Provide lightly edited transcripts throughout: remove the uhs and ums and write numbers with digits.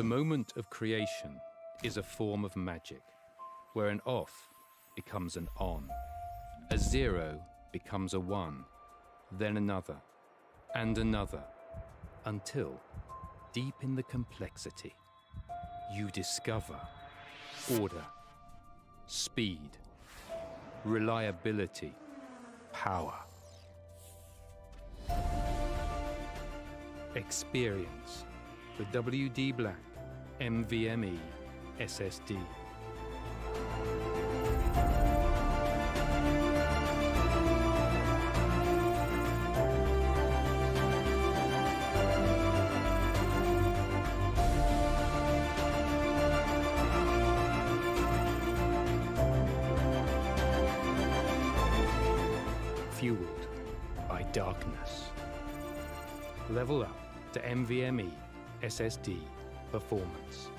The moment of creation is a form of magic, where an off becomes an on, a 0 becomes a 1, then another, and another, until, deep in the complexity, you discover order, speed, reliability, power. Experience the WD BLACK NVMe SSD. Fueled by darkness. Level up to NVMe SSD performance.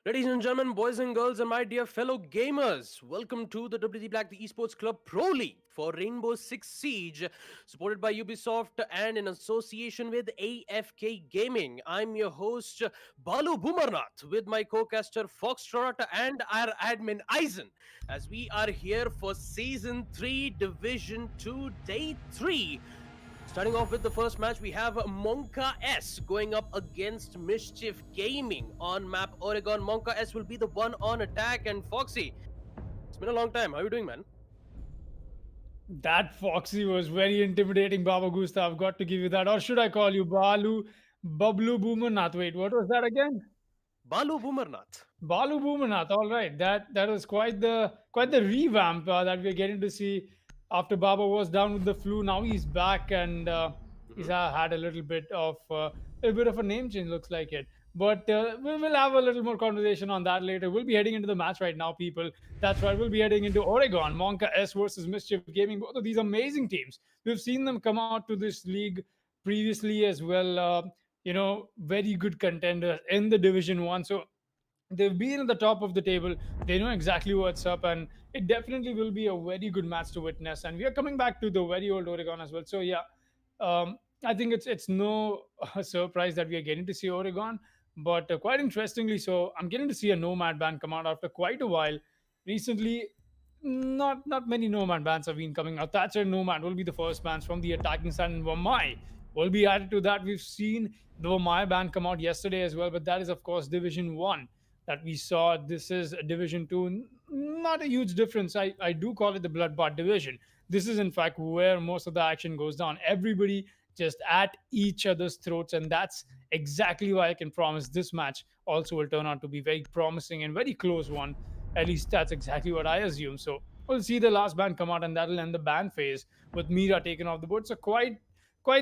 Ladies and gentlemen, boys and girls, and my dear fellow gamers, welcome to the WD BLACK, the Esports Club Pro League for Rainbow Six Siege, supported by Ubisoft and in association with AFK Gaming. I'm your host, Balu Boomernath, with my co-caster Foxtrot and our admin Eisen, as we are here for Season 3, Division 2, Day 3. Starting off with the first match, we have Monka S going up against Mischief Gaming on map Oregon. Monka S will be the one on attack. And Foxy, it's been a long time. How are you doing, man? That Foxy was very intimidating, Baba Gusta. I've got to give you that. Or should I call you Bablu Boomernath? Wait, what was that again? Balu Boomernath. Balu Boomernath. All right, that was quite the revamp that we're getting to see. After Baba was down with the flu, now he's back and he's had a little bit of a name change, looks like it. But we'll have a little more conversation on that later. We'll be heading into the match right now, people. That's right, we'll be heading into Oregon. Monka S versus Mischief Gaming. Both of these amazing teams. We've seen them come out to this league previously as well. Very good contenders in the Division 1. So they've been at the top of the table. They know exactly what's up, and it definitely will be a very good match to witness. And we are coming back to the very old Oregon as well. So yeah, I think it's no surprise that we are getting to see Oregon, but quite interestingly, so I'm getting to see a Nomad band come out after quite a while. Recently, not many Nomad bands have been coming out. Thatcher Nomad will be the first bands from the attacking side, and Wamai will be added to that. We've seen the Wamai band come out yesterday as well, but that is of course Division 1 that we saw. This is Division 2. Not a huge difference. I do call it the Bloodbath Division. This is, in fact, where most of the action goes down. Everybody just at each other's throats, and that's exactly why I can promise this match also will turn out to be very promising and very close one. At least that's exactly what I assume. So we'll see the last ban come out, and that'll end the ban phase with Mira taken off the board. So quite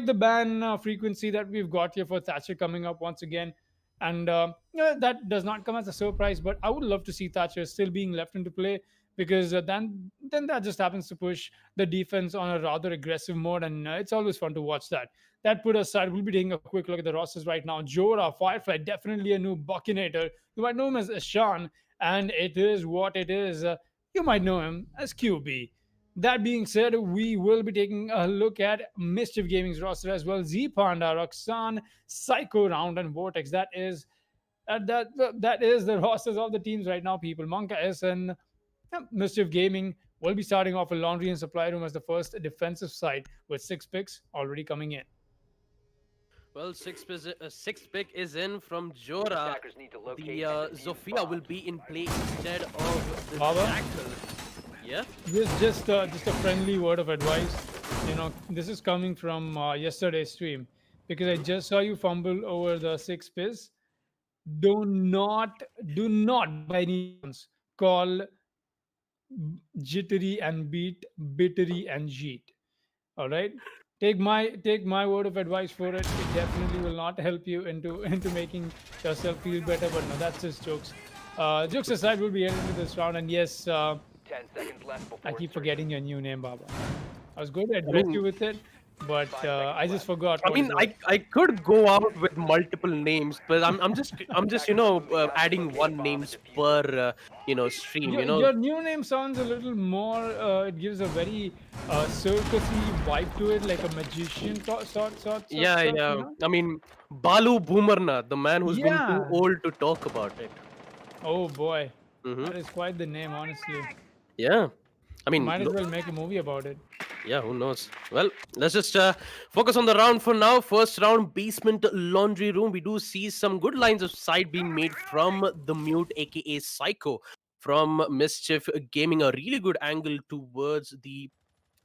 the ban frequency that we've got here for Thatcher coming up once again. And that does not come as a surprise, but I would love to see Thatcher still being left into play, because then that just happens to push the defense on a rather aggressive mode, and it's always fun to watch that. That put aside, we'll be taking a quick look at the rosters right now. Jora, Firefly, definitely a new Buckinator. You might know him as Ashan, and it is what it is. You might know him as QB. That being said, we will be taking a look at Mischief Gaming's roster as well. Z Panda, Roxanne, Psycho Round, and Vortex. That is the rosters of the teams right now, people. Monka S and Mischief Gaming will be starting off a laundry and supply room as the first defensive side, with 6 picks already coming in. Well, sixth pick is in from Jora. The Zofia will be in play instead of the Jackal. Yeah. Just a friendly word of advice. This is coming from yesterday's stream, because I just saw you fumble over the 6 piss. Do not by any chance call jittery and beat bittery and jeet. All right. Take my word of advice for it. It definitely will not help you into making yourself feel better. But no, that's just jokes. Jokes aside, we'll be heading into this round, and yes. 10 seconds left before I keep forgetting your new name, Baba. I was going to address you with it, but I just forgot I what it mean, was. I could go out with multiple names, but I'm just adding one names per stream. Your new name sounds a little more. It gives a very circusy vibe to it, like a magician sort Yeah, stuff. yeah. I mean, Balu Boomerna, the man who's been too Yeah. old to talk about it. Oh boy, Mm-hmm. that is quite the name, honestly. Yeah. I mean, Might as well make a movie about it. yeah, who knows? Well, let's just focus on the round for now. First round, basement laundry room. We do see some good lines of sight being made from the mute, aka Psycho, from Mischief Gaming. A really good angle towards the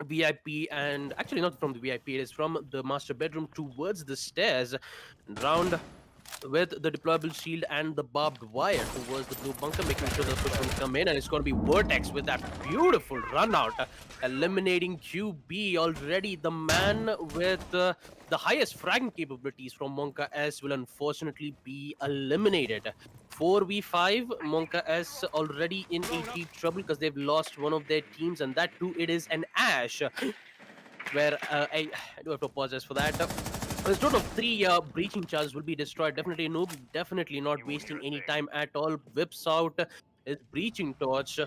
VIP, and actually not from the VIP, it is from the master bedroom towards the stairs. Round with the deployable shield and the barbed wire towards the blue bunker, making sure the push will come in, and it's going to be Vertex with that beautiful run out, eliminating QB already. The man with the highest fragging capabilities from Monka S will unfortunately be eliminated. 4v5, Monka S already in a deep trouble because they've lost one of their teams, and that too, it is an Ash, where I do have to apologize for that. There's a total of 3 breaching charges will be destroyed. Definitely Noob, definitely not wasting any time at all. Whips out his breaching torch.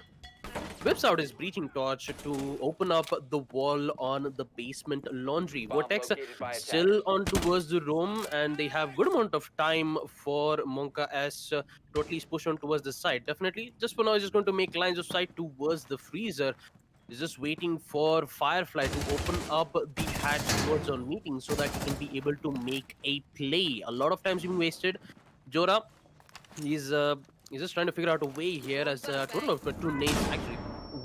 Whips out his breaching torch to open up the wall on the basement laundry. Vortex still on towards the room, and they have good amount of time for Monka as to at least push on towards the side. Definitely, just for now, he's just going to make lines of sight towards the freezer. He's just waiting for Firefly to open up the hatch towards on meeting so that he can be able to make a play. A lot of times being wasted. Jora, he's just trying to figure out a way here, as a total of 2 nades actually.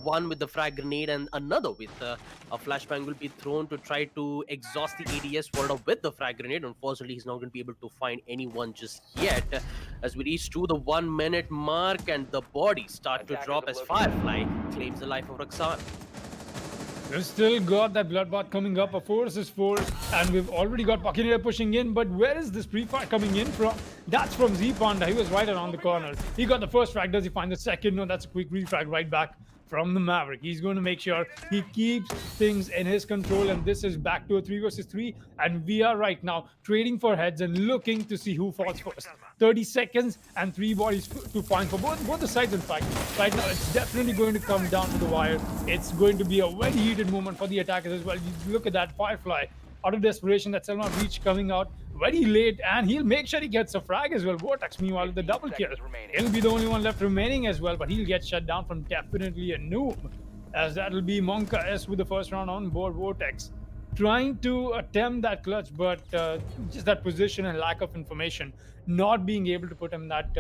One with the frag grenade and another with a flashbang will be thrown to try to exhaust the ADS, followed up with the frag grenade. Unfortunately, he's not going to be able to find anyone just yet. As we reach to the 1 minute mark and the bodies start to drop as Firefly claims the life of Roxanne. We've still got that bloodbath coming up, a 4 versus 4, and we've already got Buccaneer pushing in, but where is this pre-fire coming in from? That's from Z Panda. He was right around the corner. He got the first frag. Does he find the second? No, that's a quick refrag right back from the Maverick. He's going to make sure he keeps things in his control, and this is back to a 3 versus 3, and we are right now trading for heads and looking to see who falls first. 30 seconds and 3 bodies to find for both the sides. In fact, right now it's definitely going to come down to the wire. It's going to be a very heated moment for the attackers as well. You look at that Firefly out of desperation, that Selma Breach coming out very late, and he'll make sure he gets a frag as well. Vortex, meanwhile, with the double kill. He'll be the only one left remaining as well, but he'll get shut down from definitely a noob, as that'll be Monka S with the first round on board. Vortex trying to attempt that clutch, but just that position and lack of information not being able to put him in that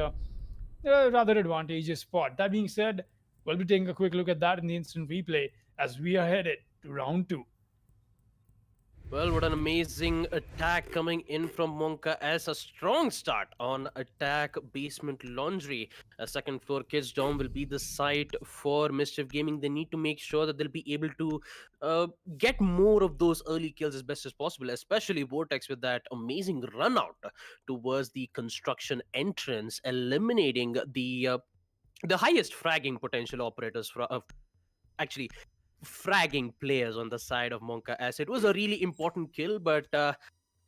rather advantageous spot. That being said, we'll be taking a quick look at that in the instant replay as we are headed to round 2. Well, what an amazing attack coming in from Monka as a strong start on attack basement laundry. A second floor kids dorm will be the site for Mischief Gaming. They need to make sure that they'll be able to get more of those early kills as best as possible, especially Vortex with that amazing run out towards the construction entrance, eliminating the highest fragging potential operators actually fragging players on the side of Monka S. It was a really important kill, but we'll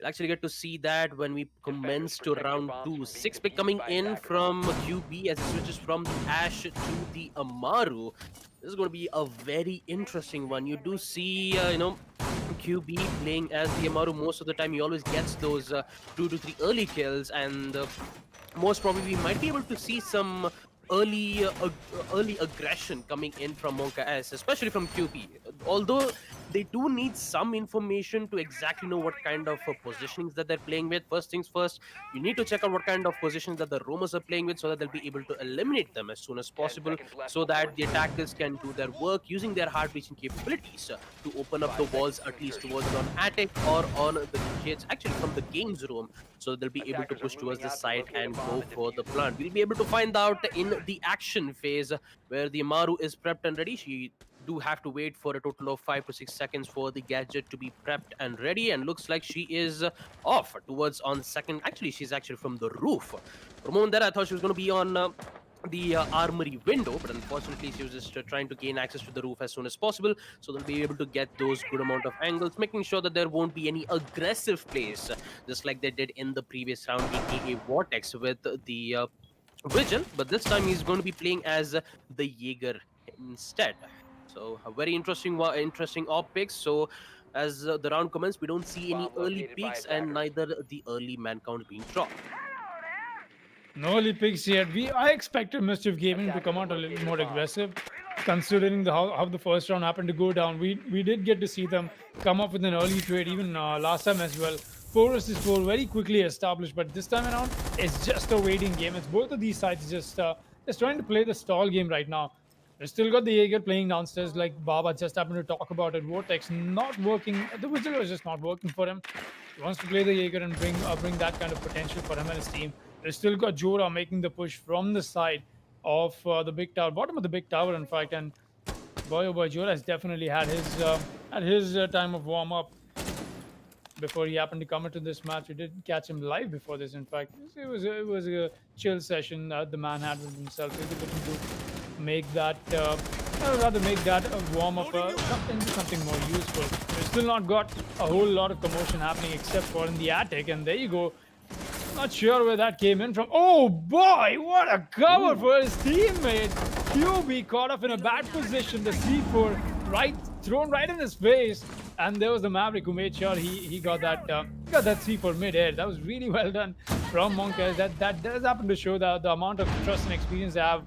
actually get to see that when we commence to round 2. 6 pick coming in from QB as it switches from the Ash to the Amaru. This is going to be a very interesting one. You do see, QB playing as the Amaru most of the time. He always gets those 2 to 3 early kills, and most probably we might be able to see some early aggression coming in from Monka S, especially from QP. Although they do need some information to exactly know what kind of positionings that they're playing with. First things first, you need to check out what kind of positions that the roamers are playing with so that they'll be able to eliminate them as soon as possible, so that the attackers can do their work using their hard breaching capabilities to open up the walls at least towards on attic or on the kids, actually from the games room, so they'll be able to push towards the side and go for the plant. We'll be able to find out in the action phase where the Amaru is prepped and ready. She do have to wait for a total of 5 to 6 seconds for the gadget to be prepped and ready, and looks like she is off towards on second. Actually, she's actually from the roof. For a moment there, I thought she was going to be on the armory window, but unfortunately she was just trying to gain access to the roof as soon as possible, so they'll be able to get those good amount of angles, making sure that there won't be any aggressive plays, just like they did in the previous round, aka Vortex with the Vigil, but this time he's going to be playing as the Jaeger instead. So a very interesting op picks. So as the round commences, we don't see any early peaks and neither the early man count being dropped. No early picks yet. I expected Mischief Gaming to come out a little more aggressive, considering how the first round happened to go down. We did get to see them come up with an early trade, even last time as well. 4 versus 4 very quickly established, but this time around it's just a waiting game. It's both of these sides just trying to play the stall game right now. They still got the Jaeger playing downstairs, like Baba just happened to talk about it. Vortex not working. The Wizard was just not working for him. He wants to play the Jaeger and bring that kind of potential for him and his team. They still got Jora making the push from the side of the big tower, bottom of the big tower, in fact. And boy, oh boy, Jora has definitely had his time of warm up before he happened to come into this match. We did catch him live before this. In fact, it was a chill session that the man had with himself. He was looking to make that. Rather make that a warm up into something more useful. We've still not got a whole lot of commotion happening except for in the attic, and there you go. Not sure where that came in from. Oh boy, what a cover for his teammate. QB caught up in a bad position. The C4 thrown right in his face, and there was the Maverick who made sure he got that C4 mid-air. That was really well done from Monka. That does happen to show the amount of trust and experience they have.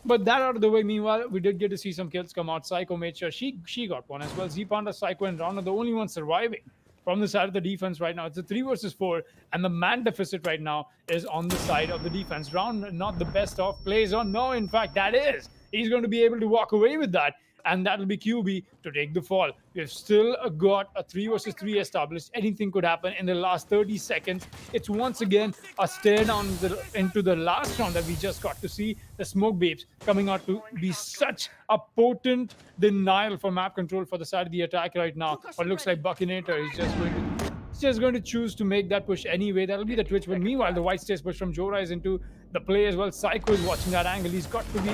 But that out of the way, meanwhile, we did get to see some kills come out. Psycho made sure she got one as well. Z-Panda, Psycho, and Ron are the only ones surviving from the side of the defense right now. It's a 3 versus 4, and the man deficit right now is on the side of the defense. Round not the best of plays on. No, in fact, that is. He's going to be able to walk away with that, and that'll be QB to take the fall. We've still got a 3 versus 3 established. Anything could happen in the last 30 seconds. It's once again a stare down into the last round that we just got to see. The Smoke Babes coming out to be such a potent denial for map control for the side of the attack right now. But looks like Buckinator is just going to choose to make that push anyway. That'll be the Twitch. But meanwhile, the white stays push from Jora is into the play as well. Psycho is watching that angle. He's got to be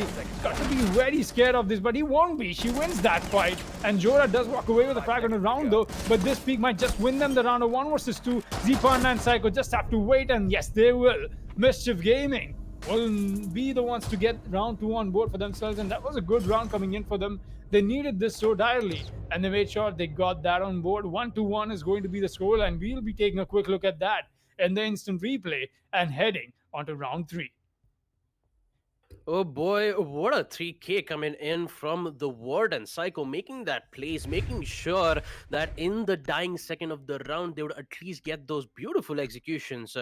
very scared of this, but he won't be. She wins that fight, and Jora does walk away with the frag on the round though. But this peak might just win them the round of 1 versus 2. Z-Panda and Psycho just have to wait, and yes, they will. Mischief Gaming will be the ones to get round 2 on board for themselves, and that was a good round coming in for them. They needed this so direly, and they made sure they got that on board. 1-1 is going to be the score, and we'll be taking a quick look at that in the instant replay and heading onto round 3. Oh boy, what a 3K coming in from the Warden. Psycho making that plays, making sure that in the dying second of the round, they would at least get those beautiful executions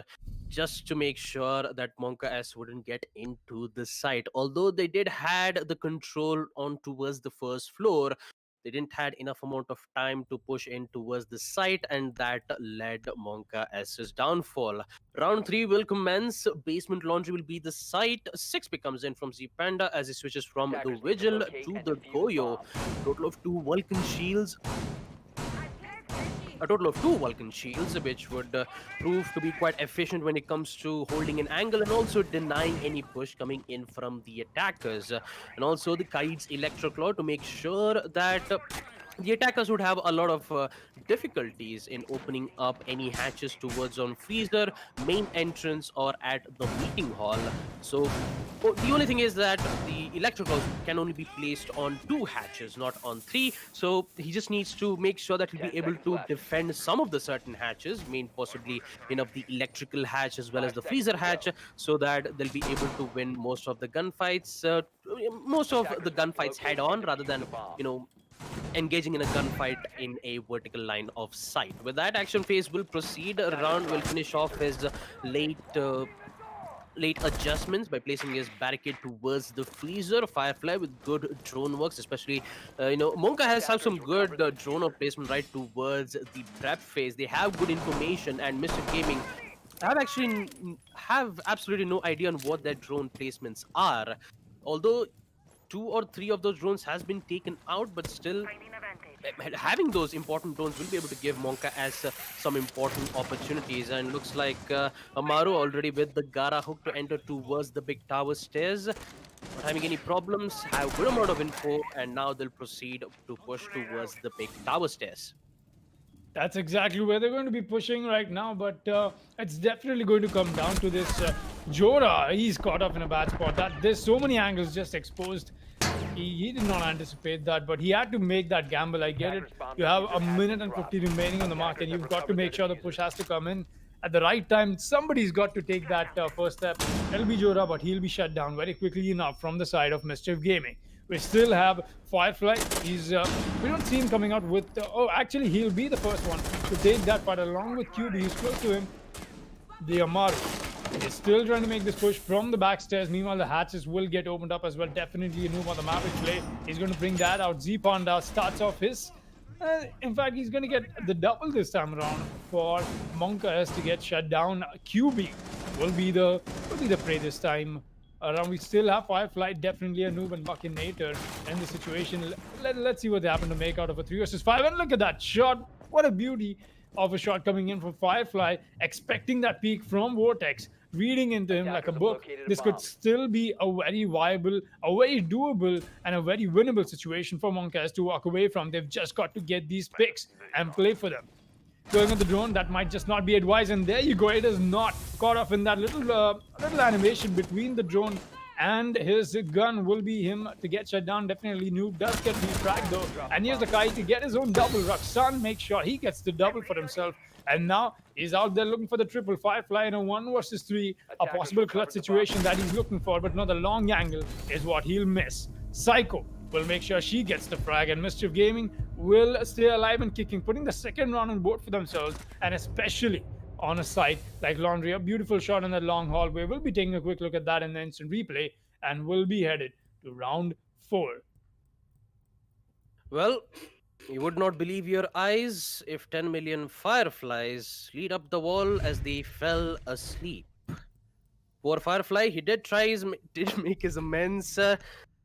just to make sure that Monka S wouldn't get into the site. Although they did had the control on towards the first floor, they didn't had enough amount of time to push in towards the site, and that led Monka S's downfall. Round 3 will commence. Basement Laundry will be the site. 6 becomes in from Z Panda as he switches from the Vigil to the Goyo. Total of 2 Vulcan shields. A total of 2 Vulcan shields, which would prove to be quite efficient when it comes to holding an angle and also denying any push coming in from the attackers. And also the Kaid's Electroclaw to make sure that the attackers would have a lot of difficulties in opening up any hatches towards on freezer, main entrance, or at the meeting hall. So the only thing is that the electricals can only be placed on 2 hatches, not on 3. So he just needs to make sure that he'll be able to defend some of the certain hatches, main possibly of the electrical hatch as well as the freezer hatch, so that they'll be able to win most of the gunfights, head on rather than engaging in a gunfight in a vertical line of sight. With that, action phase will proceed. Round will finish off his late adjustments by placing his barricade towards the freezer. Firefly with good drone works, especially Monka has some good drone placement right towards the prep phase. They have good information, and Mr. Gaming have absolutely no idea on what their drone placements are. Although 2 or 3 of those drones has been taken out, but still having those important drones will be able to give Monka as some important opportunities. And looks like Amaru already with the Gara hook to enter towards the big tower stairs. Not having any problems, have good amount of info, and now they'll proceed to push towards the big tower stairs. That's exactly where they're going to be pushing right now, but it's definitely going to come down to this Jora. He's caught up in a bad spot. That there's so many angles just exposed. He did not anticipate that, but he had to make that gamble. I get it. You have a minute and 50 remaining on the mark, and you've got to make sure the push has to come in at the right time. Somebody's got to take that first step. It'll be Jora, but he'll be shut down very quickly enough from the side of Mischief Gaming. We still have Firefly. We don't see him coming out with. Oh, actually, he'll be the first one to take that part along with QB. He's close to him. The Amaru is still trying to make this push from the backstairs. Meanwhile, the hatches will get opened up as well. Definitely a move on the Maverick play. He's going to bring that out. Z Panda starts off his. In fact, he's going to get the double this time around for Monka S to get shut down. QB will be the prey this time around. We still have Firefly, definitely a noob and Buckinator in the situation. Let's see what they happen to make out of a 3 versus 5. And look at that shot. What a beauty of a shot coming in from Firefly, expecting that peek from Vortex, reading into him like a book. This could still be a very viable, a very doable, and a very winnable situation for Monkas to walk away from. They've just got to get these picks and play for them. Going on the drone, that might just not be advised, and there you go. It is not caught off in that little animation between the drone and his gun. Will be him to get shut down. Definitely Noob does get refragged though, and here's the guy to get his own double. Raksan makes sure he gets the double for himself, and now he's out there looking for the triple. Firefly in a 1 versus 3, a possible clutch situation that he's looking for, but not the long angle is what he'll miss. Psycho will make sure she gets the frag, and Mischief Gaming will stay alive and kicking, putting the second round on board for themselves, and especially on a site like Laundry. A beautiful shot in that long hallway. We'll be taking a quick look at that in the instant replay, and we'll be headed to round 4. Well, you would not believe your eyes if 10 million fireflies lead up the wall as they fell asleep. Poor Firefly, he did make his amends.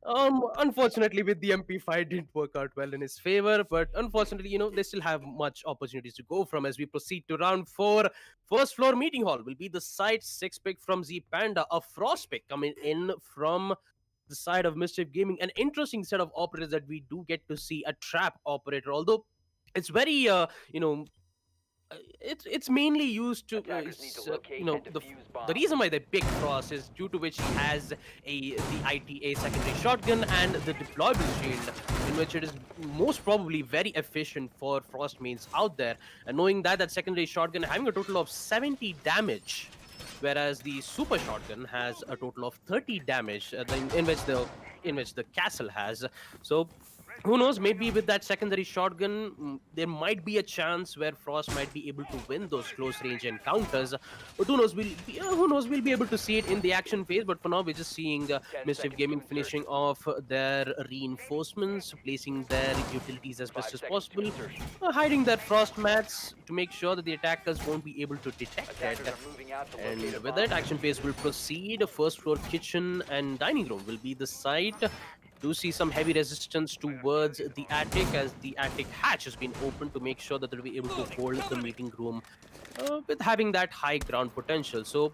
Unfortunately, with the MP5, it didn't work out well in his favor. But unfortunately, they still have much opportunities to go from as we proceed to round 4. First floor meeting hall will be the side 6 pick from Z Panda, a Frost pick coming in from the side of Mischief Gaming. An interesting set of operators that we do get to see. A trap operator, although it's very it's mainly used to the reason why they pick Frost is due to which he has the ITA secondary shotgun and the deployable shield, in which it is most probably very efficient for Frost mains out there. And knowing that secondary shotgun having a total of 70 damage, whereas the super shotgun has a total of 30 damage, in which the castle has. So who knows, maybe with that secondary shotgun, there might be a chance where Frost might be able to win those close range encounters. But who knows, we'll be able to see it in the action phase. But for now, we're just seeing Mischief Gaming finishing off their reinforcements, placing their utilities as best as possible, hiding their Frost mats to make sure that the attackers won't be able to detect it. And with that, action phase will proceed. First floor kitchen and dining room will be the site. Do see some heavy resistance towards the attic as the attic hatch has been opened to make sure that they'll be able to hold the meeting room with having that high ground potential. So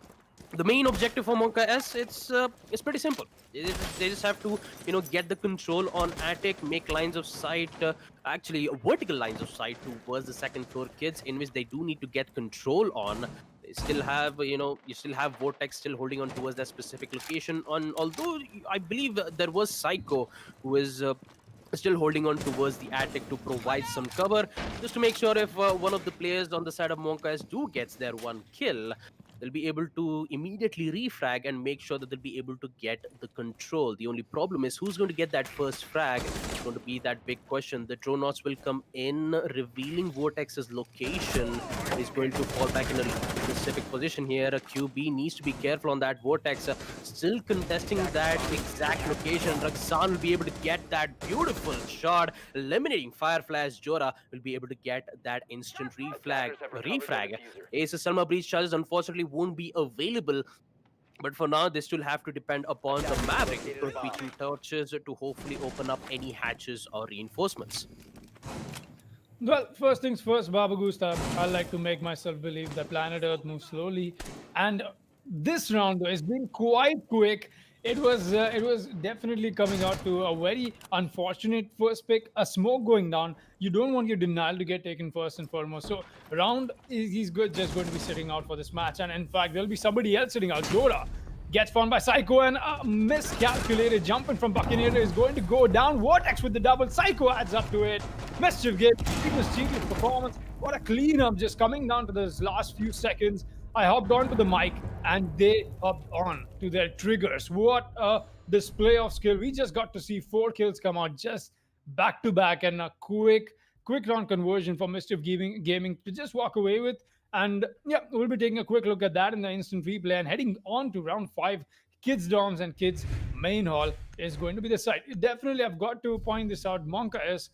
the main objective for Monka S, it's pretty simple. They just have to get the control on attic, make lines of sight, actually vertical lines of sight towards the second floor kids, in which they do need to get control on. They still have you still have Vortex still holding on towards that specific location. Although I believe there was Psycho who is still holding on towards the attic to provide some cover, just to make sure if one of the players on the side of Monkas do gets their one kill, they'll be able to immediately refrag and make sure that they'll be able to get the control. The only problem is who's going to get that first frag. It's going to be that big question. The Dronauts will come in, revealing Vortex's location. He's going to fall back in a specific position here. A QB needs to be careful on that Vortex. Still contesting that exact location. Raksan will be able to get that beautiful shot, eliminating Firefly's Jora will be able to get that instant refrag. Ace Selma Breach charges unfortunately won't be available, but for now they still have to depend upon the Maverick to put P2 torches to hopefully open up any hatches or reinforcements. Well, first things first, Baba Gustav, I like to make myself believe that planet Earth moves slowly, and this round though has been quite quick. It was definitely coming out to a very unfortunate first pick, a smoke going down. You don't want your denial to get taken first and foremost. So round is he's good, just going to be sitting out for this match, and in fact there'll be somebody else sitting out. Jora gets found by Psycho, and a miscalculated jumping from Buccaneer is going to go down. Vortex with the double. Psycho adds up to it. Mischief game. Mischievous performance. What a cleanup just coming down to those last few seconds. I hopped onto the mic and they hopped on to their triggers. What a display of skill. We just got to see 4 kills come out just back to back, and a quick round conversion for Mischief Gaming to just walk away with. And yeah, we'll be taking a quick look at that in the instant replay and heading on to round 5. Kids dorms and kids main hall is going to be the site. Definitely, I've got to point this out. Monka is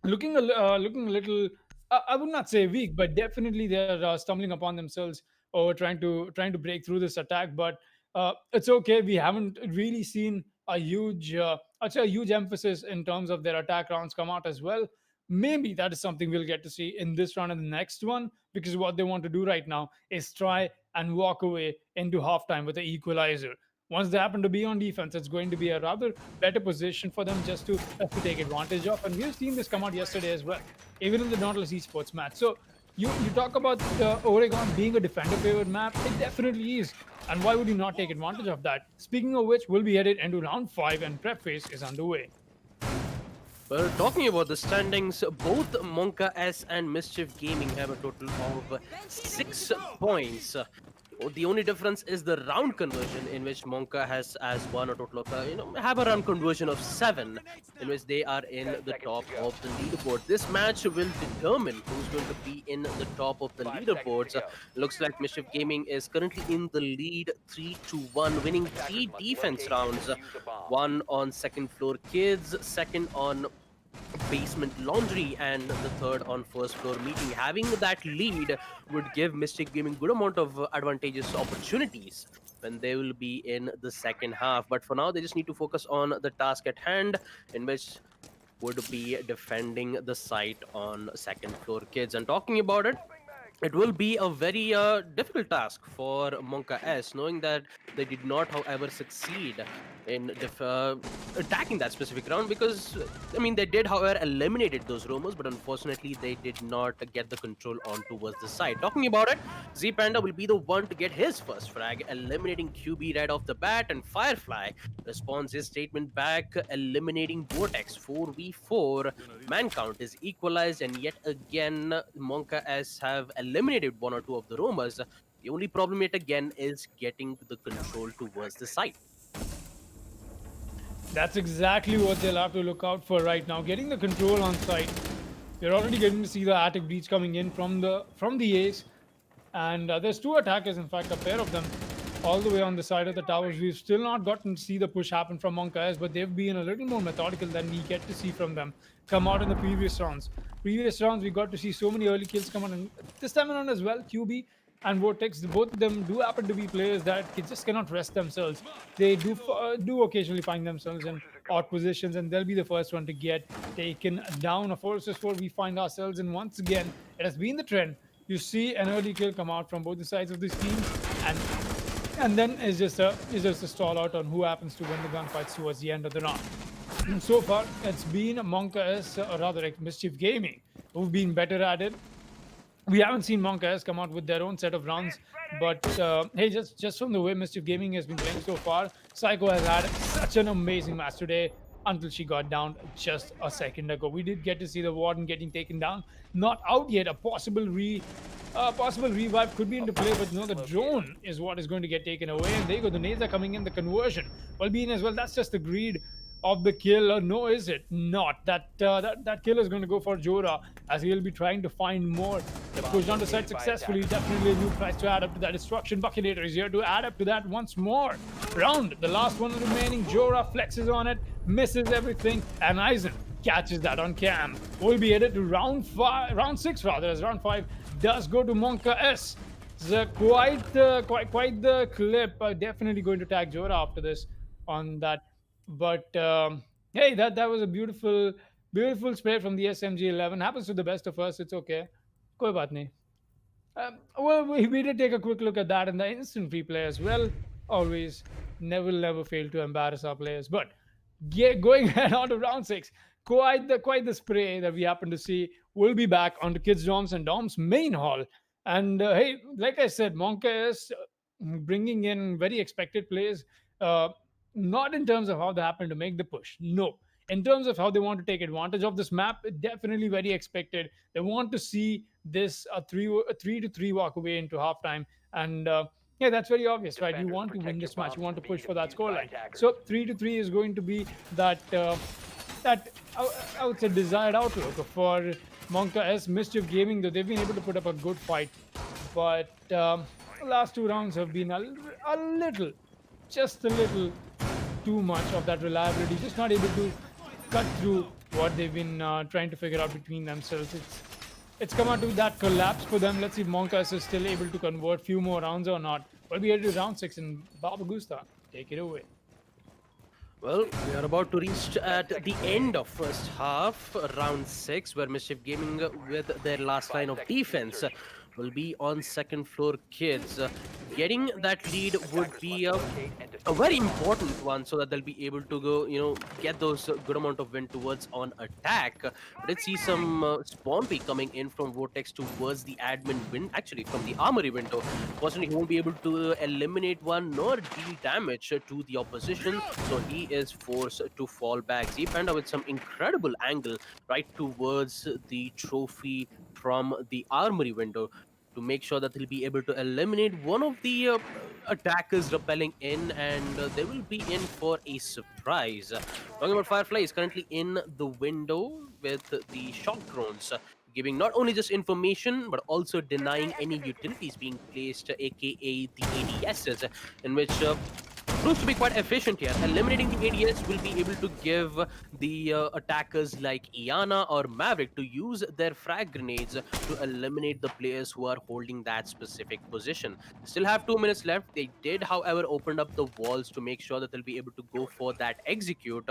looking a little. I would not say weak, but definitely they're stumbling upon themselves or trying to break through this attack. But it's okay. We haven't really seen a huge, I'd say a huge emphasis in terms of their attack rounds come out as well. Maybe that is something we'll get to see in this round and the next one, because what they want to do right now is try and walk away into halftime with the equalizer. Once they happen to be on defense, it's going to be a rather better position for them just to take advantage of. And we've seen this come out yesterday as well, even in the Nautilus Esports match. So you talk about Oregon being a defender favored map, it definitely is. And why would you not take advantage of that? Speaking of which, we'll be headed into round 5 and prep phase is underway. Well, talking about the standings, both Monka S and Mischief Gaming have a total of 6 points. The only difference is the round conversion, in which Monka has as won a total of have a round conversion of 7, in which they are in the top of the leaderboard. This match will determine who's going to be in the top of the leaderboards. Looks like Mischief Gaming is currently in the lead 3-1, winning 3 defense rounds. One on second floor kids, second on basement laundry, and the third on first floor meeting. Having that lead would give Mystic Gaming good amount of advantageous opportunities when they will be in the second half. But for now, they just need to focus on the task at hand, in which would be defending the site on second floor kids. And talking about it, it will be a very difficult task for Monka S, knowing that they did not, however, succeed in attacking that specific round, because, I mean, they did, however, eliminated those roamers, but unfortunately, they did not get the control on towards the side. Talking about it, Z Panda will be the one to get his first frag, eliminating QB right off the bat, and Firefly responds his statement back, eliminating Vortex. 4v4, man count is equalized, and yet again, Monka S have eliminated 1 or 2 of the roamers. The only problem yet again is getting the control towards the site. That's exactly what they'll have to look out for right now. Getting the control on site. You're already getting to see the attic breach coming in from the ace. And there's 2 attackers, in fact, a pair of them, all the way on the side of the towers. We've still not gotten to see the push happen from Monka S, but they've been a little more methodical than we get to see from them come out in the previous rounds. Previous rounds, we got to see so many early kills come out, and this time around as well, QB and Vortex, both of them do happen to be players that just cannot rest themselves. They do occasionally find themselves in odd positions, and they'll be the first one to get taken down. A 4-4 we find ourselves in once again. It has been the trend. You see an early kill come out from both the sides of this team, and then it's just a stall out on who happens to win the gunfights towards the end of the round. So far, it's been Monka S, or rather like Mischief Gaming, who've been better at it. We haven't seen Monka S come out with their own set of rounds, but hey, just from the way Mischief Gaming has been playing so far, Psycho has had such an amazing match today until she got down just a second ago. We did get to see the Warden getting taken down. Not out yet. A possible revive could be into play, but no, the drone is what is going to get taken away. And there you go. The nades are coming in. The conversion will be in as well. That's just the greed of the kill. Or no, is it not? That kill is going to go for Jora, as he'll be trying to find more. They pushed on the side successfully. Definitely a new price to add up to that. Destruction Buckinator is here to add up to that once more. Round, the last one remaining. Jora flexes on it, misses everything, and Eisen catches that on cam. We'll be headed to round 6 rather, as round 5 does go to Monka S. It's quite the clip. Definitely going to tag Jora after this on that. But hey, that was a beautiful Beautiful spray from the SMG-11. Happens to the best of us. It's okay. Koi baat nahi. Well, we did take a quick look at that in the instant replay as well. Always, never fail to embarrass our players. But going ahead on to round six, quite the spray that we happen to see. Will be back on the kids' dorms and dorms main hall. And hey, like I said, Monka is bringing in very expected plays. Uh, Not in terms of how they happen to make the push. No, in terms of how they want to take advantage of this map, definitely very expected. They want to see this a 3-3 walk away into halftime, and yeah, that's very obvious, right? You want to win this match, you want to push for that scoreline. So 3-3 is going to be that I would say desired outlook for Monka S. Mischief Gaming. Though they've been able to put up a good fight, but last two rounds have been a little, just a little too much of that reliability, just not able to cut through what they've been trying to figure out between themselves. It's come out to that collapse for them. Let's see if Monkas is still able to convert few more rounds or not. Well, we headed to round six, and Baba Gusta, take it away. Well, we are about to reach at the end of first half, round 6, where Mischief Gaming with their last line of defense will be on second floor kids. Getting that lead would be a very important one so that they'll be able to go, get those good amount of win towards on attack. Let's see some spawn peek coming in from Vortex towards the admin win, actually from the armory window. Fortunately, he won't be able to eliminate one nor deal damage to the opposition, so he is forced to fall back. Zpanda with some incredible angle right towards the trophy from the armory window to make sure that he'll be able to eliminate one of the attackers repelling in, and they will be in for a surprise. Talking about Firefly is currently in the window with the shock drones. Giving not only just information but also denying any utilities being placed, aka the ADSs, in which proves to be quite efficient here. Eliminating the ADS will be able to give the attackers like Iana or Maverick to use their frag grenades to eliminate the players who are holding that specific position. Still have 2 minutes left. They did, however, open up the walls to make sure that they'll be able to go for that execute.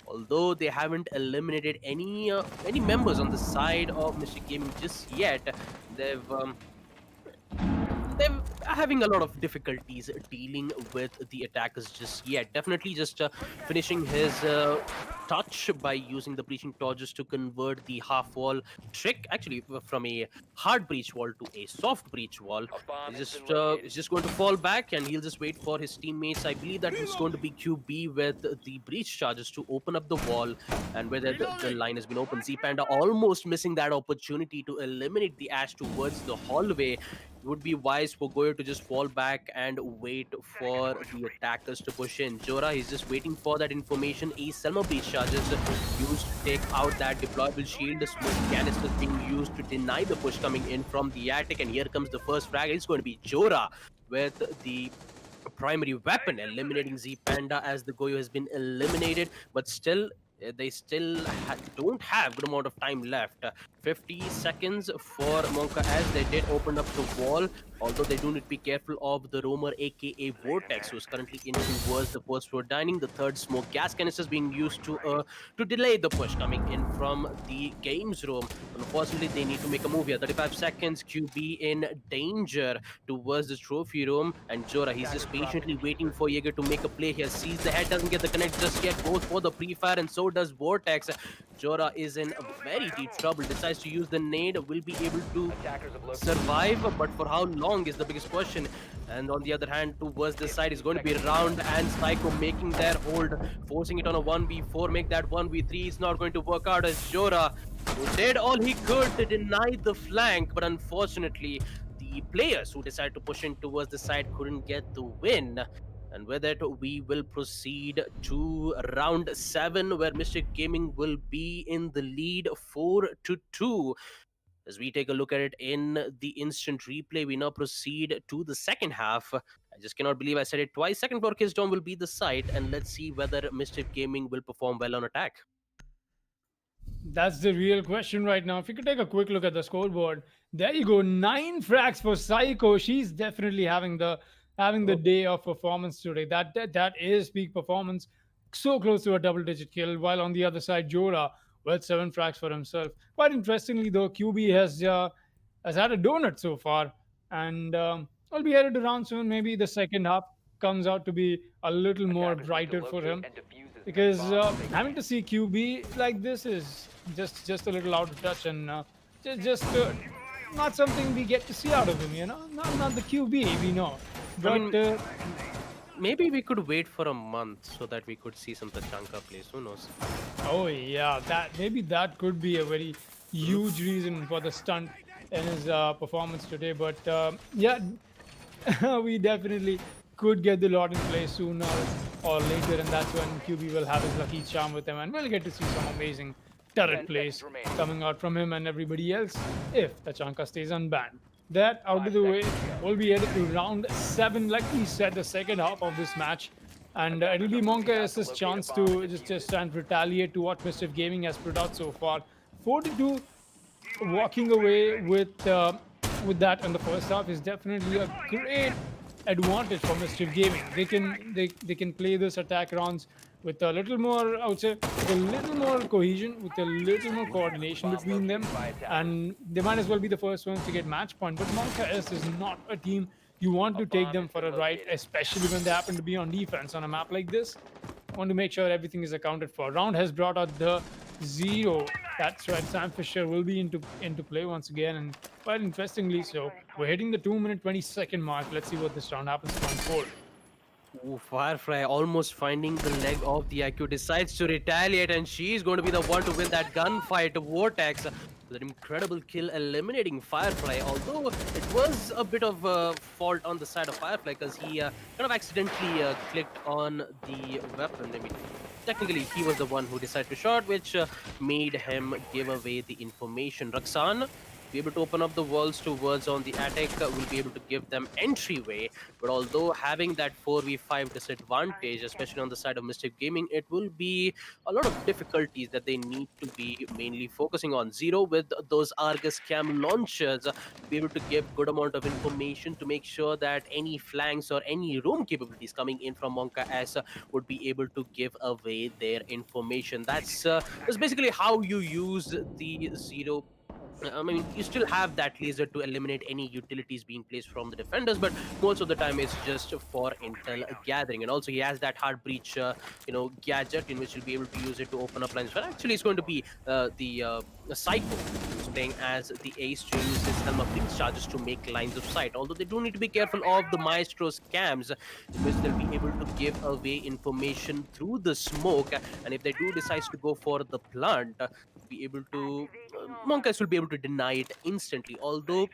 Although they haven't eliminated any members on the side of Mr. Gaming just yet, they've they're having a lot of difficulties dealing with the attackers just yet. Definitely just finishing his touch by using the breaching torches to convert the half wall trick, actually from a hard breach wall to a soft breach wall. He's just going to fall back and he'll just wait for his teammates. I believe that it's going to be QB with the breach charges to open up the wall, and where the line has been open. Zpanda almost missing that opportunity to eliminate the Ash towards the hallway. It would be wise for Goyo to just fall back and wait for the attackers to push in. Jora, he's just waiting for that information. A Selma breach charges used to take out that deployable shield. The smoke canister being used to deny the push coming in from the attic. And here comes the first frag. It's going to be Jora with the primary weapon, eliminating Z Panda as the Goyo has been eliminated. But still, they still don't have good amount of time left. 50 seconds for Monka as they did open up the wall, although they do need to be careful of the roamer aka Vortex, who's currently in towards the first floor dining. The third smoke gas canister is being used to delay the push coming in from the games room. Unfortunately, they need to make a move here. 35 seconds, QB in danger towards the trophy room, and Jora, he's just patiently waiting for Jaeger to make a play here. Sees the head, doesn't get the connect just yet, goes for the pre-fire, and so does Vortex. Jora is in very deep trouble, decides to use the nade, will be able to survive, but for how long is the biggest question. And on the other hand, towards this side is going to be Round and Psycho making their hold, forcing it on a 1v4, make that 1v3. It's not going to work out as Jora, who did all he could to deny the flank, but unfortunately, the players who decided to push in towards the side couldn't get the win. And with it, we will proceed to round 7, where Mystic Gaming will be in the lead 4-2. As we take a look at it in the instant replay, we now proceed to the second half. I just cannot believe I said it twice. Second floor Kisdom will be the site, and let's see whether Mischief Gaming will perform well on attack. That's the real question right now. If you could take a quick look at the scoreboard, there you go. 9 frags for Psycho. She's definitely having the day of performance today. That is peak performance. So close to a double-digit kill. While on the other side, Jora with 7 frags for himself. Quite interestingly, though, QB has had a donut so far, and will be headed to round soon. Maybe the second half comes out to be a little more brighter for him, because having to see QB like this is just a little out of touch, and just not something we get to see out of him. Not the QB we know, I but. mean, maybe we could wait for a month so that we could see some Tachanka plays. Who knows? Oh yeah, that could be a very huge reason for the stunt in his performance today. But yeah, we definitely could get the lot in play sooner or later, and that's when QB will have his lucky charm with him, and we'll get to see some amazing turret plays coming out from him and everybody else if Tachanka stays unbanned. That out of the way, we'll be headed to round 7, like we said, the second half of this match. And it'll be Monka's chance to just try and retaliate to what Mischief Gaming has put out so far. 42 walking away with that in the first half is definitely a great advantage for Mischief Gaming. They can play this attack rounds with a little more, I would say, with a little more cohesion, with a little more coordination between them, and they might as well be the first ones to get match point. But Monka S is not a team you want to take them for a ride, especially when they happen to be on defense on a map like this. Want to make sure everything is accounted for. Round has brought out the 0. That's right, Sam Fisher will be into play once again, and quite interestingly so. We're hitting the 2-minute 20-second mark. Let's see what this round happens to unfold. Ooh, Firefly almost finding the leg of the IQ, decides to retaliate, and she's going to be the one to win that gunfight. Vortex with an incredible kill, eliminating Firefly, although it was a bit of a fault on the side of Firefly because he kind of accidentally clicked on the weapon. I mean, technically he was the one who decided to shot, which made him give away the information. Raksan be able to open up the walls towards on the attic, will be able to give them entryway. But although having that 4v5 disadvantage, especially on the side of Mischief Gaming, it will be a lot of difficulties that they need to be mainly focusing on. Zero with those Argus cam launchers, be able to give good amount of information to make sure that any flanks or any roam capabilities coming in from Monka S would be able to give away their information. That's basically how you use the Zero. I mean, you still have that laser to eliminate any utilities being placed from the defenders, but most of the time it's just for intel gathering. And also he has that hard breach, gadget in which he'll be able to use it to open up lines. But actually, it's going to be the Psycho who's playing as the ace to use his Helm of Breach charges to make lines of sight. Although they do need to be careful of the Maestro's cams, because they'll be able to give away information through the smoke. And if they do decide to go for the plant, be able to Monkas will be able to deny it instantly. Although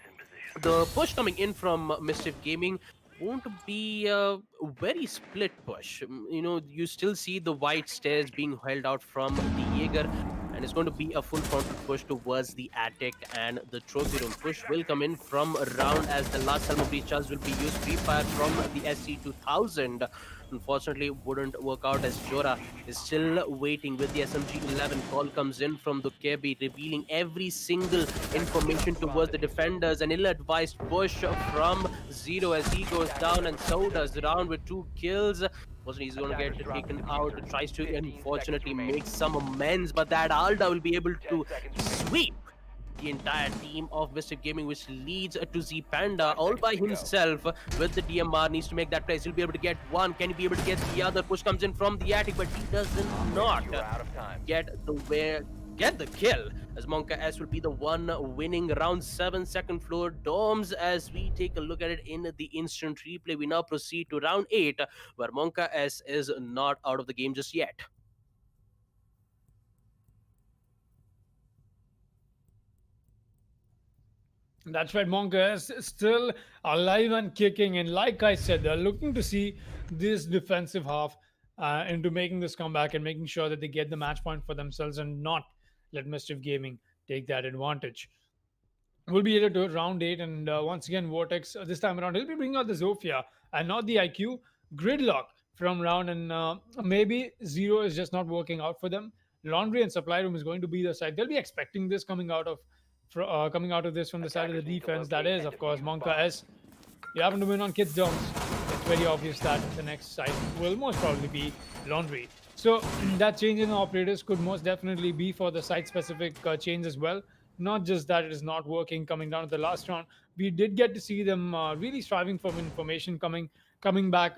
the push coming in from Mischief Gaming won't be a very split push. You still see the white stairs being held out from the Jaeger, and it's going to be a full frontal push towards the attic, and the trophy room push will come in from around as the last Helm of Breach charge will be used. Free fire from the SC2000 unfortunately wouldn't work out, as Jora is still waiting with the SMG-11. Call comes in from the KB, revealing every single information towards the defenders. An ill-advised push from Zero as he goes down, and so does Round with 2 kills. He's going to get taken out, tries to unfortunately make some amends, but that Alda will be able to sweep the entire team of Mischief Gaming, which leads to Z Panda all by himself with the DMR. Needs to make that place. He'll be able to get one. Can he be able to get the other? Push comes in from the attic, but he does not get the kill, as Monka S will be the one winning round 7. Second floor domes. As we take a look at it in the instant replay, we now proceed to round 8, where Monka S is not out of the game just yet. That's right, Monka is still alive and kicking. And like I said, they're looking to see this defensive half into making this comeback and making sure that they get the match point for themselves and not let Mischief Gaming take that advantage. We'll be able to round 8, and once again, Vortex this time around, he'll be bringing out the Zofia and not the IQ. Gridlock from round, and maybe Zero is just not working out for them. Laundry and supply room is going to be the side. They'll be expecting this coming out of this from the side of the defense. That is, of course, Monka S. You happen to win on Kids Domes. It's very obvious that the next side will most probably be Laundry. So that change in the operators could most definitely be for the site-specific change as well. Not just that it is not working coming down to the last round. We did get to see them really striving for information coming back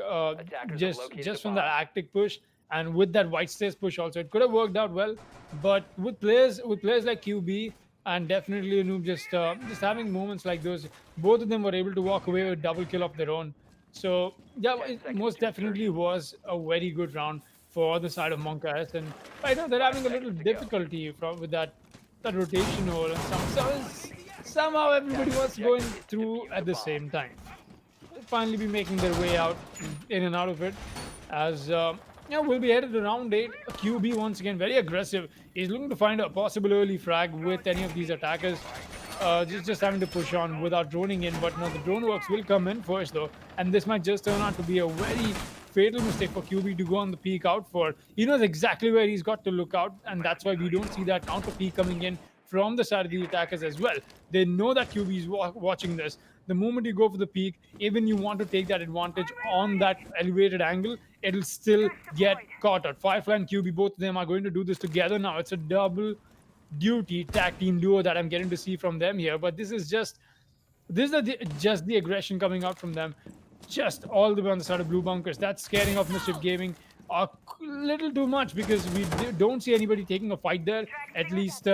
just from that active push and with that white stairs push also. It could have worked out well, but with players like QB and definitely Noob just having moments like those, both of them were able to walk away with double kill of their own. So yeah, it most definitely was a very good round for the side of Monka S, and I know they're having a little difficulty with that rotation over, and somehow everybody was going through at the same time. They'll finally be making their way out in and out of it, as we'll be headed to round 8. QB once again very aggressive. He's looking to find a possible early frag with any of these attackers. Just having to push on without droning in, but no, the drone works will come in first though, and this might just turn out to be a very fatal mistake for QB to go on the peak out for. He knows exactly where he's got to look out, and that's why we don't see that counter peak coming in from the side of the attackers as well. They know that QB is watching this. The moment you go for the peak, even you want to take that advantage on that elevated angle, it'll still get caught out. Firefly and QB, both of them are going to do this together now. It's a double duty tag team duo that I'm getting to see from them here. But this is just the aggression coming out from them, just all the way on the side of blue bunkers. That's scaring off Mischief Gaming a little too much, because we don't see anybody taking a fight there. At least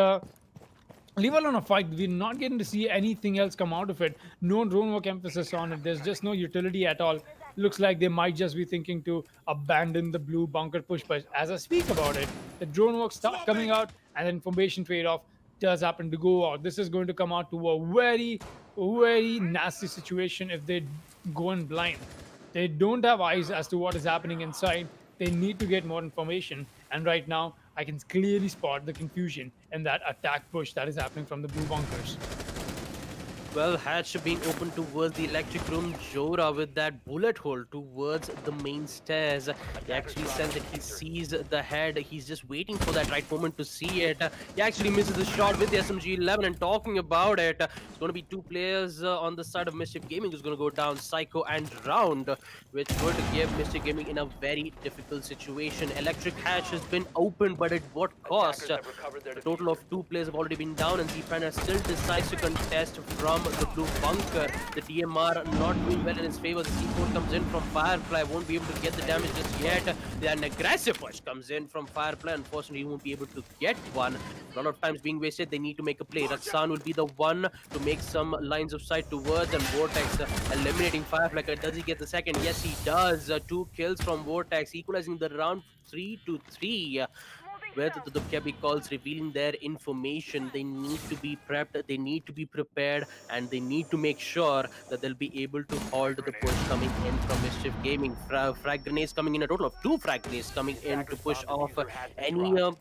leave alone a fight, we're not getting to see anything else come out of it. No drone work emphasis on it. There's just no utility at all. Looks like they might just be thinking to abandon the blue bunker push. But as I speak about it, the drone work start coming out, and the information trade-off does happen to go out. This is going to come out to a very, very nasty situation if they go in blind. They don't have eyes as to what is happening inside. They need to get more information. And right now, I can clearly spot the confusion in that attack push that is happening from the blue bunkers. Well, hatch being open towards the electric room. Jora with that bullet hole towards the main stairs. He actually sense that he sees the head. He's just waiting for that right moment to see it. He actually misses the shot with the SMG-11. And talking about it, it's going to be two players on the side of Mischief Gaming who's going to go down, Psycho and Round, which would give Mischief Gaming in a very difficult situation. Electric hatch has been opened, but at what cost? A total of 2 players have already been down, and Zpanda still decides to contest from the blue bunker. The DMR not doing well in his favor. The C4 comes in from Firefly, won't be able to get the damage just yet. An aggressive push comes in from Firefly. Unfortunately, he won't be able to get one. A lot of times being wasted. They need to make a play. Raksan will be the one to make some lines of sight towards, and Vortex eliminating Firefly. Does he get the second? Yes, he does. 2 kills from Vortex, equalizing the round 3-3. Where the Dubkyabi calls revealing their information. They need to be prepped, they need to be prepared, and they need to make sure that they'll be able to halt the push coming in from Mischief Gaming. Frag grenades coming in, a total of 2 frag grenades coming in to push off any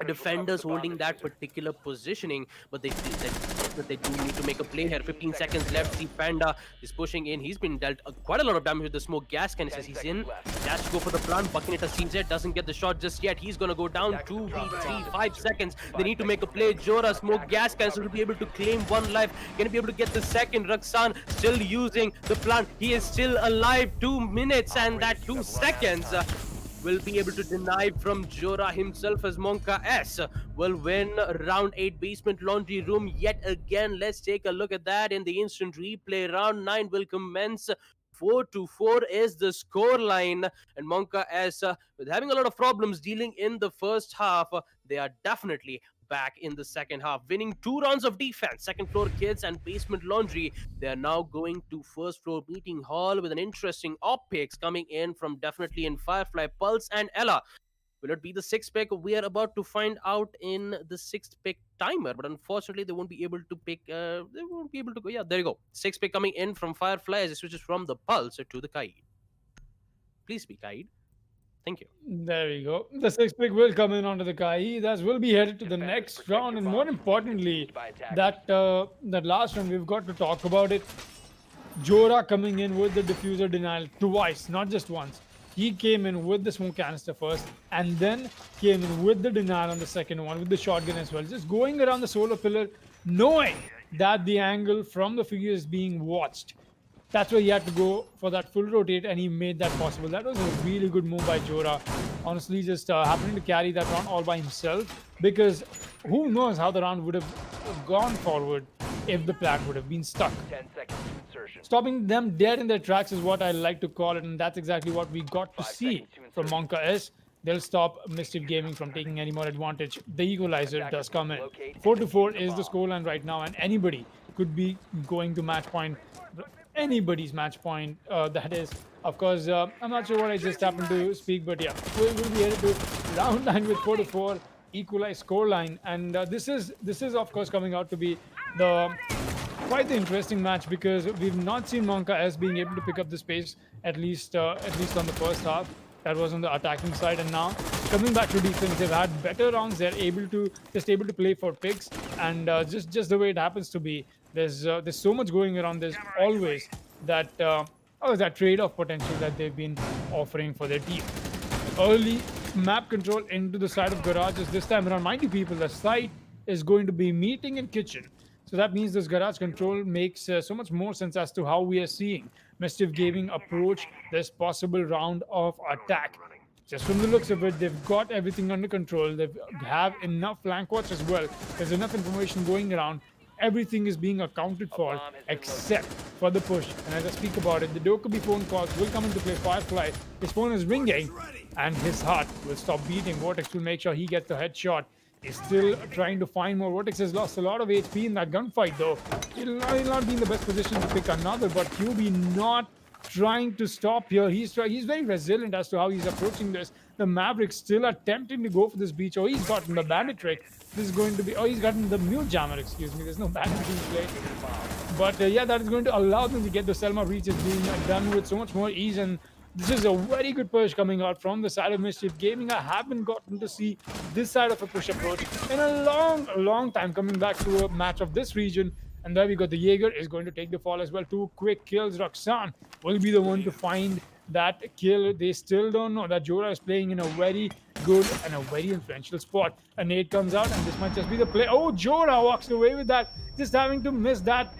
defenders holding that particular positioning. But they do need to make a play here. 15 seconds left. The Panda is pushing in. He's been dealt quite a lot of damage with the smoke gas canister. He's in. Dash to go for the plant. Buckinetta sees it. Doesn't get the shot just yet. He's going to go down. 2v3, 5 seconds. They need to make a play. Jora smoke gas canister to be able to claim 1 life. Gonna be able to get the second. Raksan still using the plant. He is still alive. 2 minutes and that 2 seconds. Will be able to deny from Jora himself as Monka S will win round 8 basement laundry room yet again. Let's take a look at that in the instant replay. Round 9 will commence. 4-4 is the score line, and Monka S with having a lot of problems dealing in the first half, they are definitely back in the second half, winning 2 rounds of defense. Second floor kids and basement laundry, they are now going to first floor meeting hall with an interesting op picks coming in from definitely in Firefly, Pulse and Ella. Will it be the 6th pick? We are about to find out in the 6th pick timer, but unfortunately they won't be able to pick, they won't be able to go. Yeah, there you go. 6th pick coming in from Firefly as it switches from the Pulse to the Kaid. Please be Kaid. Thank you. There we go. The 6th pick will come in onto the Kai. That will be headed to the next round, and more importantly, that last round we've got to talk about it. Jora coming in with the diffuser denial twice, not just once. He came in with the smoke canister first, and then came in with the denial on the second one, with the shotgun as well. Just going around the solar pillar, knowing that the angle from the figure is being watched. That's why he had to go for that full rotate, and he made that possible. That was a really good move by Jora honestly just happening to carry that round all by himself, because who knows how the round would have gone forward if the plan would have been stuck. 10 seconds to insertion. Stopping them dead in their tracks is what I like to call it, and that's exactly what we got to 5 see seconds to from insertion. Monka S. They'll stop Mischief Gaming from taking any more advantage. The equalizer Attackers does come in. locate and 4-4 defuse the is the bomb. scoreline right now, and anybody could be going to match point. Anybody's match point, that is. Of course, I'm not sure what I just happened to speak, but yeah, we'll be headed to round 9 with 4-4 equalized scoreline, and this is of course coming out to be the quite the interesting match, because we've not seen Monka S being able to pick up the space, at least on the first half. That was on the attacking side, and now coming back to defense, they've had better rounds. They're able to play for picks, and just the way it happens to be, there's so much going around. There's always that that trade-off potential that they've been offering for their team. Early map control into the side of garages this time around. Mind you, people, the site is going to be meeting in kitchen. So that means this garage control makes so much more sense as to how we are seeing Mischief Gaming approach this possible round of attack. Just from the looks of it, they've got everything under control. They have enough flank watch as well. There's enough information going around. Everything is being accounted for except for the push. And as I speak about it, the Dokubi phone calls will come into play. Firefly, his phone is ringing and his heart will stop beating. Vortex will make sure he gets the headshot. He's still trying to find more. Vortex has lost a lot of HP in that gunfight, though. He'll not be in the best position to pick another, but QB not trying to stop here. He's very resilient as to how he's approaching this. The Mavericks still attempting to go for this beach. Oh, he's gotten the bandit trick. This is going to be... Oh, he's gotten the mute jammer, excuse me. There's no bandit being played. But yeah, that is going to allow them to get the Selma breaches being done with so much more ease, and this is a very good push coming out from the side of Mischief Gaming. I haven't gotten to see this side of a push approach in a long time, coming back to a match of this region. And there we go. The Jaeger is going to take the fall as well. 2 quick kills. Roxanne will be the one to find that kill. They still don't know that Jora is playing in a very good and a very influential spot. A nade comes out, and this might just be the play. Oh, Jora walks away with that. Just having to miss that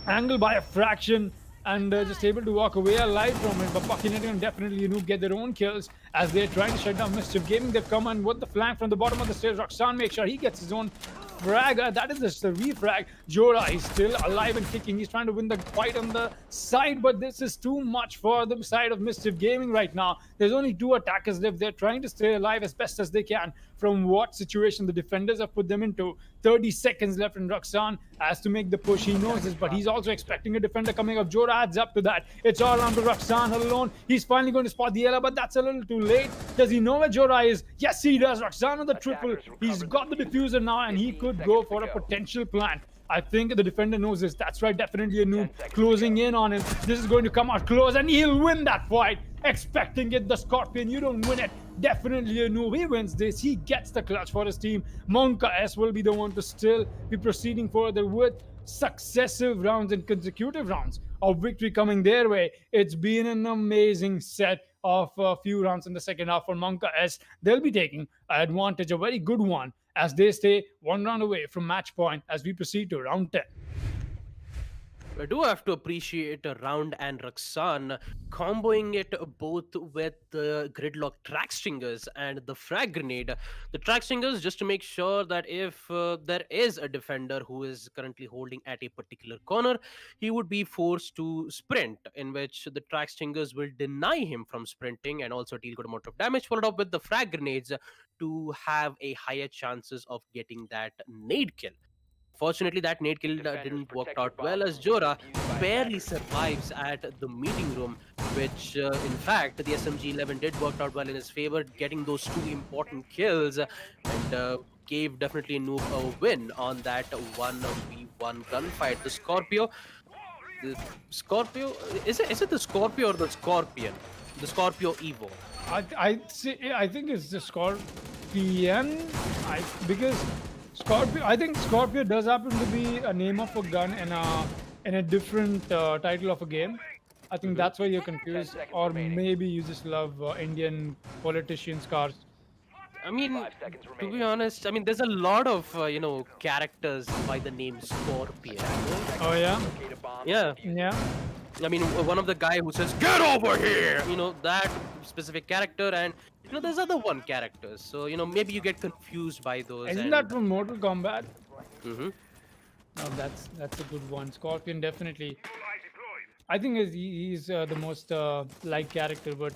angle by a fraction, and just able to walk away alive from it. But Buckingham and definitely get their own kills as they're trying to shut down Mischief Gaming. They've come and with the flank from the bottom of the stairs. Roxanne makes sure he gets his own frag. That is just a refrag. Jora is still alive and kicking. He's trying to win the fight on the side, but this is too much for the side of Mischief Gaming right now. There's only 2 attackers left. They're trying to stay alive as best as they can from what situation the defenders have put them into. 30 seconds left, and Roxanne has to make the push. He knows this, but he's also expecting a defender coming up. Jora adds up to that. It's all on to Roxanne alone. He's finally going to spot the Ella, but that's a little too late. Does he know where Jora is? Yes, he does. Roxanne on the triple. He's got the diffuser now, and he could go for a potential plant. I think the defender knows this. That's right, definitely a noob closing in on him. This is going to come out close, and he'll win that fight. Expecting it, the Scorpion. You don't win it. Definitely a noob. He wins this. He gets the clutch for his team. Monka S will be the one to still be proceeding further with successive rounds and consecutive rounds of victory coming their way. It's been an amazing set of a few rounds in the second half for Monka S. They'll be taking advantage, a very good one, as they stay 1 round away from match point as we proceed to round 10. I do have to appreciate Round and Roxanne comboing it both with the gridlock track stringers and the frag grenade. The track stringers, just to make sure that if there is a defender who is currently holding at a particular corner, he would be forced to sprint, in which the track stringers will deny him from sprinting and also deal good amount of damage, followed up with the frag grenades to have a higher chances of getting that nade kill. Fortunately, that nade kill didn't work out well, as Jora barely survives at the meeting room, which in fact the SMG-11 did work out well in his favor, getting those 2 important kills, and gave definitely a noob a win on that 1v1 gunfight. The Scorpio, is it the Scorpio or the Scorpion? The Scorpio Evo. I think it's the Scorpion, because Scorpio. I think Scorpio does happen to be a name of a gun in a different title of a game. I think that's why you're confused, or maybe you just love Indian politicians' cars. I mean, to be honest, I mean, there's a lot of characters by the name Scorpion. Oh yeah, Yeah. yeah. I mean, one of the guy who says, "Get over here!" That specific character, and there's other one characters. So maybe you get confused by those. Isn't And that from Mortal Kombat? Mhm. No, that's a good one. Scorpion definitely. I think he's the most liked character. But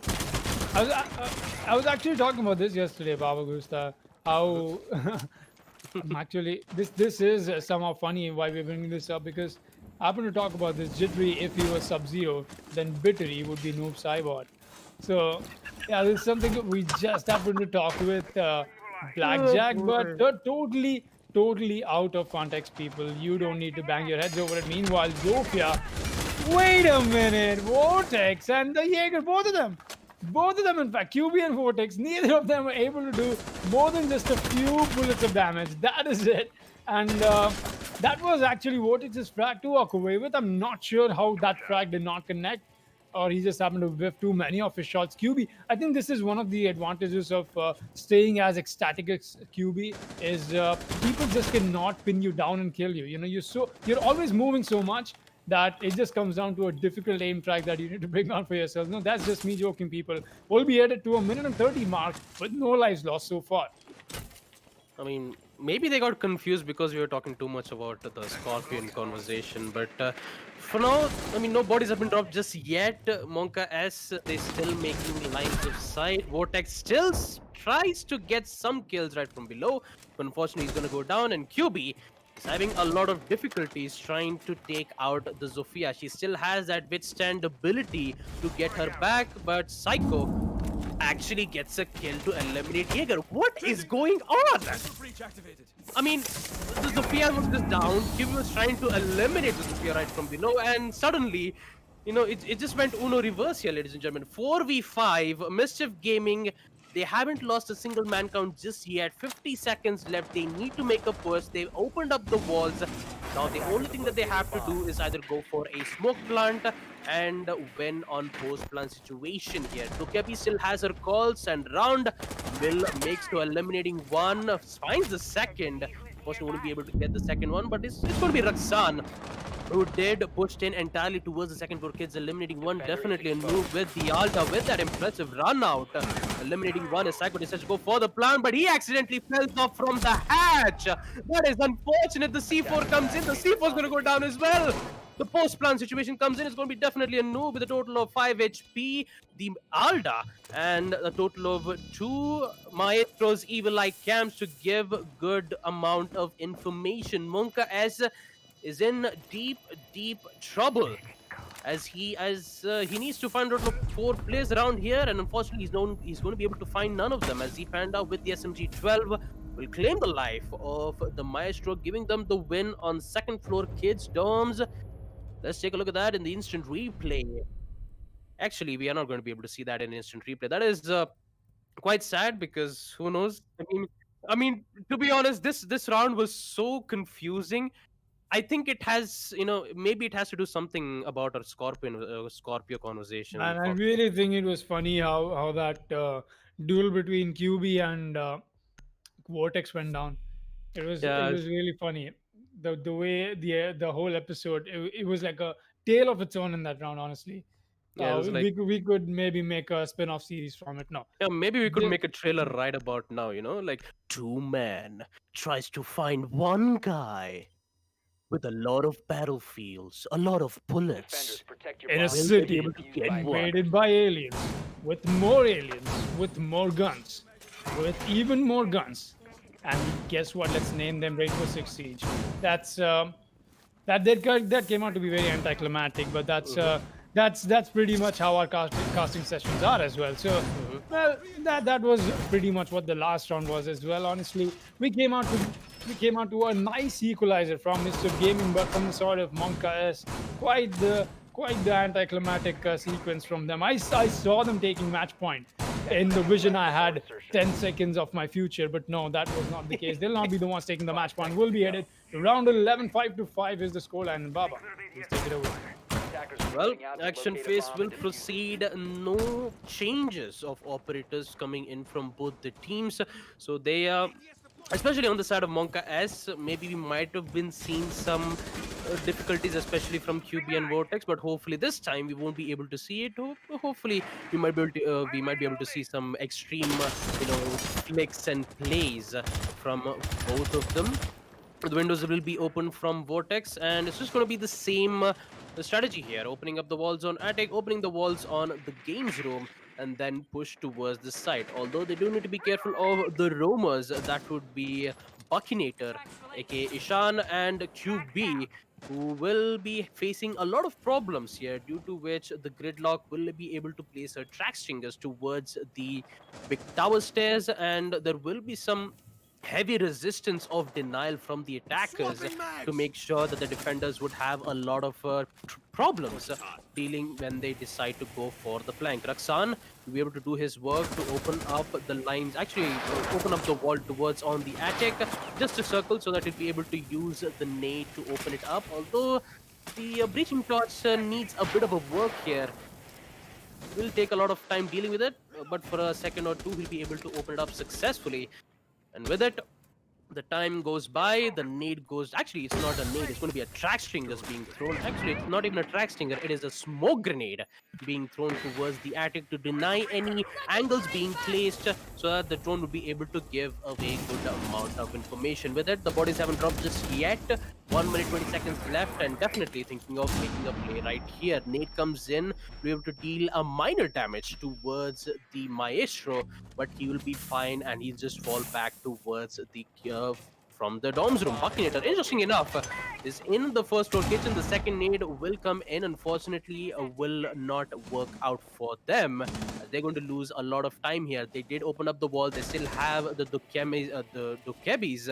I was actually talking about this yesterday, Baba Gusta. How actually this is somehow funny why we're bringing this up, because I happen to talk about this Jittery. If he was Sub-Zero, then Bittery would be Noob Saibot. So yeah, this is something that we just happened to talk with Blackjack, but totally out of context, people. You don't need to bang your heads over it. Meanwhile, Zofia, wait a minute, Vortex and the Jaeger, both of them, in fact, QB and Vortex, neither of them were able to do more than just a few bullets of damage. That is it. And that was actually Vortex's frag to walk away with. I'm not sure how that frag did not connect, or he just happened to whiff too many of his shots. QB, I think this is one of the advantages of staying as ecstatic as QB is people just cannot pin you down and kill you. You're always moving so much that it just comes down to a difficult aim track that you need to bring on for yourself. No, that's just me joking, people. We'll be headed to a minute and 30 mark with no lives lost so far. I mean, maybe they got confused because we were talking too much about the Scorpion conversation. But for now, I mean, no bodies have been dropped just yet. Monka S, they still making lines of sight. Vortex still tries to get some kills right from below, but unfortunately he's going to go down. And QB is having a lot of difficulties trying to take out the Zofia. She still has that withstand ability to get her back, but Psycho actually gets a kill to eliminate Jaeger. What is going on? I mean, the Zofia was just down. QB was trying to eliminate the Zofia right from below, and suddenly, it just went Uno reverse here, ladies and gentlemen. 4v5, Mischief Gaming. They haven't lost a single man count just yet. 50 seconds left. They need to make a push. They've opened up the walls. Now, the only thing that they have to do is either go for a smoke plant and win on post-plant situation here. Tokepi still has her calls, and round Will makes to eliminating one. Finds the second. Of course, he won't be able to get the second one, but it's going to be Raksan, who did pushed in entirely towards the second floor kids, eliminating one. Definitely a move with the Alta with that impressive run out. Eliminating one is Psycho decides to go for the plan, but he accidentally fell off from the hatch. That is unfortunate. The C4 comes in. The C4 is going to go down as well. The post-plan situation comes in. It's going to be definitely a noob with a total of 5 HP. The Alda and a total of 2 Maestro's Evil Eye camps to give good amount of information. Monka S is in deep trouble as he needs to find out 4 players around here, and unfortunately he's going to be able to find none of them, as he found out with the SMG-12 will claim the life of the Maestro, giving them the win on second floor kids dorms. Let's take a look at that in the instant replay. Actually, we are not going to be able to see that in instant replay. That is quite sad, because who knows? I mean, to be honest, this round was so confusing. I think it has, maybe it has to do something about our Scorpio conversation. And I really think it was funny how that duel between QB and Vortex went down. It was really funny. The way the whole episode, it was like a tale of its own in that round. Honestly, Yeah, it was like, we could maybe make a spin-off series from it. No, yeah, maybe we could make a trailer right about now. Like 2-man tries to find one guy with a lot of battlefields, a lot of bullets, in a will city be able to get one. invaded by aliens, with more guns, with even more guns. And guess what? Let's name them Rainbow Six Siege. That's that came out to be very anticlimactic, but that's pretty much how our casting sessions are as well. So, well, that was pretty much what the last round was as well. Honestly, we came out to a nice equalizer from Mr. Gaming, but from the sort of Monka S. Quite the anticlimactic sequence from them. I saw them taking match point in the vision I had 10 seconds of my future, but no, that was not the case. They'll not be the ones taking the match point. We'll be headed to round 11. 5-5 is the scoreline. And Baba, please take it away. Well, action phase will proceed. No changes of operators coming in from both the teams. So they especially on the side of Monka S, maybe we might have been seeing some difficulties, especially from QB and Vortex. But hopefully this time we won't be able to see it. Hopefully we might be able to see some extreme, flicks and plays from both of them. The windows will be open from Vortex, and it's just going to be the same strategy here: opening up the walls on Attic, opening the walls on the games room, and then push towards the site. Although they do need to be careful of the roamers, that would be Buckinator, aka Ishan, and QB, who will be facing a lot of problems here, due to which the gridlock will be able to place her track stringers towards the big tower stairs, and there will be some heavy resistance of denial from the attackers to make sure that the defenders would have a lot of problems dealing when they decide to go for the flank. Raksan will be able to do his work to open up the lines, actually open up the wall towards on the attic, just a circle so that he'll be able to use the nade to open it up. Although the breaching torch needs a bit of a work here. Will take a lot of time dealing with it, but for a second or two he'll be able to open it up successfully. And with it, the time goes by, the nade goes... Actually, it's not a nade, it's going to be a track string that's being thrown. Actually, it's not even a track stinger, it is a smoke grenade being thrown towards the attic to deny any angles being placed so that the drone would be able to give away good amount of information. With it, the bodies haven't dropped just yet. 1 minute 20 seconds left, and definitely thinking of making a play right here. Nate comes in to be able to deal a minor damage towards the Maestro, but he will be fine, and he'll just fall back towards the from the dorms room. Buckinator, interesting enough, is in the first floor kitchen. The second nade will come in. Unfortunately, will not work out for them. They're going to lose a lot of time here. They did open up the wall. They still have the Dukebi's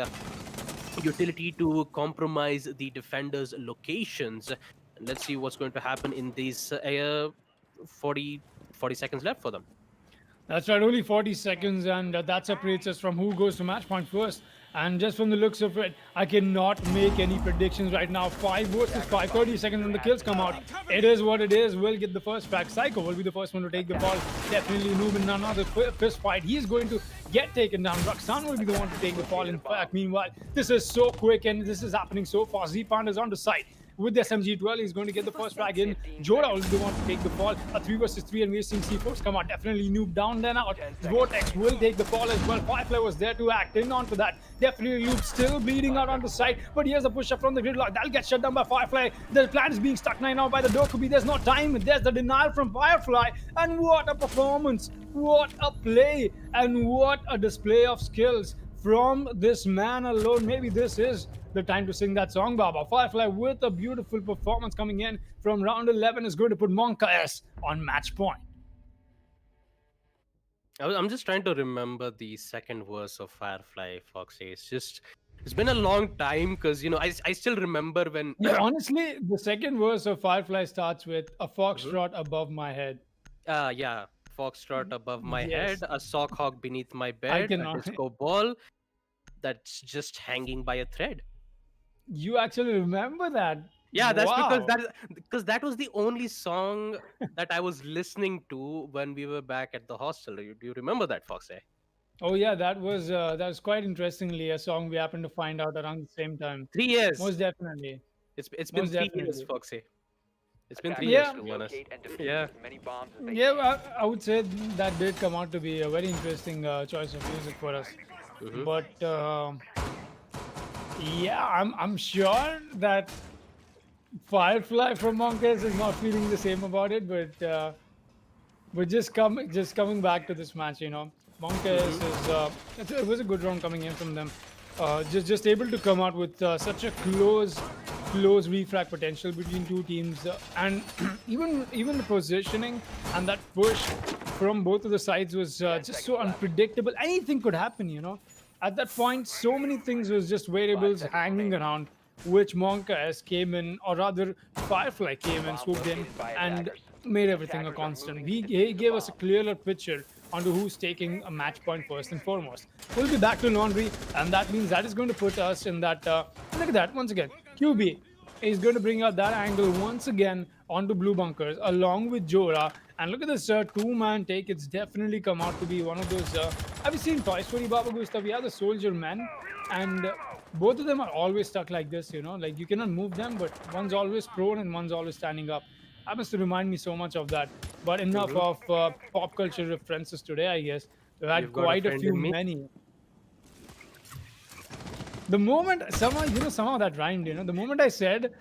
utility to compromise the defenders' locations. Let's see what's going to happen in these 40 seconds left for them. That's right, only 40 seconds, and that separates us from who goes to match point first. And just from the looks of it, I cannot make any predictions right now. 5 versus 5, 30 seconds and the kills come out. It is what it is. We'll get the first frag. Psycho will be the first one to take the fall. Definitely Noob in another fist fight. He's going to get taken down. Raksan will be the one to take the fall. In fact, meanwhile, this is so quick and this is happening so fast. Z-Pand is on the site. With the SMG-12, he's going to get the first frag in. Joda will be the one to take the fall. A 3 versus 3, and we're seeing C4s come out. Definitely Noob down then out. Vortex will take the fall as well. Firefly was there to act in onto that. Definitely Noob still bleeding out on the side. But here's a push-up from the gridlock. That'll get shut down by Firefly. The plan is being stuck now by the Dokubi. There's no time. There's the denial from Firefly. And what a performance. What a play. And what a display of skills from this man alone. Maybe this is the time to sing that song, Baba. Firefly with a beautiful performance coming in from round 11 is going to put Monka S on match point. I'm just trying to remember the second verse of Firefly, Foxy. It's been a long time, because I still remember when... Yeah, honestly, the second verse of Firefly starts with a foxtrot above my head. Yeah, foxtrot above my head, a sock hawk beneath my bed, I a cannot. disco ball that's just hanging by a thread. You actually remember that? Yeah, that's Wow. because that was the only song that I was listening to when we were back at the hostel. Do you remember that, Foxy? Oh yeah, that was quite interestingly a song we happened to find out around the same time. 3 years. Most definitely. It's been Most 3 years, definitely. Foxy. It's been 3 Yeah. years, to be honest. Yeah. Yeah, I would say that did come out to be a very interesting choice of music for us. But yeah, I'm sure that Firefly from Monkas is not feeling the same about it. But just coming back to this match, Monkas is it was a good round coming in from them. Just able to come out with such a close refrag potential between two teams, and even the positioning and that push from both of the sides was just so unpredictable. Anything could happen, At that point, so many things was just variables hanging around, which Monka came in, or rather Firefly came in, swooped in, and made everything a constant. He gave us a clearer picture onto who's taking a match point first and foremost. We'll be back to laundry, and that means that is going to put us in that... look at that, once again. QB is going to bring out that angle once again onto blue bunkers along with Jora. And look at this two-man take. It's definitely come out to be one of those. Have you seen Toy Story, Baba Gusta? We have the soldier men, and both of them are always stuck like this. Like you cannot move them, but one's always prone and one's always standing up. Happens to remind me so much of that. But enough of pop culture references today, I guess. We've had You've got a quite a friend few, in me. many. The moment somehow that rhymed, the moment I said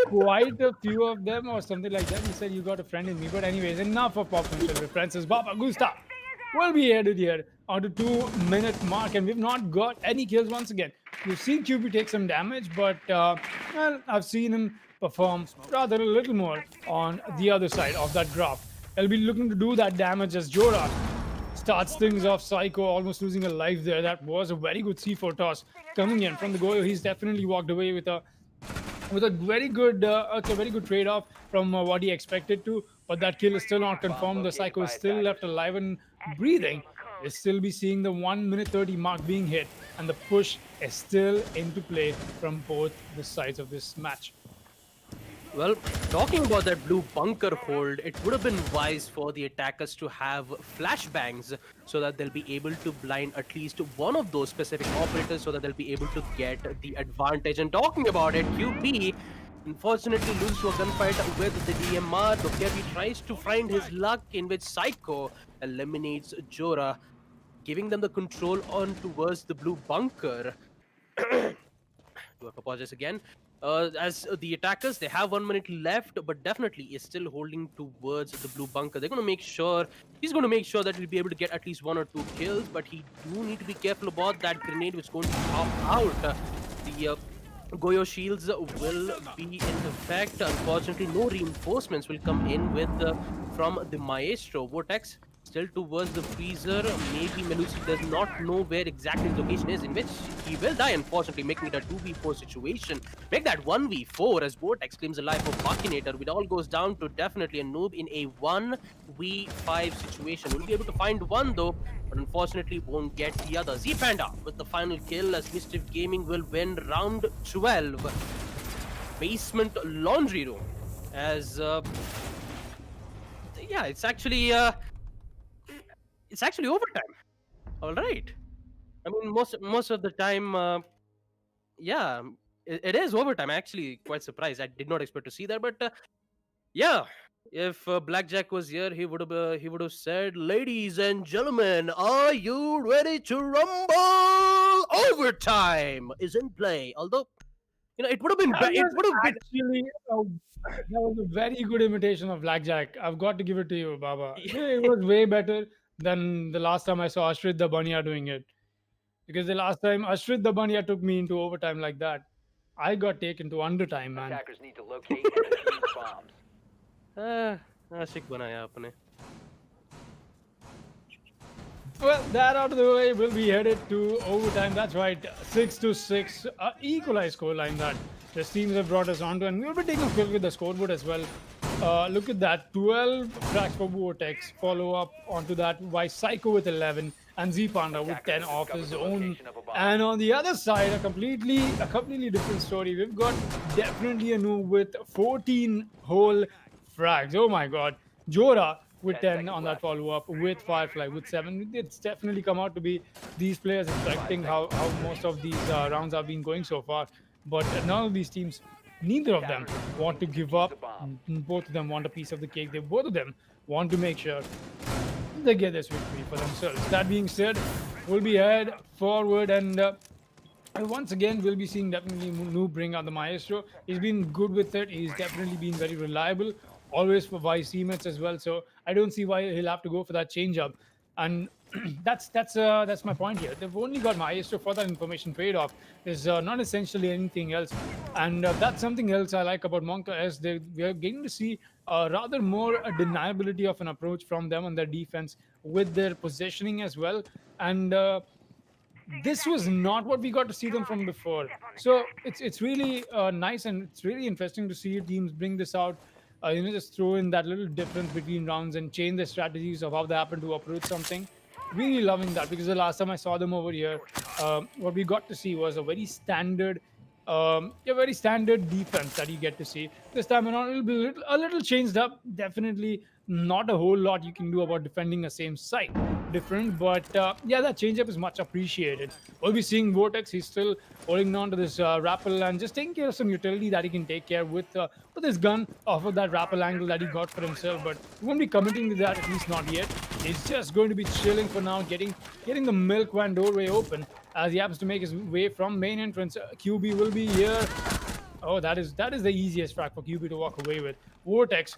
quite a few of them or something like that, he said you got a friend in me. But anyways, enough of pop culture references. Baba Gusta will be headed here on the 2-minute mark, and we've not got any kills once again. We've seen QB take some damage, but well, I've seen him perform rather a little more on the other side of that graph. He'll be looking to do that damage as Jora starts things off. Psycho almost losing a life there. That was a very good C4 toss coming in from the Goyo. He's definitely walked away with a very good trade-off from what he expected to, but that kill is still not confirmed. The Psycho is still left alive and breathing. We'll still be seeing the 1 minute 30 mark being hit, and the push is still into play from both the sides of this match. Well, talking about that blue bunker hold, it would have been wise for the attackers to have flashbangs so that they'll be able to blind at least one of those specific operators so that they'll be able to get the advantage. And talking about it, QB unfortunately loses to a gunfight with the DMR. Dokebi tries to find his luck, in which Psycho eliminates Jora, giving them the control on towards the blue bunker. Do apologize again. As the attackers, they have 1 minute left, but definitely is still holding towards the blue bunker. They're going to make sure, he's going to make sure that he'll be able to get at least 1 or 2 kills, but he do need to be careful about that grenade which is going to pop out. The Goyo shields will be in effect. Unfortunately, no reinforcements will come in with from the Maestro. Vortex still towards the freezer. Maybe Melusi does not know where exactly his location is, in which he will die, unfortunately, making it a 2v4 situation. Make that 1v4 as Vortex claims the life of Bakinator. It all goes down to definitely a noob in a 1v5 situation. We'll be able to find one though, but unfortunately won't get the other. Z Panda with the final kill as Mischief Gaming will win round 12. Basement Laundry Room. As yeah, it's actually overtime. All right. I mean, most of the time, yeah, it is overtime. I'm actually quite surprised. I did not expect to see that, but yeah, if Blackjack was here, he would have said, "Ladies and gentlemen, are you ready to rumble? Overtime is in play." Although, it would have been That it was would have been actually that was a very good imitation of Blackjack. I've got to give it to you, Baba. It was way better than the last time I saw Ashrit the Banya doing it. Because the last time Ashrit the Banya took me into overtime like that, I got taken to undertime, man. Attackers need to locate and defuse bombs. आशिक बनाया आपने. Well, that out of the way, we'll be headed to overtime. That's right, 6-6, equalized scoreline that the teams have brought us onto, and we'll be taking a quick look at the scoreboard as well. Look at that, 12 cracks for Vortex, follow up onto that by Psycho with 11, and Z Panda with 10 off his own. And on the other side, a completely different story. We've got definitely a noob with 14 whole frags. Oh my god. Jora with 10 on that follow-up, with Firefly with 7. It's definitely come out to be these players expecting how most of these rounds have been going so far. But none of these teams, neither of them want to give up. Both of them want a piece of the cake. Both of them want to make sure they get this victory for themselves. That being said, we'll be head forward, and once again, we'll be seeing definitely Noob bring out the Maestro. He's been good with it. He's definitely been very reliable. Always for vice teammates as well, so I don't see why he'll have to go for that change up. And that's my point here. They've only got Maestro for that information trade-off. There's not essentially anything else, and that's something else I like about Monka as we are getting to see rather more a deniability of an approach from them on their defense with their positioning as well. And this was not what we got to see them from before. So it's really nice, and it's really interesting to see teams bring this out. Just throw in that little difference between rounds and change the strategies of how they happen to approach something. Really loving that, because the last time I saw them over here, what we got to see was a very standard A very standard defense that you get to see. This time around, it'll be a little changed up. Definitely not a whole lot you can do about defending a same site. Different, but yeah, that change up is much appreciated. We'll be seeing Vortex. He's still holding on to this rappel and just taking care of some utility that he can take care with his gun off of that rappel angle that he got for himself. But he won't be committing to that, at least not yet. He's just going to be chilling for now, getting the milk van doorway open as he happens to make his way from main entrance. QB will be here. Oh, that is the easiest frag for QB to walk away with. Vortex,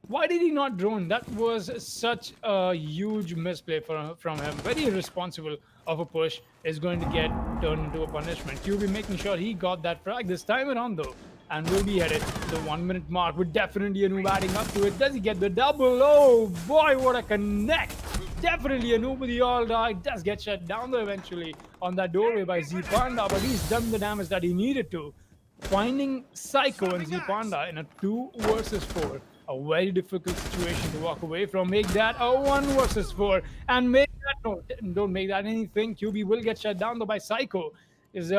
why did he not drone? That was such a huge misplay from him. Very irresponsible of a push is going to get turned into a punishment. QB making sure he got that frag this time around though. And will be headed to the 1 minute mark with definitely a noob adding up to it. Does he get the double? Oh boy, what a connect! Definitely a noob with the all die. Does get shut down though eventually on that doorway by Z Panda, but he's done the damage that he needed to. Finding Psycho and Z Panda in a 2 versus 4. A very difficult situation to walk away from. Make that a 1 versus 4. And make that, no, don't make that anything. QB will get shut down though by Psycho. It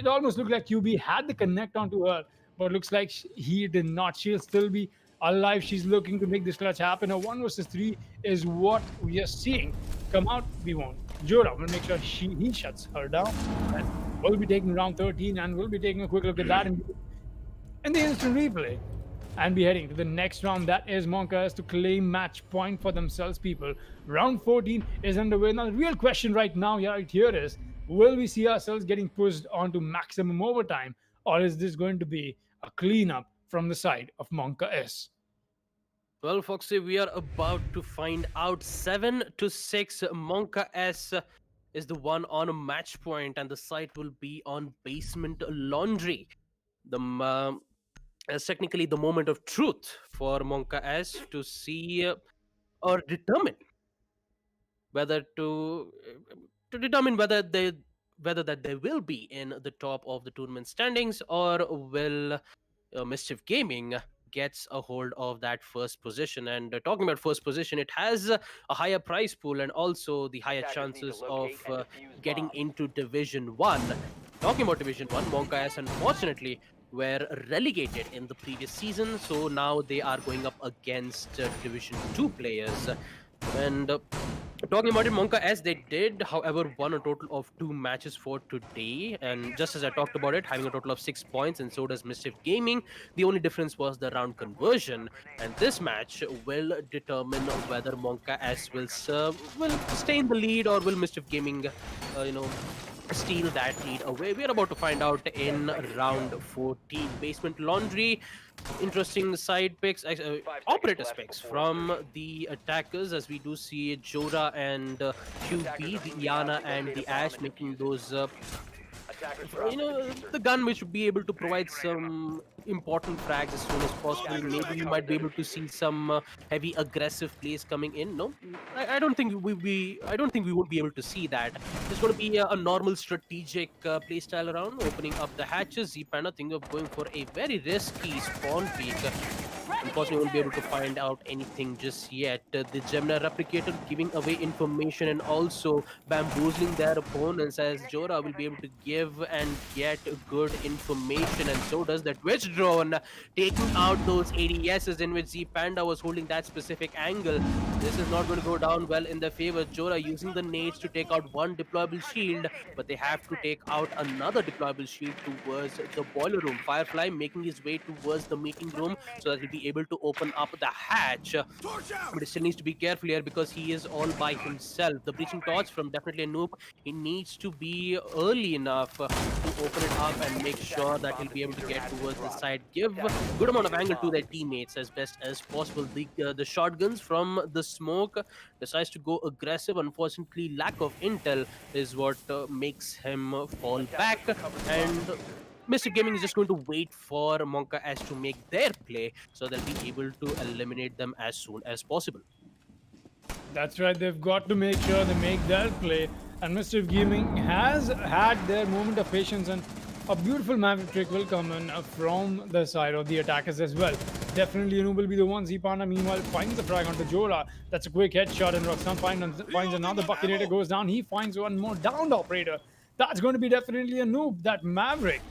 almost looked like QB had the connect onto her, but looks like he did not. She'll still be alive. She's looking to make this clutch happen. A 1 versus 3 is what we are seeing. Come out, we won't. Jora will make sure he shuts her down. And we'll be taking round 13 and we'll be taking a quick look at that in the instant replay. And be heading to the next round. That is Monka has to claim match point for themselves, people. Round 14 is underway. Now, the real question right now, right here is, will we see ourselves getting pushed onto maximum overtime? Or is this going to be a cleanup from the side of Monka S? Well, Foxy, we are about to find out. 7 to 6, Monka S is the one on a match point, and the site will be on Basement Laundry. As technically the moment of truth for Monka S to see or determine whether whether that they will be in the top of the tournament standings, or will Mischief Gaming gets a hold of that first position. And talking about first position, it has a higher prize pool and also the higher chances of getting into Division 1. Talking about Division 1, Monka S unfortunately were relegated in the previous season, so now they are going up against Division 2 players. And talking about it, Monka S, they did, however, won a total of 2 matches for today. And just as I talked about it, having a total of 6 points, and so does Mischief Gaming. The only difference was the round conversion. And this match will determine whether Monka S will stay in the lead, or will Mischief Gaming, steal that lead away. We're about to find out in round 14. Basement Laundry, interesting side picks, operator picks from the attackers, as we do see Jora and QB, the Iana and the Ash making those the gun which would be able to provide some important frags as soon as possible. Maybe you might be able to see some heavy aggressive plays coming in. No, I don't think I don't think we would be able to see that. It's going to be a normal strategic play style around, opening up the hatches. Z-Panda thinking of going for a very risky spawn peek. Unfortunately, we won't be able to find out anything just yet. The Gemini Replicator giving away information and also bamboozling their opponents, as Jora will be able to give and get good information, and so does that Twitch drone, taking out those ADSs in which Z Panda was holding that specific angle. This is not going to go down well in their favor. Jora using the nades to take out one deployable shield, but they have to take out another deployable shield towards the boiler room. Firefly making his way towards the meeting room so that he'll be able to open up the hatch, but he still needs to be careful here because he is all by himself. The breaching torch from definitely a noob. He needs to be early enough to open it up and make sure that he'll be able to get towards the side, give good amount of angle to their teammates as best as possible. The shotguns from the smoke decides to go aggressive. Unfortunately, lack of intel is what makes him fall back, and Mr. Gaming is just going to wait for Monka S to make their play so they'll be able to eliminate them as soon as possible. That's right, they've got to make sure they make their play. And Mr. Gaming has had their moment of patience, and a beautiful maverick trick will come in from the side of the attackers as well. Definitely, Anu will be the one. Z-Panda, meanwhile, finds the frag onto Jora. That's a quick headshot, and Roxanne finds another Buckinator, goes down. He finds one more downed operator. That's going to be definitely a noob, that Maverick.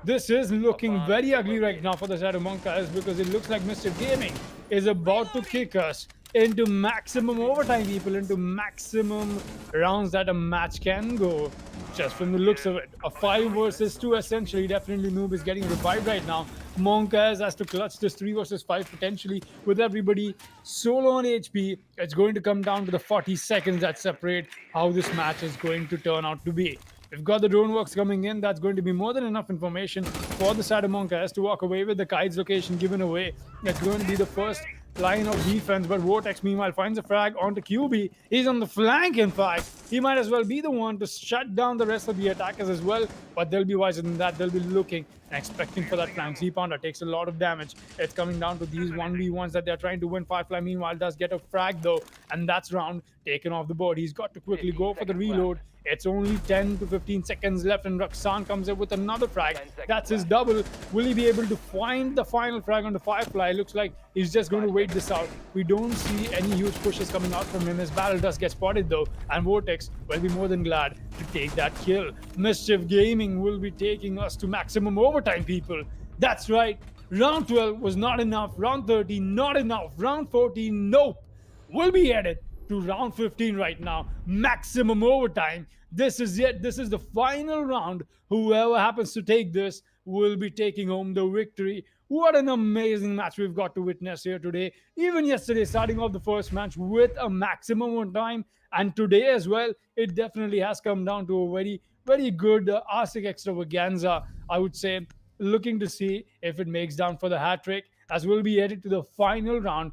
This is looking very ugly right now for the side of Monkas because it looks like Mr. Gaming is about to kick us into maximum overtime, people, into maximum rounds that a match can go. Just from the looks of it, a 5 versus 2 essentially. Definitely Noob is getting revived right now. Monkas has to clutch this 3 versus 5 potentially with everybody solo on HP. It's going to come down to the 40 seconds that separate how this match is going to turn out to be. We've got the drone works coming in. That's going to be more than enough information for the side of Monkas to walk away with the Kites location given away. It's going to be the first line of defense, but Vortex meanwhile finds a frag onto QB. He's on the flank, in fact. He might as well be the one to shut down the rest of the attackers as well, but they'll be wiser than that. They'll be looking and expecting for that flank. Z-Pounder takes a lot of damage. It's coming down to these 1v1s that they're trying to win. Firefly meanwhile does get a frag though, and that's round taken off the board. He's got to quickly go for the reload. It's only 10 to 15 seconds left, and Raksan comes in with another frag. That's his double. Will he be able to find the final frag on the Firefly? Looks like he's just going to wait this out. We don't see any huge pushes coming out from him. His barrel does get spotted though, and Vortex will be more than glad to take that kill. Mischief Gaming will be taking us to maximum overtime, people. That's right. Round 12 was not enough. Round 13, not enough. Round 14, nope. We'll be headed to round 15 right now. Maximum overtime. This is it. This is the final round. Whoever happens to take this will be taking home the victory. What an amazing match we've got to witness here today. Even yesterday, starting off the first match with a maximum on time, and today as well, it definitely has come down to a very, very good R6 extravaganza, I would say. Looking to see if it makes down for the hat trick, as we'll be headed to the final round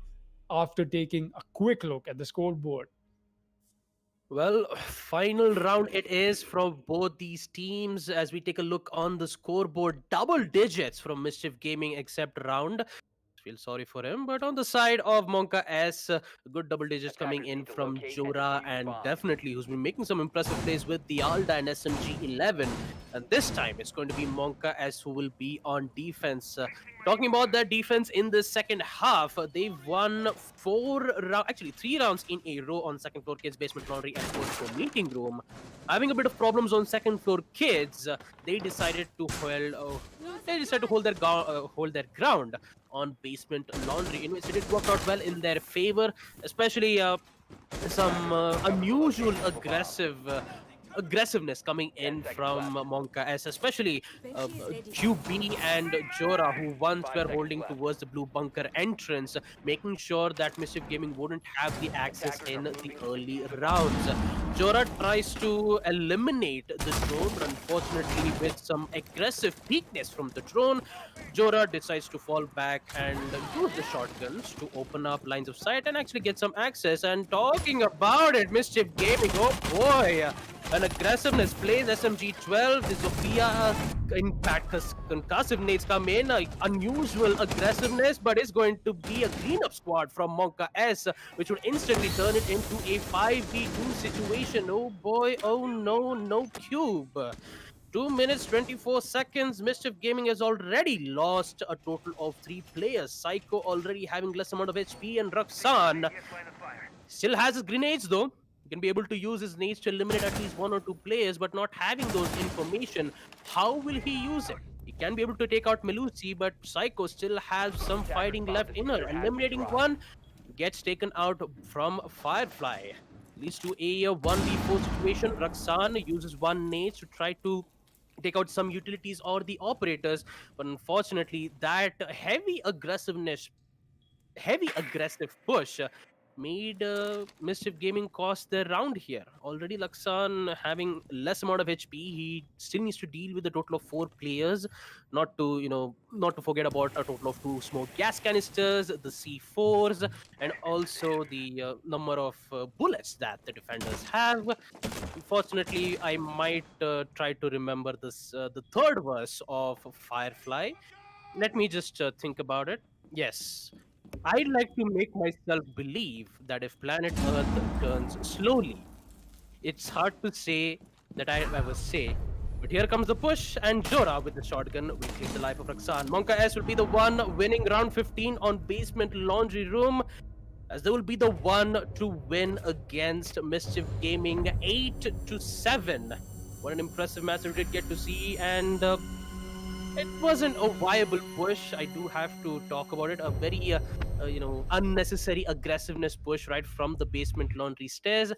after taking a quick look at the scoreboard. Well, final round it is from both these teams as we take a look on the scoreboard. Double digits from Mischief Gaming except round. Feel sorry for him, but on the side of Monka S, good double digits coming in from Jora, and definitely who's been making some impressive plays with the Alda and SMG 11. And this time it's going to be Monka S who will be on defense. Talking about their defense in the second half, they've won 3 rounds in a row on second floor kids, basement laundry, and fourth floor meeting room. Having a bit of problems on second floor kids, they decided to hold their ground on basement laundry, in which it did work out well in their favor, especially some unusual aggressiveness coming in from Monka S, especially QB and Jora, who once were holding towards the blue bunker entrance, making sure that Mischief Gaming wouldn't have the access in the early rounds. Jora tries to eliminate the drone, but unfortunately with some aggressive peakness from the drone, Jora decides to fall back and use the shotguns to open up lines of sight and actually get some access. And talking about it, Mischief Gaming, oh boy, an aggressiveness plays SMG-12, the Zofia impact concussive nades come in, unusual aggressiveness, but it's going to be a cleanup squad from Monka S, which would instantly turn it into a 5v2 situation. Oh boy, oh no, no cube. 2 minutes 24 seconds. Mischief Gaming has already lost a total of 3 players. Psycho already having less amount of HP, and Raksan still has his grenades though. He can be able to use his nades to eliminate at least 1 or 2 players, but not having those information, how will he use it? He can be able to take out Melusi, but Psycho still has some fighting left in her. Eliminating one, gets taken out from Firefly. Leads to a 1v4 situation. Raksan uses 1 nade to try to take out some utilities or the operators, but unfortunately that heavy aggressive push made Mischief Gaming cost their round here. Already Laksan having less amount of HP, he still needs to deal with a total of 4 players, not to forget about a total of 2 smoke gas canisters, the C4s, and also the number of bullets that the defenders have. Unfortunately, I might try to remember this the third verse of Firefly. Let me just think about it. Yes. I'd like to make myself believe that if planet Earth turns slowly, it's hard to say that I ever say. But here comes the push, and Jora with the shotgun will take the life of Raksan. Monka S will be the one winning round 15 on basement laundry room, as they will be the one to win against Mischief Gaming 8-7. What an impressive match we did get to see, and it wasn't a viable push. I do have to talk about it. A very, unnecessary aggressiveness push right from the basement laundry stairs.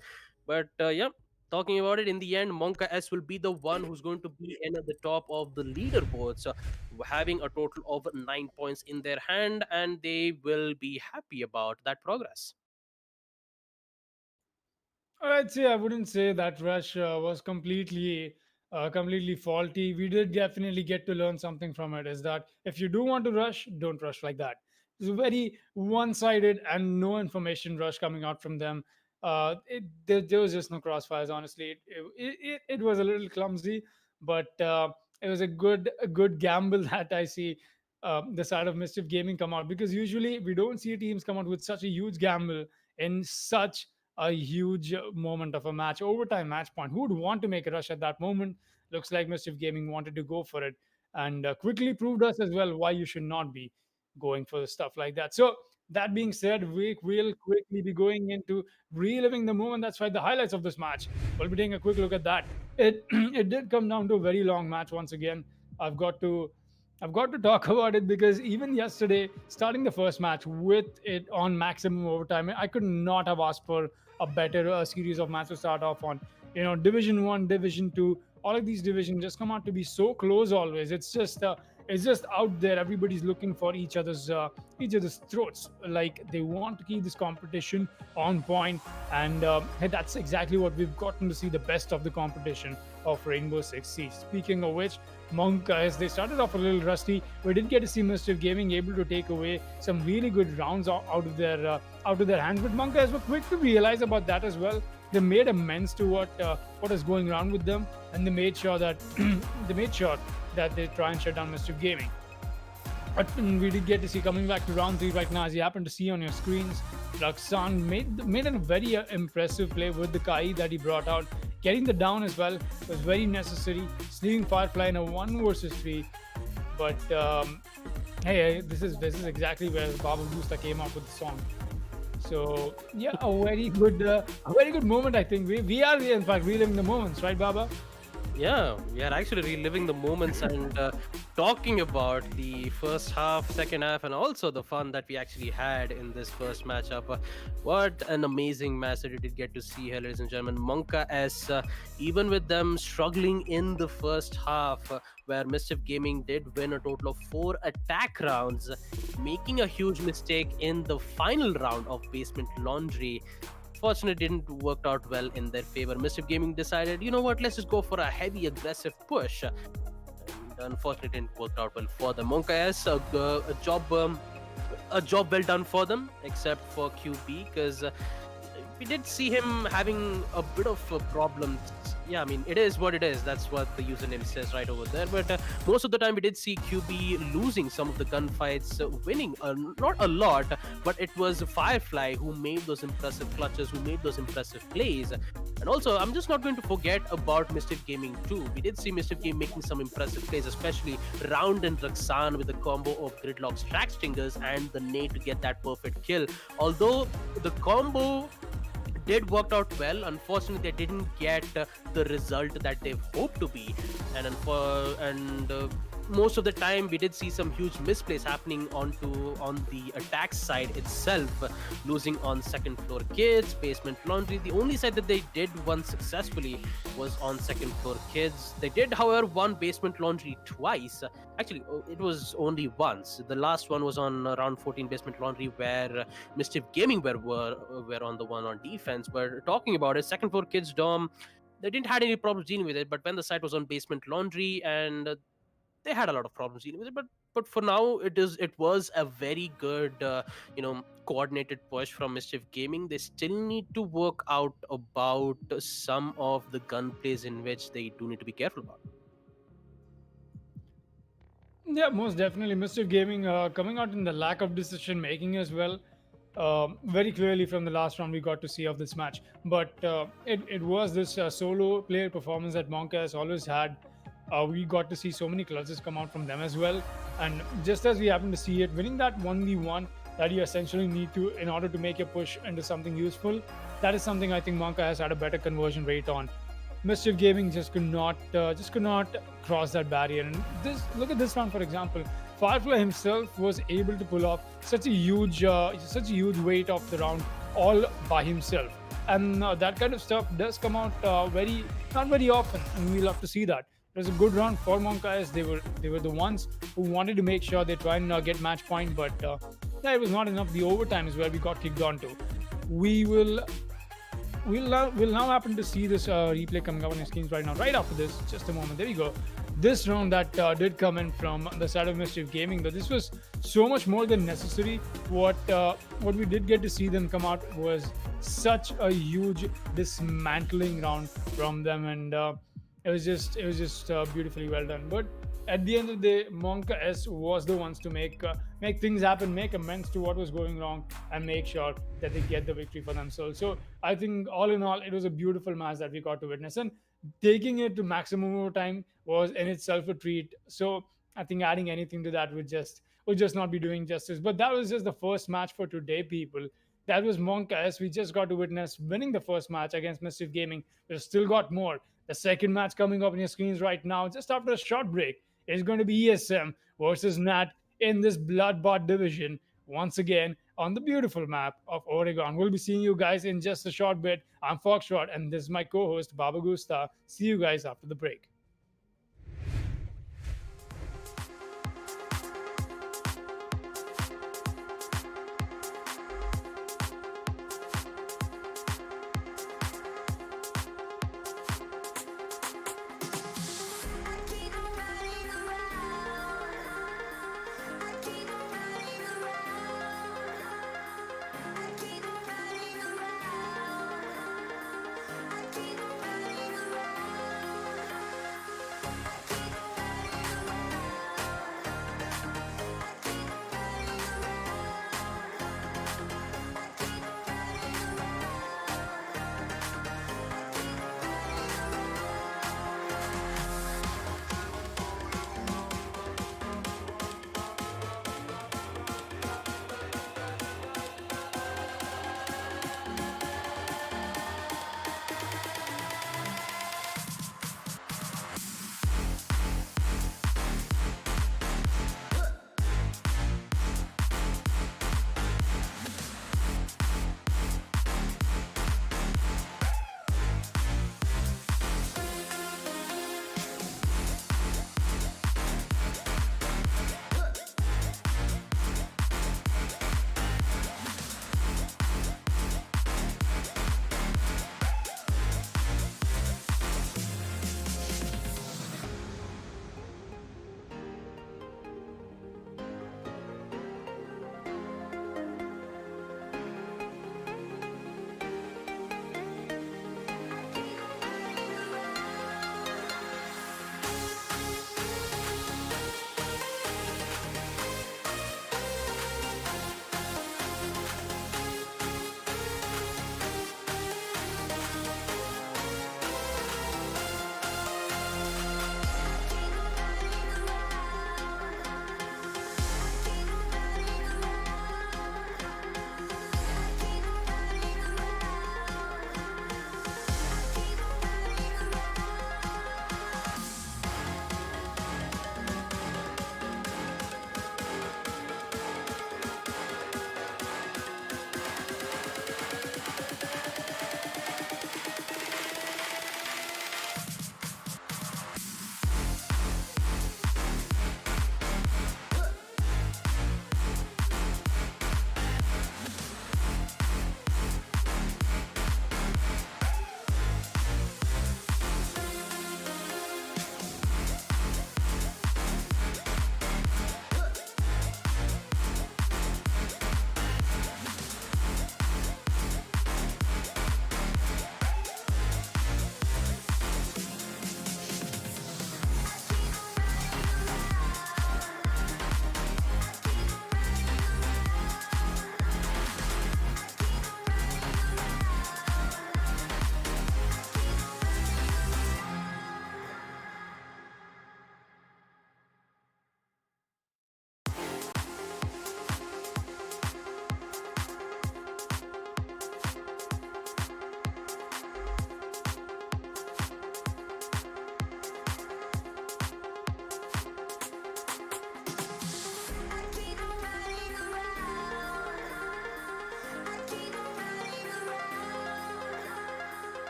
But yeah, talking about it, in the end, Monka S will be the one who's going to be in at the top of the leaderboards, having a total of 9 points in their hand, and they will be happy about that progress. I'd say I wouldn't say that rush was completely faulty. We did definitely get to learn something from it. Is that if you do want to rush, don't rush like that. It's a very one-sided and no information rush coming out from them. There was just no crossfires. Honestly, it was a little clumsy, but it was a good gamble that I see the side of Mischief Gaming come out, because usually we don't see teams come out with such a huge gamble in such a huge moment of a match, overtime match point. Who would want to make a rush at that moment? Looks like Mischief Gaming wanted to go for it, and quickly proved us as well why you should not be going for stuff like that. So that being said, we will quickly be going into reliving the moment. That's right, the highlights of this match. We'll be taking a quick look at that. It it did come down to a very long match once again. I've got to I've got to talk about it because even yesterday, starting the first match with it on maximum overtime, I could not have asked for a better series of matches to start off on. Division One, Division Two, all of these divisions just come out to be so close always. It's just out there. Everybody's looking for each other's throats. Like they want to keep this competition on point, and hey, that's exactly what we've gotten to see, the best of the competition of Rainbow Six Siege. Speaking of which, Monk, as they started off a little rusty, we did get to see Mischief Gaming able to take away some really good rounds out of their hands. But Monk, as were quick to realize about that as well. They made amends to what is going around with them, and they made sure that they try and shut down Mischief Gaming. But we did get to see, coming back to round three right now, as you happen to see on your screens, Raksan made a very impressive play with the Kai that he brought out. Getting the down as well was very necessary. Sleeving Firefly in a 1 versus 3. But hey, this is exactly where Baba Booster came up with the song. So yeah, a very good moment. I think we are in fact reliving the moments, right, Baba? Yeah, we are actually reliving the moments and talking about the first half, second half, and also the fun that we actually had in this first matchup. What an amazing match that we did get to see here, ladies and gentlemen. Monka S, even with them struggling in the first half, where Mischief Gaming did win a total of 4 attack rounds, making a huge mistake in the final round of Basement Laundry. Fortunately, didn't work out well in their favor. Mischief Gaming decided, you know what, let's just go for a heavy aggressive push. And unfortunately, didn't work out well for them. Monka S, a job well done for them, except for QB, because we did see him having a bit of a problem. Yeah, I mean, it is what it is. That's what the username says right over there. But most of the time, we did see QB losing some of the gunfights, winning not a lot, but it was Firefly who made those impressive clutches, who made those impressive plays. And also, I'm just not going to forget about Mischief Gaming too. We did see Mischief Game making some impressive plays, especially Round and Raksan with the combo of Gridlock's track stingers and the nade to get that perfect kill. Although the combo did work out well, unfortunately they didn't get the result that they've hoped to be, and most of the time we did see some huge misplays happening on the attack side itself, losing on second floor kids, basement laundry. The only side that they did won successfully was on second floor kids. They did, however, won basement laundry twice. Actually, it was only once. The last one was on round 14 basement laundry, where Mischief Gaming were on the one on defense. But talking about it, second floor kids dorm, they didn't had any problems dealing with it. But when the site was on basement laundry, and they had a lot of problems dealing with it. But for now, it was a very good coordinated push from Mischief Gaming. They still need to work out about some of the gun plays in which they do need to be careful about. Yeah, most definitely. Mischief Gaming coming out in the lack of decision making as well. Very clearly from the last round we got to see of this match. But it was this solo player performance that Monka has always had. We got to see so many clutches come out from them as well. And just as we happen to see it, winning that 1v1 that you essentially need to in order to make your push into something useful, that is something I think Monka has had a better conversion rate on. Mischief Gaming just could not cross that barrier. And this, look at this round, for example. Firefly himself was able to pull off such a huge weight of the round all by himself. And that kind of stuff does come out not very often, and we love to see that. It was a good round for Monkai. They were the ones who wanted to make sure they try and get match point, but yeah, it was not enough. The overtime is where we got kicked on to. We will we'll now happen to see this replay coming up on your screens right now. Right after this, just a moment. There we go. This round that did come in from the side of Mischief Gaming, though this was so much more than necessary. What we did get to see them come out was such a huge dismantling round from them, and it was just beautifully well done. But at the end of the day, Monka S was the ones to make things happen, make amends to what was going wrong, and make sure that they get the victory for themselves. So I think all in all, it was a beautiful match that we got to witness, and taking it to maximum overtime was in itself a treat. So I think adding anything to that would just not be doing justice. But that was just the first match for today, people. That was Monka S. We just got to witness winning the first match against Mischief Gaming. We've still got more. The second match coming up on your screens right now, just after a short break, is going to be ESM versus Nat in this Bloodbath division once again on the beautiful map of Oregon. We'll be seeing you guys in just a short bit. I'm Foxtrot, and this is my co-host Baba Gusta. See you guys after the break.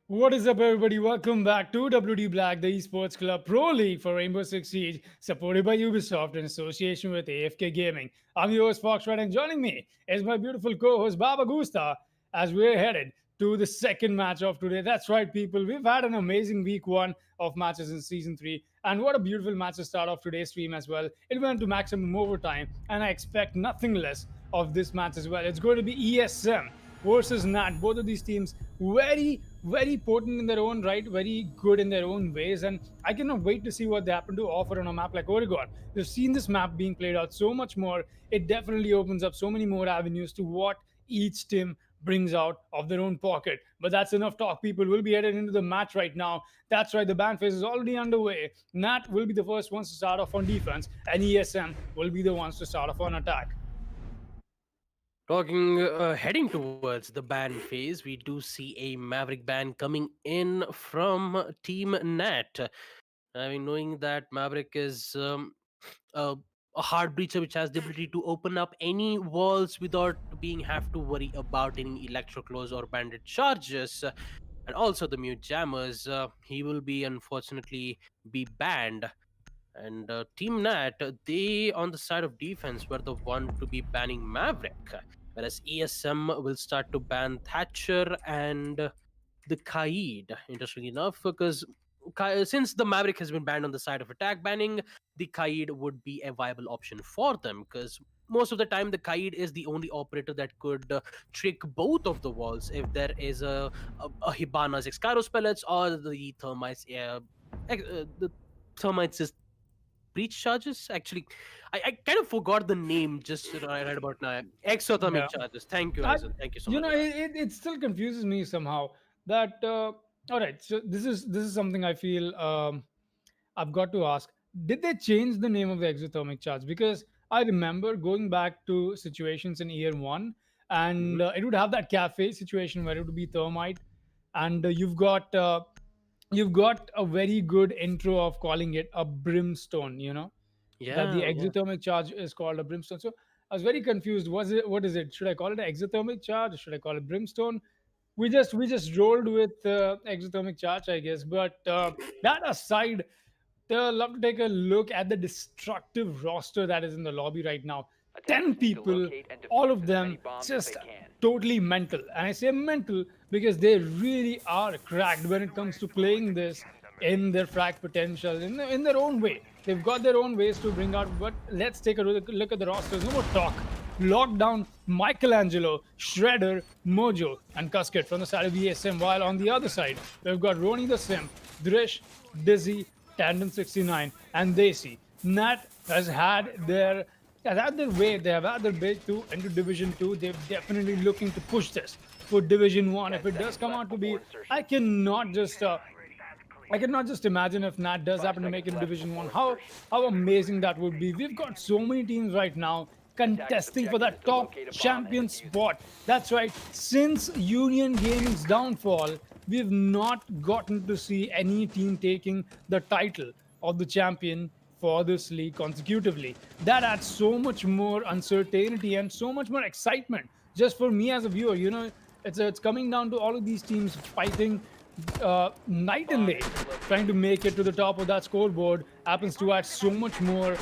What is up, everybody? Welcome back to WD Black, the Esports Club Pro League for Rainbow Six Siege, supported by Ubisoft in association with AFK Gaming. I'm your host, Foxtrot, and joining me is my beautiful co-host, Baba Gusta, as we're headed to the second match of today. That's right, people. We've had an amazing week one of matches in Season 3, and what a beautiful match to start off today's stream as well. It went to maximum overtime, and I expect nothing less of this match as well. It's going to be ESM versus Nat. Both of these teams very, very potent in their own right, very good in their own ways, and I cannot wait to see what they happen to offer on a map like Oregon. We've seen this map being played out so much more. It definitely opens up so many more avenues to what each team brings out of their own pocket. But that's enough talk, people. We'll be headed into the match right now. That's right, the ban phase is already underway. Nat will be the first ones to start off on defense, and ESM will be the ones to start off on attack. Heading towards the ban phase, we do see a Maverick ban coming in from Team Nat. I mean, knowing that Maverick is a hard breacher which has the ability to open up any walls without have to worry about any electroclaws or bandit charges, and also the mute jammers, he will be unfortunately be banned. And Team Nat, they on the side of defense were the one to be banning Maverick, whereas ESM will start to ban Thatcher and the Kaid. Interestingly enough, because since the Maverick has been banned on the side of attack banning, the Kaid would be a viable option for them, because most of the time the Kaid is the only operator that could trick both of the walls if there is a Hibana's Excaro pellets or the Thermites. The Thermites is breach charges. Actually, I kind of forgot the name just right about now. Exothermic charges. Thank you, Aizen. Thank you so much. It still confuses me somehow that all right, so this is something I feel I've got to ask. Did they change the name of the exothermic charge? Because I remember going back to situations in year one, and it would have that cafe situation where it would be thermite, and you've got a very good intro of calling it a brimstone. That the Yeah. exothermic charge is called a brimstone. So I was very confused. Was it what is it? Should I call it an exothermic charge? Should I call it brimstone? We just rolled with exothermic charge, I guess. But that aside, love to take a look at the destructive roster that is in the lobby right now. 10 Attackers need to people, locate and all defuse of as them many bombs as just they can. totally mental. And I say mental because they really are cracked when it comes to playing this in their frag potential, in their own way. They've got their own ways to bring out, but let's take a look at the rosters. No more talk. Lockdown, Michelangelo, Shredder, Mojo, and Casket from the side of ESM, while on the other side, we've got Roni the Sim, Drish, Dizzy, Tandem 69, and Desi. Nat has had their way. They have had their breakthrough into Division 2. They're definitely looking to push this for Division 1. If it does come out to be, I cannot just imagine if Nat does happen to make it to Division 1. How amazing that would be. We've got so many teams right now contesting for that top champion spot. That's right. Since Union Gaming's downfall, we've not gotten to see any team taking the title of the champion for this league consecutively. That adds so much more uncertainty and so much more excitement just for me as a viewer. It's coming down to all of these teams fighting night and day, trying to make it to the top of that scoreboard. Happens to add so much more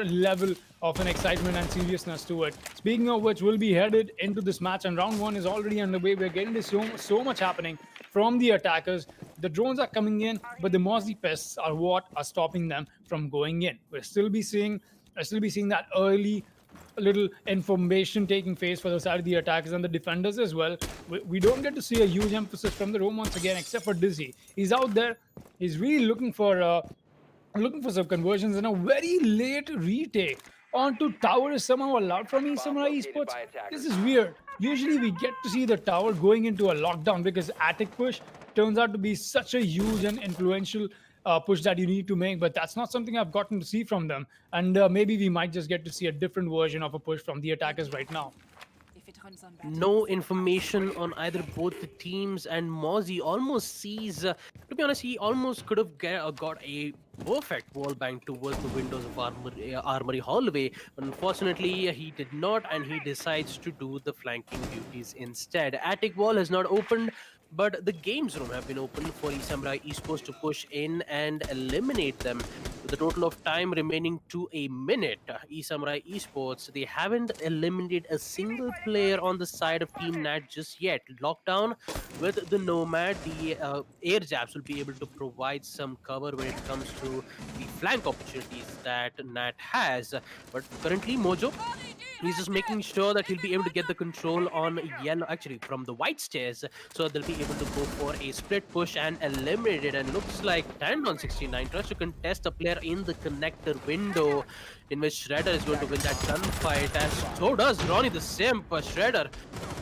level of an excitement and seriousness to it. Speaking of which, we'll be headed into this match, and round one is already underway. We're getting to so much happening from the attackers. The drones are coming in, but the Mozzie pests are what are stopping them from going in. We'll still be seeing that early little information taking place for the side of the attackers and the defenders as well. We don't get to see a huge emphasis from the room once again, except for Dizzy. He's out there. He's really looking for some conversions, and a very late retake onto tower is somehow allowed from Samurai Esports. This is weird. Usually we get to see the tower going into a lockdown because attic push turns out to be such a huge and influential push that you need to make, but that's not something I've gotten to see from them. And maybe we might just get to see a different version of a push from the attackers right now. No information on either both the teams, and Mozzie almost sees, to be honest, he almost could have got a perfect wall bang towards the windows of Armory Hallway. Unfortunately, he did not, and he decides to do the flanking duties instead. Attic wall has not opened. But the games room have been opened for eSamurai Esports to push in and eliminate them. With a total of time remaining to a minute, eSamurai Esports, they haven't eliminated a single player on the side of Team Nat just yet. Lockdown with the Nomad, the air jabs will be able to provide some cover when it comes to the flank opportunities that Nat has. But currently, Mojo, he's just making sure that he'll be able to get the control on yellow, actually from the white stairs, so they'll be able to go for a split push and eliminate it. And looks like 10 on 69 tries to contest a player in the connector window, in which Shredder is going to win that gunfight, and so does Ronnie the Simp. Shredder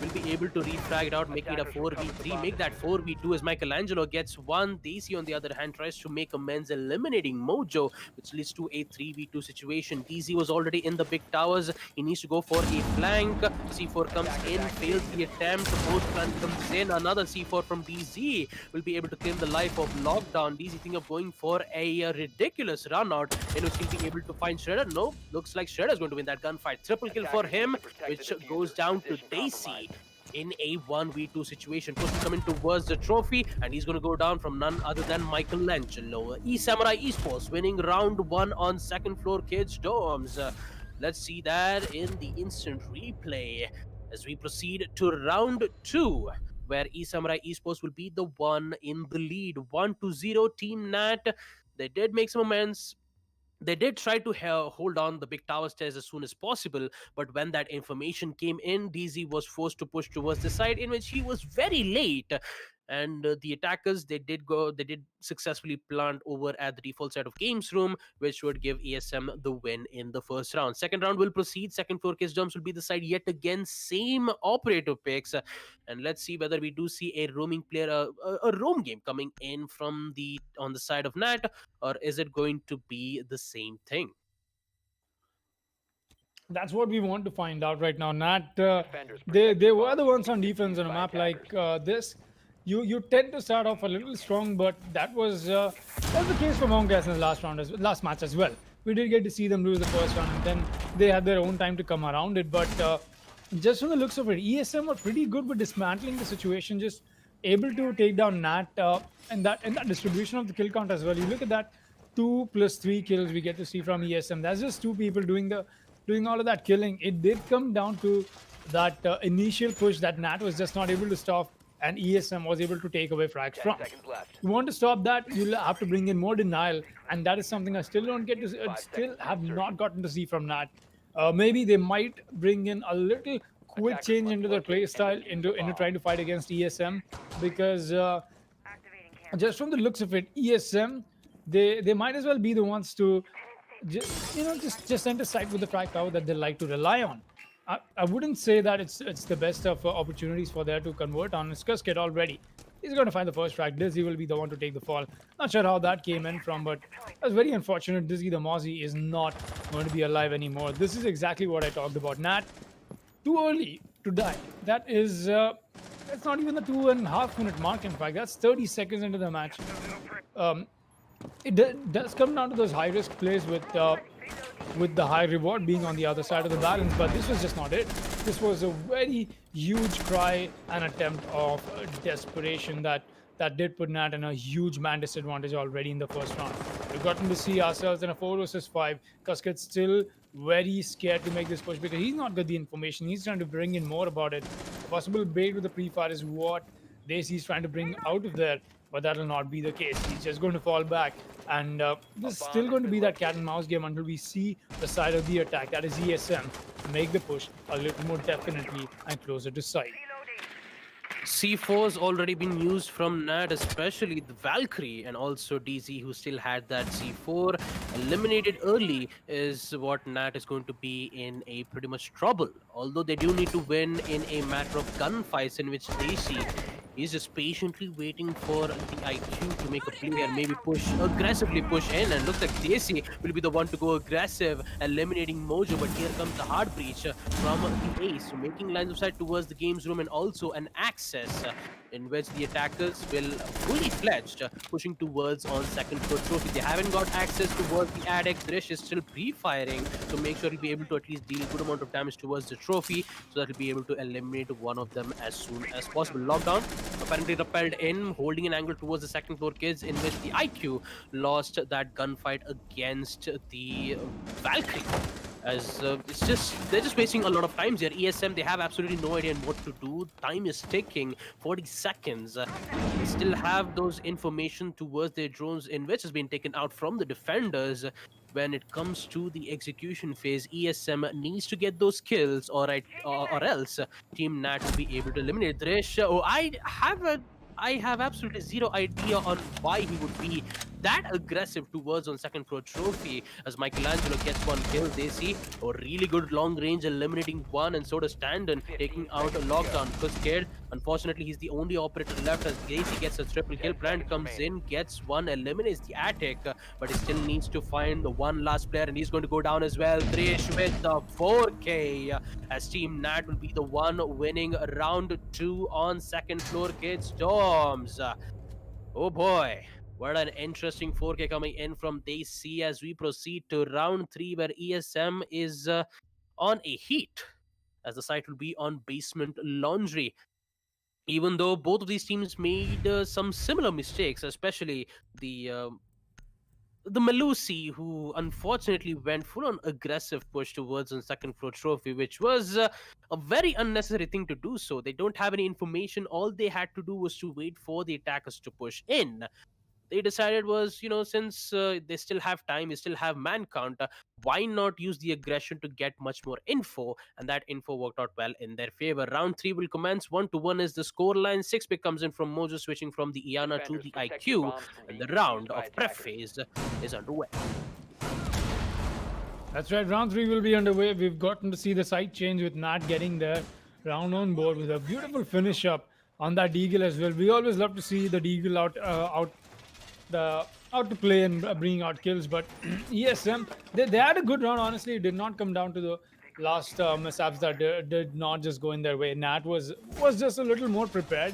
will be able to refrag it out, making it a 4v3, make that 4v2 as Michelangelo gets one. DC, on the other hand, tries to make amends, eliminating Mojo, which leads to a 3v2 situation. DZ was already in the big towers. He needs to go for a flank. C4 comes in, fails the attempt. Post plant comes in. Another C4 from DZ will be able to claim the life of Lockdown. DZ thinking of going for a ridiculous run out in which he'll be able to find Shredder. No, looks like Shredder's going to win that gunfight. Triple kill for him, which goes down to Daisy in a 1v2 situation. Push to come in towards the trophy, and he's going to go down from none other than Michelangelo. eSamurai Esports winning round 1 on second floor kids dorms. Let's see that in the instant replay as we proceed to round 2, where eSamurai Esports will be the one in the lead. 1-0 Team Nat. They did make some amends. They did try to hold on the big tower stairs as soon as possible, but when that information came in, DZ was forced to push towards the side, in which he was very late. And the attackers, they did successfully plant over at the default side of games room, which would give ESM the win in the first round. Second round will proceed. Second floor case jumps will be the side yet again. Same operator picks. And let's see whether we do see a roaming player, a roam game coming in from on the side of Nat, or is it going to be the same thing? That's what we want to find out right now. Nat, they were the ones on defense on a map like this. You tend to start off a little strong, but that was the case for Mongas in the last match as well. We did get to see them lose the first round, and then they had their own time to come around it. But just from the looks of it, ESM were pretty good with dismantling the situation, just able to take down Nat and that distribution of the kill count as well. You look at that, 2 plus 3 kills we get to see from ESM. That's just 2 people doing all of that killing. It did come down to that initial push that Nat was just not able to stop, and ESM was able to take away frags from. You want to stop that, you'll have to bring in more denial, and that is something I still don't get to still have not gotten to see from Nat. Maybe they might bring in a little quick change into their play style into trying to fight against ESM, because just from the looks of it, ESM, they might as well be the ones to just enter sight with the frag power that they like to rely on. I wouldn't say that it's the best of opportunities for there to convert on. Skuskit already. He's going to find the first frag. Dizzy will be the one to take the fall. Not sure how that came in from, but that's very unfortunate. Dizzy the Mozzie is not going to be alive anymore. This is exactly what I talked about. Nat, too early to die. That is, that's not even the 2.5 minute mark, in fact. That's 30 seconds into the match. It does come down to those high risk plays with the high reward being on the other side of the balance, but this was just not it. This was a very huge cry and attempt of desperation that did put Nat in a huge man disadvantage already in the first round. We've gotten to see ourselves in a 4 versus 5. Kuskit's still very scared to make this push because he's not got the information. He's trying to bring in more about it. The possible bait with the pre-fire is what Daisy's trying to bring out of there, but that'll not be the case. He's just going to fall back, and this is still going to be that cat and mouse game until we see the side of the attack, that is ESM, make the push a little more definitely and closer to sight. C4's already been used from Nat, especially the Valkyrie, and also DZ, who still had that C4 eliminated early, is what Nat is going to be in a pretty much trouble. Although they do need to win in a matter of gunfights, in which DC is just patiently waiting for the IQ to make a play and maybe aggressively push in. And looks like Daisy will be the one to go aggressive, eliminating Mojo. But here comes the hard breach from the Ace, so making lines of sight towards the games room, and also an access in which the attackers will fully fledged pushing towards on second floor trophy. They haven't got access towards the attic. Drish is still pre-firing to make sure he'll be able to at least deal a good amount of damage towards the trophy, so that he'll be able to eliminate one of them as soon as possible. Lockdown apparently repelled in, holding an angle towards the second floor kids, in which the IQ lost that gunfight against the Valkyrie. As they're just wasting a lot of times here. ESM, they have absolutely no idea what to do. Time is ticking, 40 seconds. They still have those information towards their drones, in which has been taken out from the defenders. When it comes to the execution phase, ESM needs to get those kills, or else Team Nat will be able to eliminate Drish. Oh, I have absolutely zero idea on why he would be that aggressive towards on second floor trophy, as Michelangelo gets one kill. They see a really good long range eliminating one, and so does Tandon taking out a lockdown. Scared, unfortunately, he's the only operator left, as Gacy gets a triple kill. Plant comes in, gets one, eliminates the attic, but he still needs to find the one last player, and he's going to go down as well. Trish with the 4K, as Team Nat will be the one winning round 2 on second floor Kid Storms. Oh boy, what an interesting 4K coming in from DC as we proceed to round 3, where ESM is on a heat, as the site will be on Basement Laundry. Even though both of these teams made some similar mistakes, especially the Malusi, who unfortunately went full-on aggressive push towards on second floor trophy, which was a very unnecessary thing to do. So they don't have any information. All they had to do was to wait for the attackers to push in. They decided was, since they still have time, they still have man count, why not use the aggression to get much more info? And that info worked out well in their favor. Round 3 will commence. 1-1 is the scoreline. 6 pick comes in from Mojo, switching from the Iana to the IQ, and the round of prep phase is underway. That's right, round 3 will be underway. We've gotten to see the side change with Nat getting their round on board with a beautiful finish up on that Deagle as well. We always love to see the Deagle out to play and bring out kills, but ESM, they had a good round. Honestly, it did not come down to the last mishaps that did not just go in their way. Nat was just a little more prepared,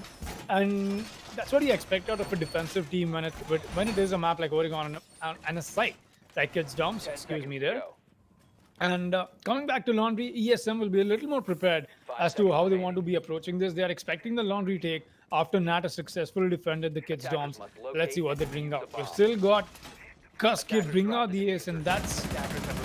and that's what you expect out of a defensive team when it is a map like Oregon and a site like Kids Doms, excuse me there. And coming back to Laundry, ESM will be a little more prepared as to how they want to be approaching this. They are expecting the Laundry take after Nat has successfully defended the Kids Doms. Let's see what they bring out. We've still got Cuskid bring out the ace, and that's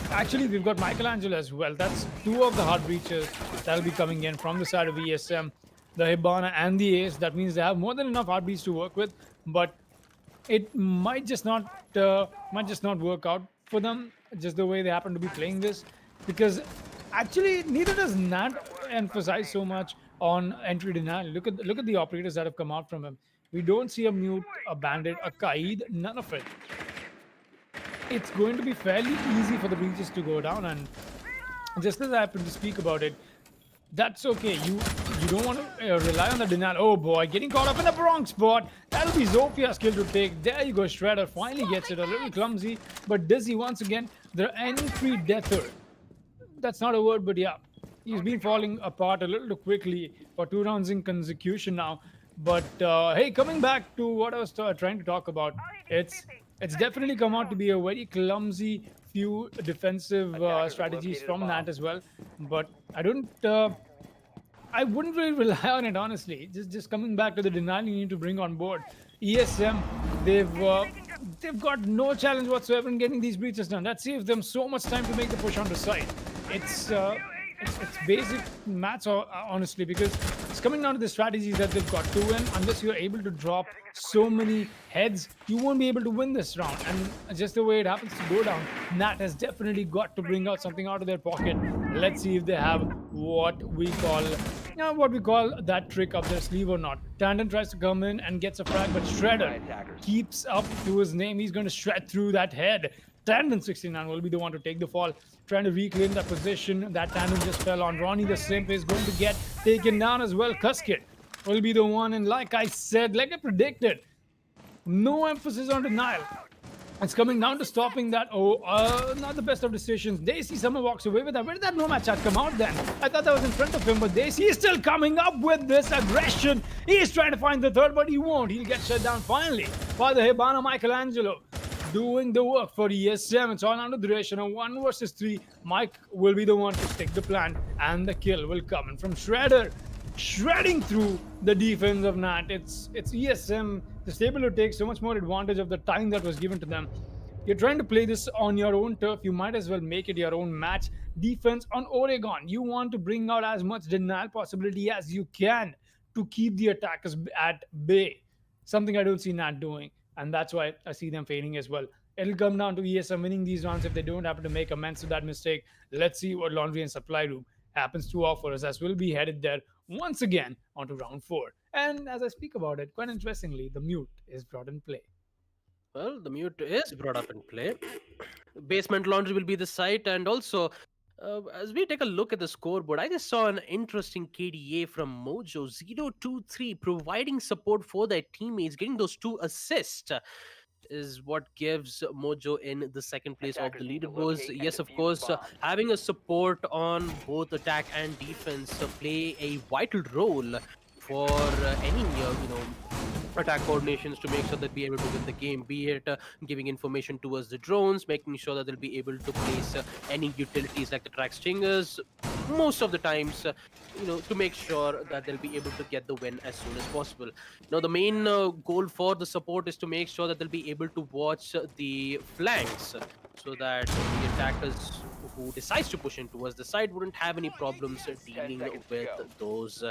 actually, we've got Michelangelo as well. That's 2 of the hard breaches that will be coming in from the side of ESM, the Hibana and the ace. That means they have more than enough hard breach to work with, but it might just not work out for them, just the way they happen to be playing this, because actually neither does Nat emphasize so much on entry denial. Look at the operators that have come out from him. We don't see a Mute, a Bandit, a Kaid, none of it. It's going to be fairly easy for the breaches to go down, and just as I happen to speak about it, that's okay. You don't want to rely on the denial. Oh boy, getting caught up in the wrong spot. That'll be Zophia's skill to take. There you go, Shredder finally gets it. A little clumsy, but dizzy once again. The entry deather. That's not a word, but yeah. He's been falling apart a little too quickly for 2 rounds in consecution now. But hey, coming back to what I was trying to talk about, it's definitely come out to be a very clumsy few defensive strategies from Nat as well. But I wouldn't really rely on it, honestly. Just coming back to the denial you need to bring on board. ESM, they've got no challenge whatsoever in getting these breaches done. That saves them so much time to make the push on the side. It's basic maths, honestly, because it's coming down to the strategies that they've got to win. Unless you're able to drop so many heads, you won't be able to win this round. And just the way it happens to go down, Nat has definitely got to bring out something out of their pocket. Let's see if they have what we call that trick up their sleeve or not. Tandon tries to come in and gets a frag, but Shredder keeps up to his name. He's going to shred through that head. Tandon 69 will be the one to take the fall, trying to reclaim that position that Tandon just fell on. Ronnie the Simp is going to get taken down as well. Cuskit will be the one, and like I said, like I predicted, no emphasis on denial. It's coming down to stopping that. Not the best of decisions. Daisy Summer walks away with that. Where did that Nomad chat come out then? I thought that was in front of him, but Daisy is still coming up with this aggression. He's trying to find the third, but he won't. He'll get shut down finally by the Hibana Michelangelo. Doing the work for ESM. It's all under the duration of 1 versus 3. Mike will be the one to stick the plan, and the kill will come in from Shredder. shredding through the defense of Nat. It's ESM. The stable to take so much more advantage of the time that was given to them. You're trying to play this on your own turf. You might as well make it your own match. Defense on Oregon. You want to bring out as much denial possibility as you can to keep the attackers at bay. Something I don't see Nat doing. And that's why I see them failing as well. It'll come down to ESM winning these rounds if they don't happen to make amends to that mistake. Let's see what Laundry and Supply Room happens to offer us, as we'll be headed there once again onto round 4. And as I speak about it, quite interestingly, the mute is brought in play. Well, the mute is brought up in play. Basement Laundry will be the site, and also as we take a look at the scoreboard, I just saw an interesting KDA from Mojo 023 providing support for their teammates, getting those 2 assists. Is what gives Mojo in the second place of the Attackers need to leaderboards. locate and Yes, of defuse course, bombs. having a support on both attack and defense play a vital role for any attack coordinations to make sure that be able to win the game, be it giving information towards the drones, making sure that they'll be able to place any utilities like the track stingers most of the times, to make sure that they'll be able to get the win as soon as possible. Now, the main goal for the support is to make sure that they'll be able to watch the flanks so that the attackers who decides to push in towards the side wouldn't have any problems dealing seconds to with go. those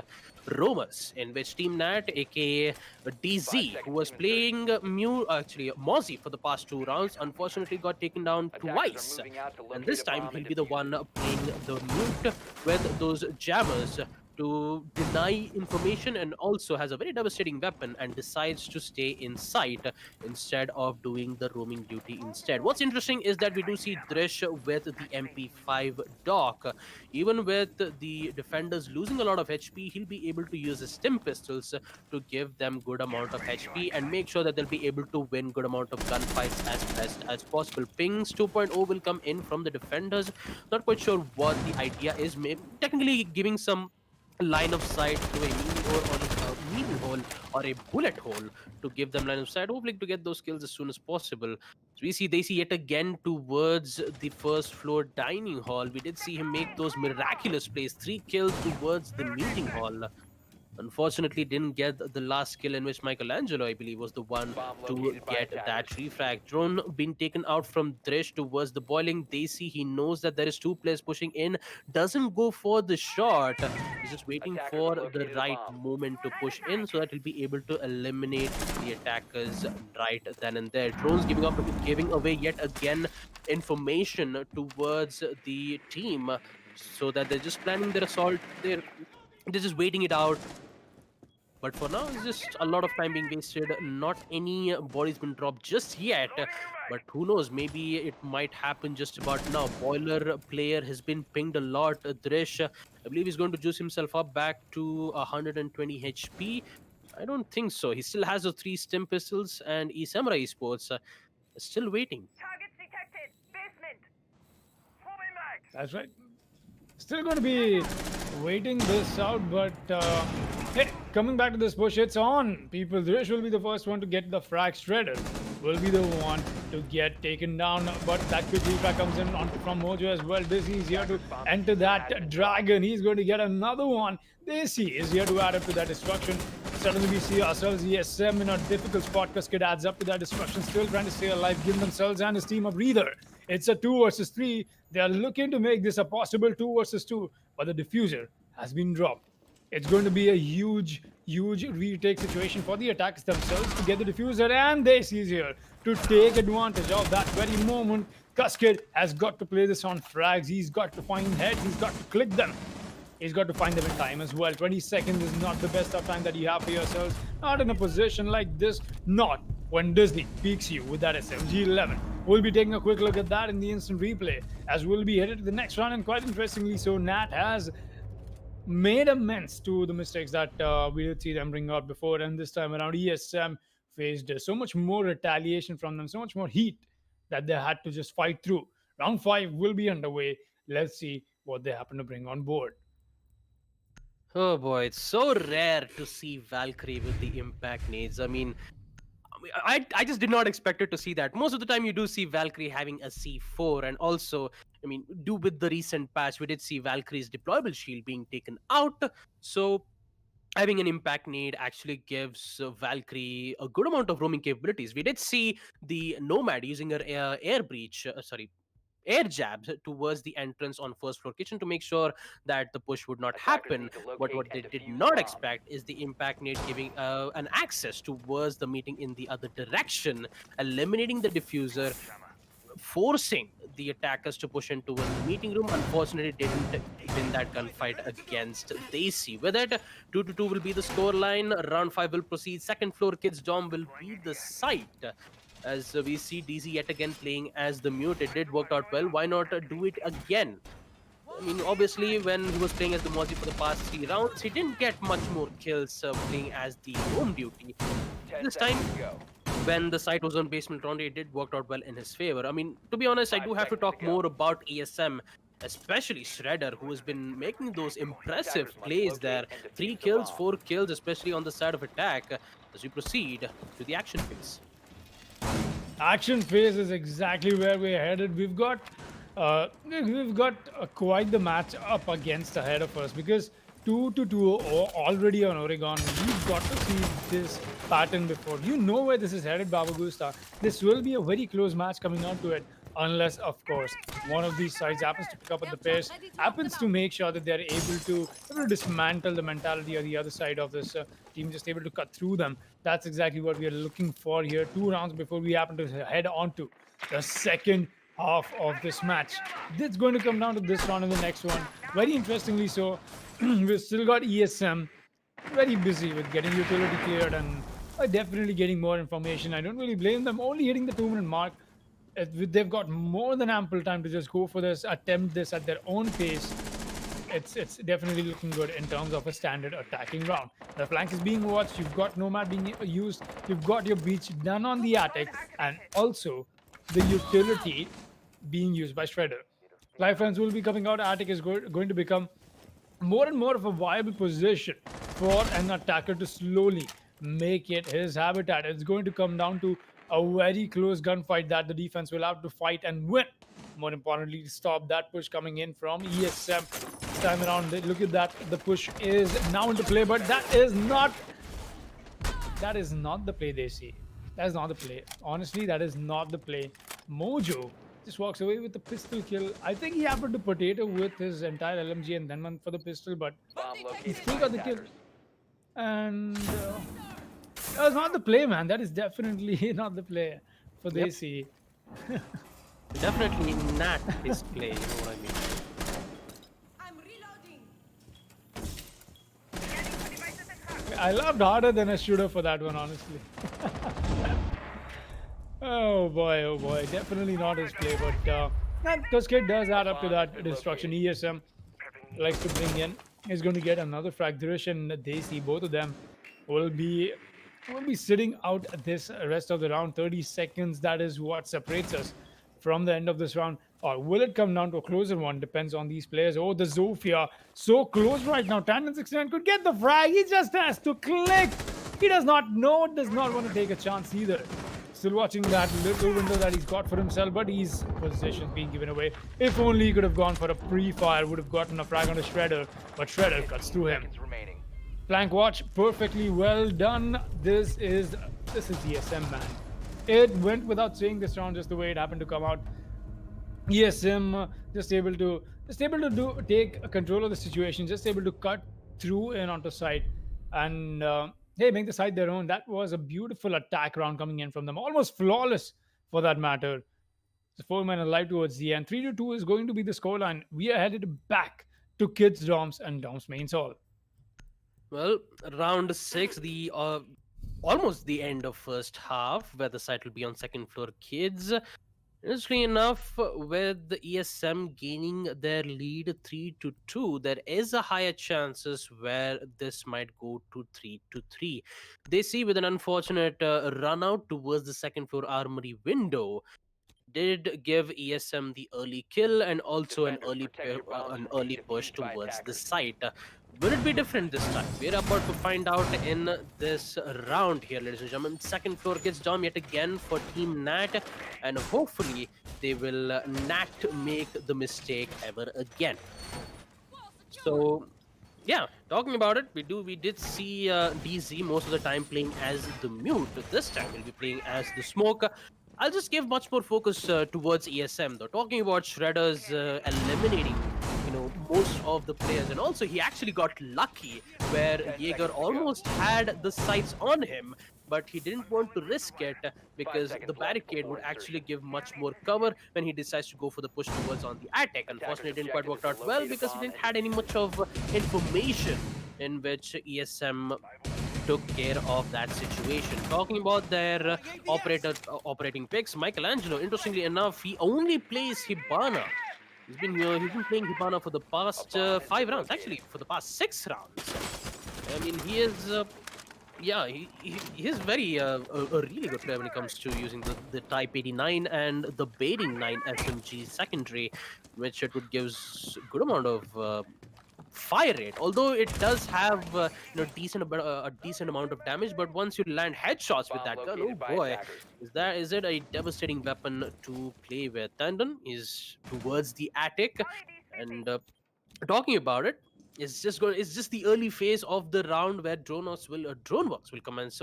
roamers, in which Team Nat, aka DZ, who was playing Mozzie for the past 2 rounds, unfortunately got taken down Attackers are twice. moving out to And locate this a time bomb he'll and be the defuse one it. playing the mute with those jammers to deny information, and also has a very devastating weapon and decides to stay in sight instead of doing the roaming duty instead. What's interesting is that we do see Drish with the MP5 dock. Even with the defenders losing a lot of HP, he'll be able to use his stim pistols to give them good amount of HP and make sure that they'll be able to win good amount of gunfights as best as possible. Pings 2.0 will come in from the defenders. Not quite sure what the idea is. Maybe technically giving some line of sight to a needle hole or a bullet hole to give them line of sight, hopefully to get those kills as soon as possible. So they see yet again towards the first floor dining hall. We did see him make those miraculous plays, 3 kills towards the meeting hall. Unfortunately, didn't get the last kill, in which Michelangelo, I believe, was the one Bomb to located by get that attackers. refrag. Drone being taken out from Drish towards the boiling. Desi, he knows that there is 2 players pushing in, doesn't go for the shot. He's just waiting Attackers for have the located a right bomb. moment to push in so that he'll be able to eliminate the attackers right then and there. Drones giving away yet again information towards the team so that they're just planning their assault. They're just waiting it out. But for now, it's just a lot of time being wasted. Not any body's been dropped just yet. But who knows? Maybe it might happen just about now. Boiler player has been pinged a lot. Drish, I believe he's going to juice himself up back to 120 HP. I don't think so. He still has the 3 stim pistols, and Samurai Esports is still waiting. Targets detected. Basement. Forming back. That's right. Still going to be waiting this out, but hey, coming back to this push, it's on. People, Drish will be the first one to get the frag shredded. Will be the one to get taken down, but that quick refrag comes in from Mojo as well. Desi is here to enter that dragon. He's going to get another one. Desi is here to add up to that destruction. Suddenly we see ourselves ESM in a difficult spot because Kid adds up to that destruction, still trying to stay alive, give themselves and his team a breather. It's a 2 versus 3. They are looking to make this a possible 2 versus 2, but the diffuser has been dropped. It's going to be a huge retake situation for the attackers themselves to get the diffuser, and Desi is here to take advantage of that very moment. Cuskid has got to play this on frags. He's got to find heads. He's got to click them. He's got to find them in time as well. 20 seconds is not the best of time that you have for yourselves. Not in a position like this. Not when Disney peaks you with that SMG-11. We'll be taking a quick look at that in the instant replay as we'll be headed to the next round. And quite interestingly, so Nat has made amends to the mistakes that we did see them bring out before. And this time around, ESM faced so much more retaliation from them, so much more heat that they had to just fight through. Round 5 will be underway. Let's see what they happen to bring on board. Oh boy, it's so rare to see Valkyrie with the impact nades. I mean, I just did not expect it to see that. Most of the time you do see Valkyrie having a C4, and also, I mean, with the recent patch, we did see Valkyrie's deployable shield being taken out. So having an impact nade actually gives Valkyrie a good amount of roaming capabilities. We did see the Nomad using her air breach, air jabs towards the entrance on first floor kitchen to make sure that the push would not Attackers happen. need to But locate what they and did defuse not bombs. expect is the impact nade giving an access towards the meeting in the other direction, eliminating the diffuser, forcing the attackers to push in towards the meeting room. Unfortunately, didn't win that gunfight against Desi. With it, 2-2 will be the scoreline. Round 5 will proceed. Second floor kids dom will be the site. As we see DC yet again playing as the mute. It did work out well. Why not do it again? I mean, obviously, when he was playing as the Mozzie for the past 3 rounds, he didn't get much more kills playing as the home duty. 10 This seconds time, to go. when the site was on basement round, it did work out well in his favor. I mean, to be honest, I 5 do have to seconds to talk go. more about ASM, especially Shredder, who has been making those impressive Attackers must plays locate there. and defuse 3 the kills, bomb. 4 kills, especially on the side of attack, as we proceed to the action phase. Action phase is exactly where we're headed. We've got quite the match up against ahead of us because 2-2 already on Oregon. We've got to see this pattern before. You know where this is headed, Baba Gusta. This will be a very close match coming out to it, unless, of course, one of these sides happens to pick up at the pace, happens to make sure that they're able to dismantle the mentality of the other side of this team, just able to cut through them. That's exactly what we are looking for here. 2 rounds before we happen to head on to the second half of this match. It's going to come down to this round and the next one. Very interestingly so, we've still got ESM very busy with getting utility cleared and definitely getting more information. I don't really blame them. Only hitting the 2-minute mark, they've got more than ample time to just go for this, attempt this at their own pace. It's definitely looking good in terms of a standard attacking round. The flank is being watched. You've got Nomad being used. You've got your breach done on the attic, and also the utility being used by Shredder. Lifelines will be coming out. Attic is going to become more and more of a viable position for an attacker to slowly make it his habitat. It's going to come down to a very close gunfight that the defense will have to fight and win. More importantly, to stop that push coming in from ESM. This time around, look at that. The push is now into play, but that is not the play they see. That is not the play. Honestly, that is not the play. Mojo just walks away with the pistol kill. I think he happened to potato with his entire LMG and then went for the pistol, but Bomb he located still by got the kill. attackers. And that was not the play, man. That is definitely not the play for Yep. Desi. Definitely not his play, you know what I mean? I'm reloading. Scanning for devices at hand. I laughed harder than I should have for that one, honestly. Oh boy, definitely not his play, but because kid does add up to that destruction. ESM likes to bring in. He's going to get another fracturation. They see both of them will be sitting out this rest of the round. 30 seconds. That is what separates us from the end of this round. Or will it come down to a closer one? Depends on these players. Oh, the Zofia so close right now. Tandem 69 could get the frag. He just has to click. He does not know. Does not want to take a chance either. Still watching that little window that he's got for himself, but his position's being given away. If only he could have gone for a pre-fire, would have gotten a frag on a Shredder, but Shredder cuts through him. Seconds remaining. Flank watch, perfectly well done. This is ESM, man. It went without saying this round, just the way it happened to come out. ESM just able to take control of the situation, just able to cut through and onto site, and hey, make the side their own. That was a beautiful attack round coming in from them, almost flawless for that matter. The 4-man alive towards the end. 3-2 is going to be the scoreline. We are headed back to Kids Doms and Doms Mains Hall. Well, round 6, the almost the end of first half, where the site will be on second floor kids. Interestingly enough, with the ESM gaining their lead 3-2, there is a higher chances where this might go to 3-3. They see with an unfortunate run out towards the second floor armory window, did give ESM the early kill and also an Defenders, protect your bombs from being push defused by towards the attackers. site. Will it be different this time? We're about to find out in this round here, ladies and gentlemen. Second floor gets down yet again for Team Nat, and hopefully they will not make the mistake ever again. So Yeah, talking about it, we did see DZ most of the time playing as the mute. This time he'll be playing as the smoke. I'll just give much more focus towards ESM though. Talking about Shredder's eliminating, most of the players, and also he actually got lucky where Jaeger almost had the sights on him, but he didn't want to risk it because the barricade would actually give much more cover when he decides to go for the push towards on the attic. Unfortunately, it didn't quite work out well because he didn't had any much of information in which ESM took care of that situation. Talking about their operating picks, Michelangelo, interestingly enough, he only plays Hibana. He's been playing Hibana for the past 5 rounds, actually for the past 6 rounds. I mean, he is yeah, he is very a really good player when it comes to using the Type 89 and the Baiting 9 SMG secondary, which it would gives good amount of fire rate. Although it does have a decent amount of damage, but once you land headshots with that gun, oh boy, is it a devastating weapon to play with. Tandon is towards the attic, and talking about it, it's just the early phase of the round where drone works will commence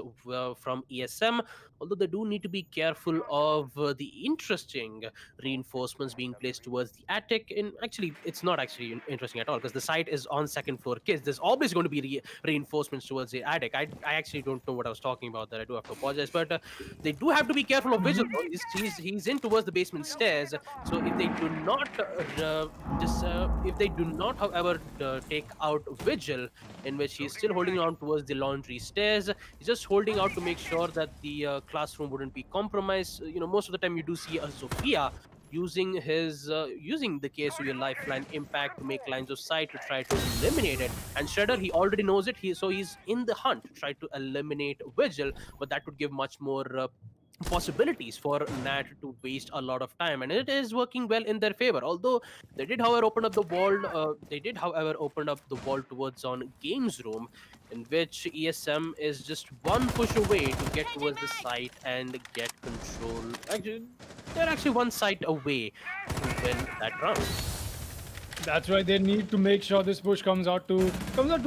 from ESM. Although they do need to be careful of the interesting reinforcements being placed towards the attic. And actually, it's not actually interesting at all because the site is on second floor. Kids, there's always going to be reinforcements towards the attic. I actually don't know what I was talking about there. I do have to apologize, but they do have to be careful of Vigil. He's in towards the basement stairs. So if they do not however, take out Vigil, in which he's still holding on towards the laundry stairs, he's just holding out to make sure that the classroom wouldn't be compromised. Most of the time you do see a Sophia using the KSU lifeline impact to make lines of sight to try to eliminate it. And Shredder, he already knows it. He's in the hunt to try to eliminate Vigil, but that would give much more possibilities for Nat to waste a lot of time, and it is working well in their favor. Although they did, however, open up the wall towards on Games Room, in which ESM is just one push away to get towards the site and get control. Actually, they're actually one site away to win that round. That's right. They need to make sure this push comes out to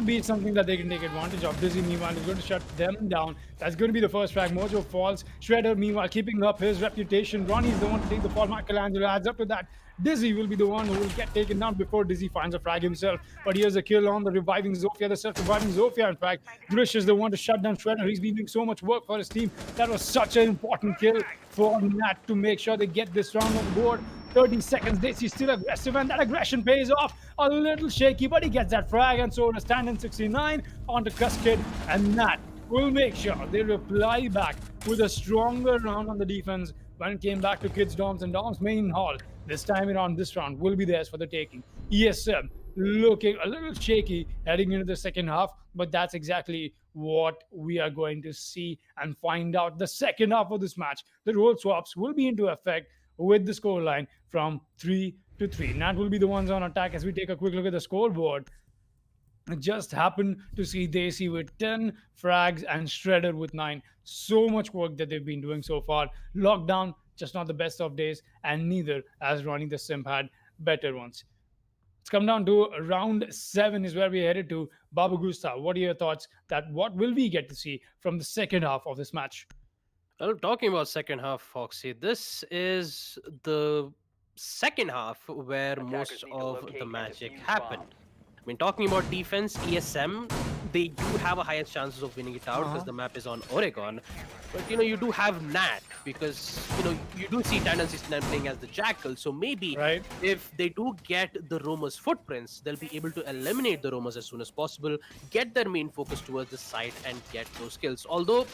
be something that they can take advantage of. Dizzy, meanwhile, is going to shut them down. That's going to be the first frag. Mojo falls. Shredder, meanwhile, keeping up his reputation. Ronnie's the one to take the fall. Michelangelo adds up to that. Dizzy will be the one who will get taken down before Dizzy finds a frag himself. But here's a kill on the reviving Zofia, the self-reviving Zofia, in fact. Grish is the one to shut down Shredder. He's been doing so much work for his team. That was such an important kill for Nat to make sure they get this round on the board. 30 seconds, Dizzy's still aggressive, and that aggression pays off. A little shaky, but he gets that frag, and so does Stand in 69 onto Cuskid, and Nat will make sure they reply back with a stronger round on the defense when it came back to Kids Dorms and Dorms main hall. This time around, this round will be theirs for the taking. ESM looking a little shaky heading into the second half, but that's exactly what we are going to see and find out the second half of this match. The role swaps will be into effect with the scoreline from 3-3. Nat will be the ones on attack as we take a quick look at the scoreboard. Just happened to see Desi with 10 frags and Shredder with 9. So much work that they've been doing so far. Lockdown, just not the best of days, and neither as Ronnie the Simp had better ones. It's come down to round 7 is where we're headed to. Babu Gusta, what are your thoughts that what will we get to see from the second half of this match? Well, talking about second half, Foxy, this is the second half where most of the magic happened. I mean, talking about defense, ESM, they do have a higher chances of winning it out because the map is on Oregon. But, you do have Nat because, you do see Tandon 69 playing as the Jackal. So maybe if they do get the Roamer's footprints, they'll be able to eliminate the Roamers as soon as possible, get their main focus towards the site and get those kills. Although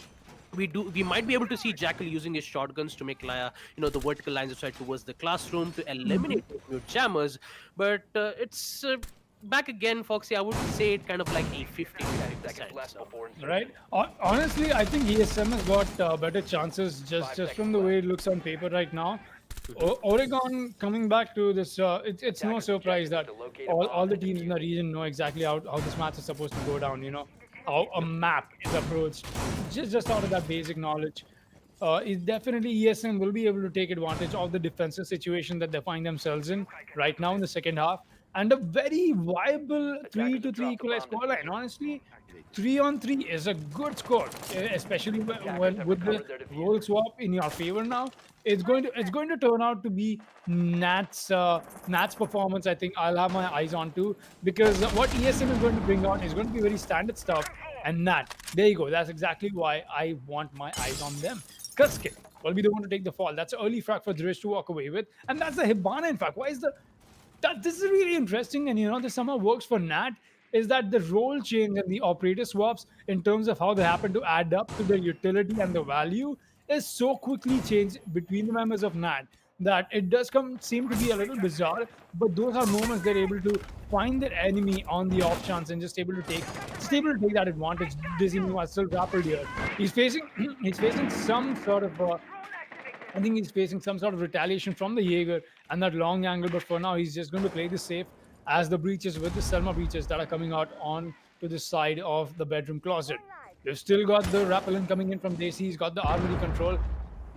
we might be able to see Jackal using his shotguns to make the vertical lines of sight towards the classroom to eliminate the jammers, but it's back again, Foxy. I would say it kind of like a 50%. So. Right. Honestly, I think ESM has got better chances just from the way it looks on paper right now. Oregon coming back to this, it's no surprise that all the teams in the region know exactly how this match is supposed to go down. How a map is approached, just out of that basic knowledge. Is definitely ESM will be able to take advantage of the defensive situation that they find themselves in right now in the second half, and a very viable 3-3 equalized scoreline. Honestly, 3-on-3 is a good score, especially with the role swap in your favor now. It's going to turn out to be Nat's performance. I think I'll have my eyes on too, because what ESM is going to bring out is going to be very standard stuff. And Nat, there you go. That's exactly why I want my eyes on them. Kuske will be the one to take the fall. That's an early frag for Drish to walk away with, and that's the Hibana. In fact, why is the that this is really interesting, and this somehow works for Nat, is that the role change and the operator swaps in terms of how they happen to add up to the utility and the value is so quickly changed between the members of Nat that it does seem to be a little bizarre, but those are moments they're able to find their enemy on the off chance and just able to take that advantage. Dizzy was still grappled here. He's facing he's facing some sort of I think he's facing some sort of retaliation from the Jaeger and that long angle, but for now he's just going to play this safe as the breaches with the Selma breaches that are coming out on to the side of the bedroom closet. They've still got the rappelling coming in from Desi. He's got the armory control.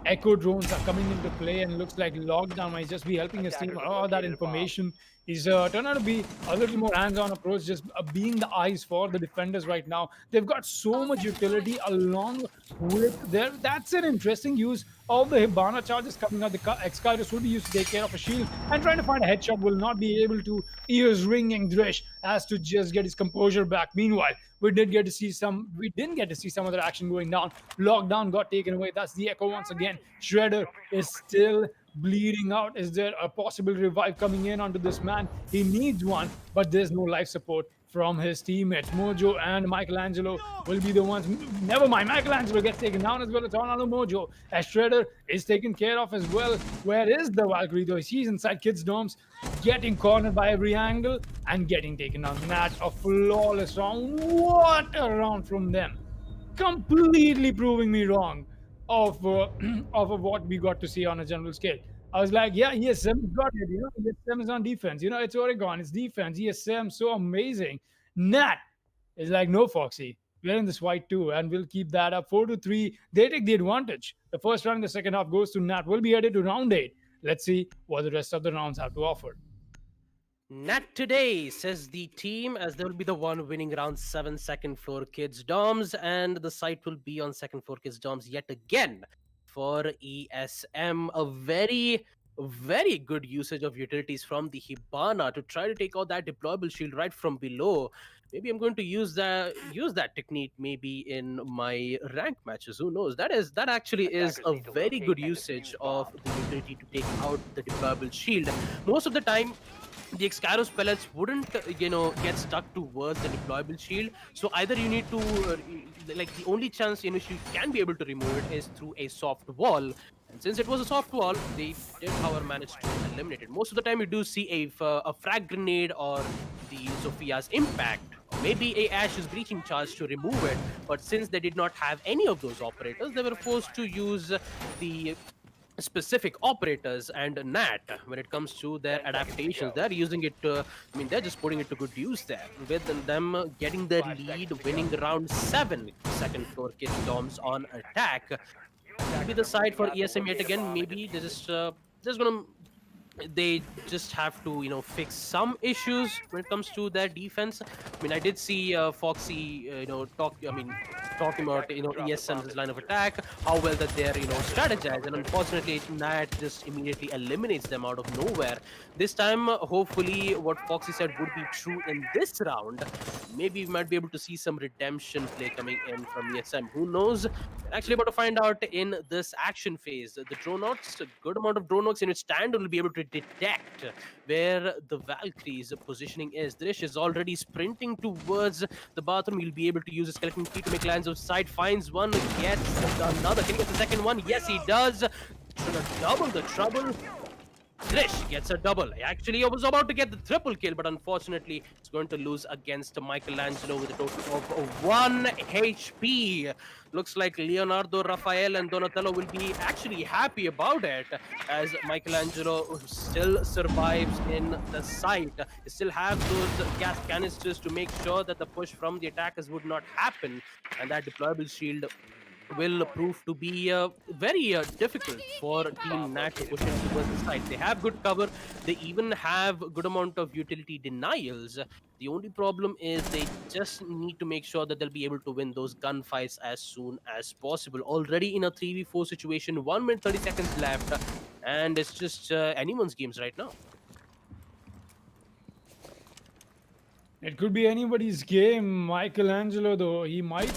Echo drones are coming into play, and looks like Lockdown might just be helping his team. All that information. He's turned out to be a little more hands-on approach, just being the eyes for the defenders right now. They've got so much utility along with there. That's an interesting use of the Hibana charges coming out. The Excalibur will be used to take care of a shield, and trying to find a headshot will not be able to. Ears ringing. Dresh has to just get his composure back. Meanwhile, we didn't get to see some of that action going down. Lockdown got taken away. That's the Echo once again. Shredder is still bleeding out. Is there a possible revive coming in onto this man? He needs one, but there's no life support from his teammates. Mojo and Michelangelo will be the ones. Never mind, Michelangelo gets taken down as well. It's on Mojo. As Shredder is taken care of as well. Where is the Valkyrie though? He's inside Kids' Domes, getting cornered by every angle and getting taken down. Nat, a flawless round. What a round from them. Completely proving me wrong of what we got to see on a general scale. I was like, yeah, ESM got it. ESM is on defense. It's Oregon, it's defense. ESM, so amazing. Nat is like, no, Foxy, we're in this fight too, and we'll keep that up. 4-3. They take the advantage. The first round, the second half goes to Nat. We'll be headed to round 8. Let's see what the rest of the rounds have to offer. Nat today, says the team, as they will be the one winning round 7 second floor Kids Doms, and the site will be on second floor Kids Doms yet again for ESM. A very, very good usage of utilities from the Hibana to try to take out that deployable shield right from below. Maybe I'm going to use that technique maybe in my rank matches. Who knows? That actually is a very good usage of the utility to take out the deployable shield. Most of the time, the Excaros pellets wouldn't, get stuck towards the deployable shield. So either you need to, the only chance in which you can be able to remove it is through a soft wall. And since it was a soft wall, they did, however, manage to eliminate it. Most of the time, you do see a frag grenade or the Sophia's impact, or maybe a Ash's breaching charge to remove it. But since they did not have any of those operators, they were forced to use the specific operators. And Nat, when it comes to their adaptations, they're using it they're just putting it to good use there, with them getting their lead, winning round 7 second floor Kids Doms on attack. Maybe the side for ESM yet again. Maybe they just have to fix some issues when it comes to their defense. I did see Foxy talking about ESM's line of attack, how well that they're strategized, and unfortunately Nat just immediately eliminates them out of nowhere. This time, hopefully what Foxy said would be true in this round. Maybe we might be able to see some redemption play coming in from ESM. Who knows? We're actually about to find out in this action phase. The dronauts, a good amount of dronauts in which stand will be able to detect where the Valkyrie's positioning is. Drish is already sprinting towards the bathroom. He'll be able to use his skeleton key to make lines of sight. Finds one, gets another. Can he get the second one? Yes, he does. Should have doubled the trouble. Drish gets a double. Actually, I was about to get the triple kill, but unfortunately, it's going to lose against Michelangelo with a total of 1 HP. Looks like Leonardo, Rafael, and Donatello will be actually happy about it, as Michelangelo still survives in the site. They still have those gas canisters to make sure that the push from the attackers would not happen, and that deployable shield will prove to be very difficult for Team Nat to push in towards the side. They have good cover. They even have a good amount of utility denials. The only problem is they just need to make sure that they'll be able to win those gunfights as soon as possible. Already in a 3v4 situation, 1 minute 30 seconds left, and it's just anyone's games right now. It could be anybody's game. Michelangelo, though, he might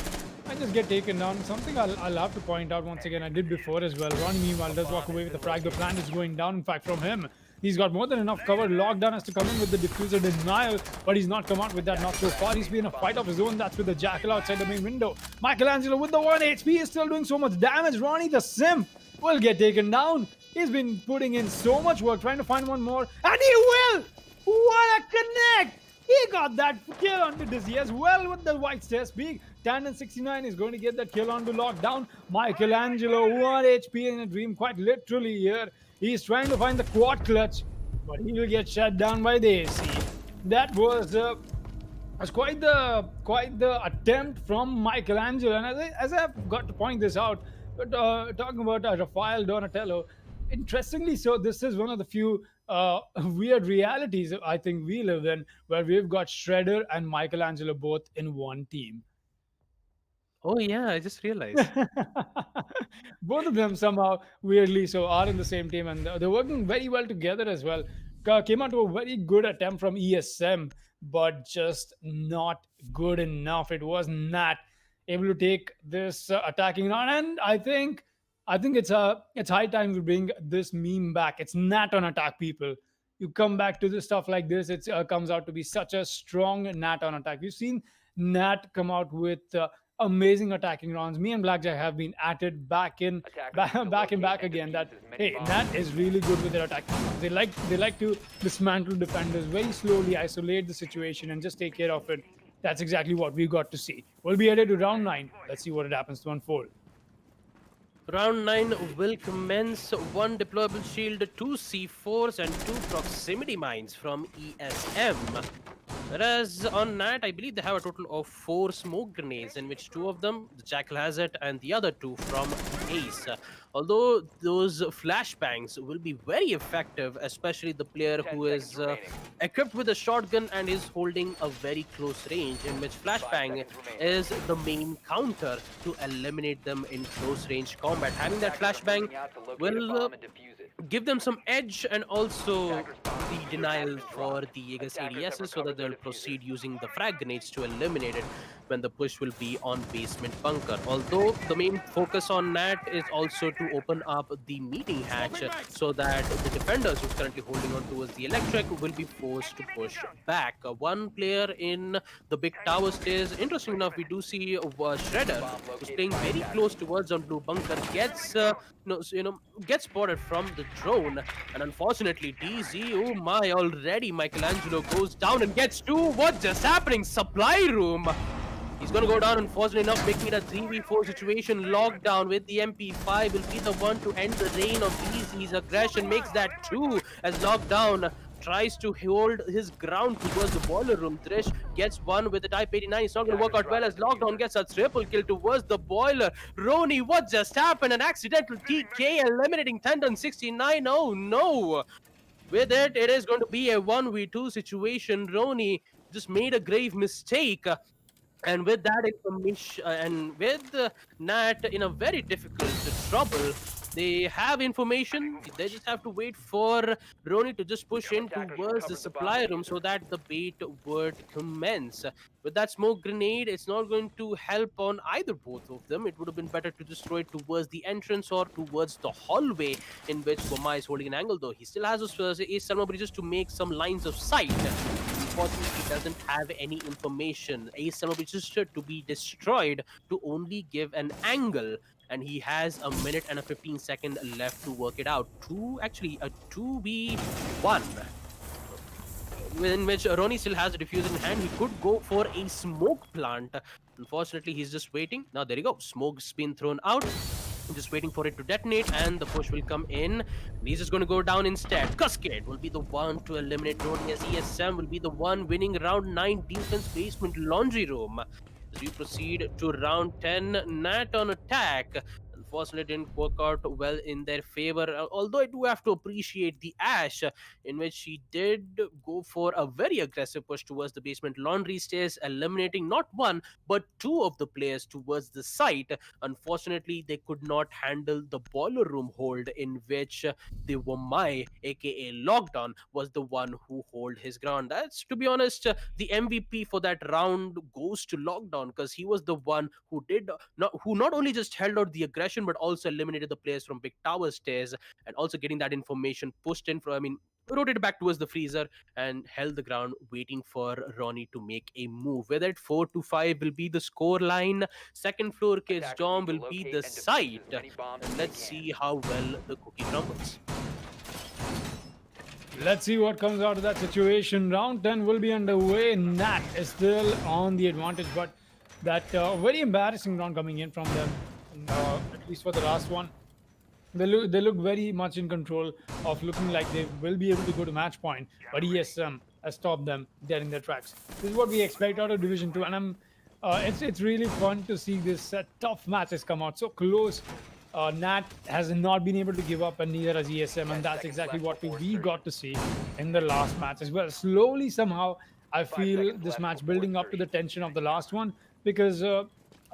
just get taken down. Something I'll have to point out once again, I did before as well. Ronnie, meanwhile, does walk away with the frag. The plan is going down, in fact, from him. He's got more than enough cover. Lockdown has to come in with the diffuser denial, but he's not come out with that not so far. He's been in a fight of his own. That's with the Jackal outside the main window. Michelangelo with the 1 HP is still doing so much damage. Ronnie, the sim, will get taken down. He's been putting in so much work trying to find one more, and he will! What a connect! He got that kill onto Dizzy as well with the white stairs peak. Tandon 69 is going to get that kill onto Lockdown. Michelangelo, 1 HP in a dream, quite literally here. He's trying to find the quad clutch, but he will get shut down by the AC. That was quite the attempt from Michelangelo. And as I've got to point this out, talking about Rafael Donatello, interestingly so, this is one of the few weird realities I think we live in, where we've got Shredder and Michelangelo both in one team. Oh yeah, I just realized. Both of them somehow weirdly so are in the same team, and they're working very well together as well. Came out to a very good attempt from ESM, but just not good enough. It was not able to take this attacking round, and I think it's high time we bring this meme back. It's Nat on attack, people. You come back to this stuff like this, it comes out to be such a strong Nat on attack. We've seen Nat come out with amazing attacking rounds. Me and Blackjack have been at it back and back again. That hey, Nat is really good with their attacking rounds. They like to dismantle defenders very slowly, isolate the situation, and just take care of it. That's exactly what we got to see. We'll be headed to round 9. Let's see what it happens to unfold. Round 9 will commence. 1 deployable shield, 2 C4s, and 2 proximity mines from ESM. Whereas on Nat, I believe they have a total of 4 smoke grenades, in which 2 of them, the Jackal has it, and the other 2 from Ace. Although those flashbangs will be very effective, especially the player who is equipped with a shotgun and is holding a very close range, in which flashbang is the main counter to eliminate them in close range combat. Having that flashbang will give them some edge, and also the denial for the Aegis ADSs, so that they'll proceed using the frag grenades to eliminate it when the push will be on basement bunker. Although the main focus on Nat is also to open up the meeting hatch, so that the defenders who's currently holding on towards the electric will be forced to push back. One player in the big tower stairs. Interesting enough, we do see Shredder, who's playing very close towards on blue bunker, gets gets spotted from the drone, and unfortunately DZ, oh my, already Michelangelo goes down and gets 2. What just happening? Supply room. He's going to go down, unfortunately enough, making it a 3v4 situation. Lockdown with the MP5 will be the one to end the reign of DZ's aggression. Makes that 2 as Lockdown tries to hold his ground towards the boiler room. Trish gets 1 with the Type 89. It's not going to work out well, as Lockdown gets a triple kill towards the boiler. Roni, what just happened? An accidental TK eliminating Tandon 69. Oh no! With it, it is going to be a 1v2 situation. Roni just made a grave mistake. And with that information, and with Nat in a very difficult trouble, they have information. They just have to wait for Roni to just push in towards the supply room, so that the bait would commence. With that smoke grenade, it's not going to help on either both of them. It would have been better to just throw it towards the entrance or towards the hallway, in which Goma is holding an angle, though. He still has his ace Salmabri just to make some lines of sight. Unfortunately, he doesn't have any information. Ace Salmabri just to be destroyed to only give an angle. And he has a minute and a 15-second left to work it out. Actually, a 2v1. In which Roni still has a diffuser in hand. He could go for a smoke plant. Unfortunately, he's just waiting. Now, there you go. Smoke's been thrown out. I'm just waiting for it to detonate, and the push will come in. He's just going to go down instead. Cascade will be the one to eliminate Roni, as ESM will be the one winning round 9 defense basement laundry room. As we proceed to round 10, Nat on attack. Unfortunately, didn't work out well in their favor. Although I do have to appreciate the Ash, in which she did go for a very aggressive push towards the basement laundry stairs, eliminating not one but two of the players towards the site. Unfortunately, they could not handle the boiler room hold, in which the Wamai, aka Lockdown, was the one who hold his ground. That's, to be honest, the MVP for that round goes to Lockdown, because he was the one who not only just held out the aggression but also eliminated the players from big tower stairs, and also getting that information pushed in from, rotated back towards the freezer and held the ground, waiting for Ronnie to make a move. Whether it 4-5 will be the score line, second floor kids Attackers Dom need to will be locate the and defuse site, as many bombs and as let's they can. see how well the cookie crumbles. Let's see what comes out of that situation. Round 10 will be underway. Nat is still on the advantage, but that very embarrassing round coming in from them, at least for the last one. They look very much in control of looking like they will be able to go to match point, but ESM has stopped them dead in their tracks. This is what we expect out of Division 2, and it's really fun to see this tough matches come out so close. Nat has not been able to give up, and neither has ESM, and that's exactly what we got to see in the last match as well. Slowly, somehow, I feel seconds this left match before building up to the insertion. tension of the last one, because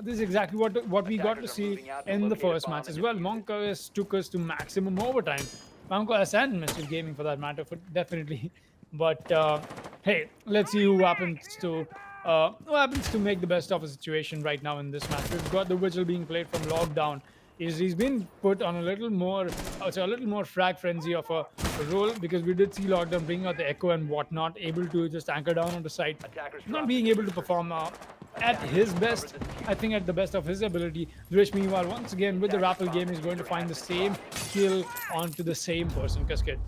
this is exactly what we got to Attackers are see moving out to in the locate a first bomb match and as well. defuse it. Monkas took us to maximum overtime. Monkas and Mr. Gaming, for that matter, definitely. But hey, let's see who happens to make the best of a situation right now in this match. We've got the Vigil being played from Lockdown. He's been put on a little more, frag frenzy of a role, because we did see Lockdown bring out the Echo and whatnot, able to just anchor down on the site, Attackers not dropped being the able to diffuser. perform at his best. I think at the best of his ability. Drish, meanwhile, once again with the rappel game, is going to find the same kill onto the same person. Cascade.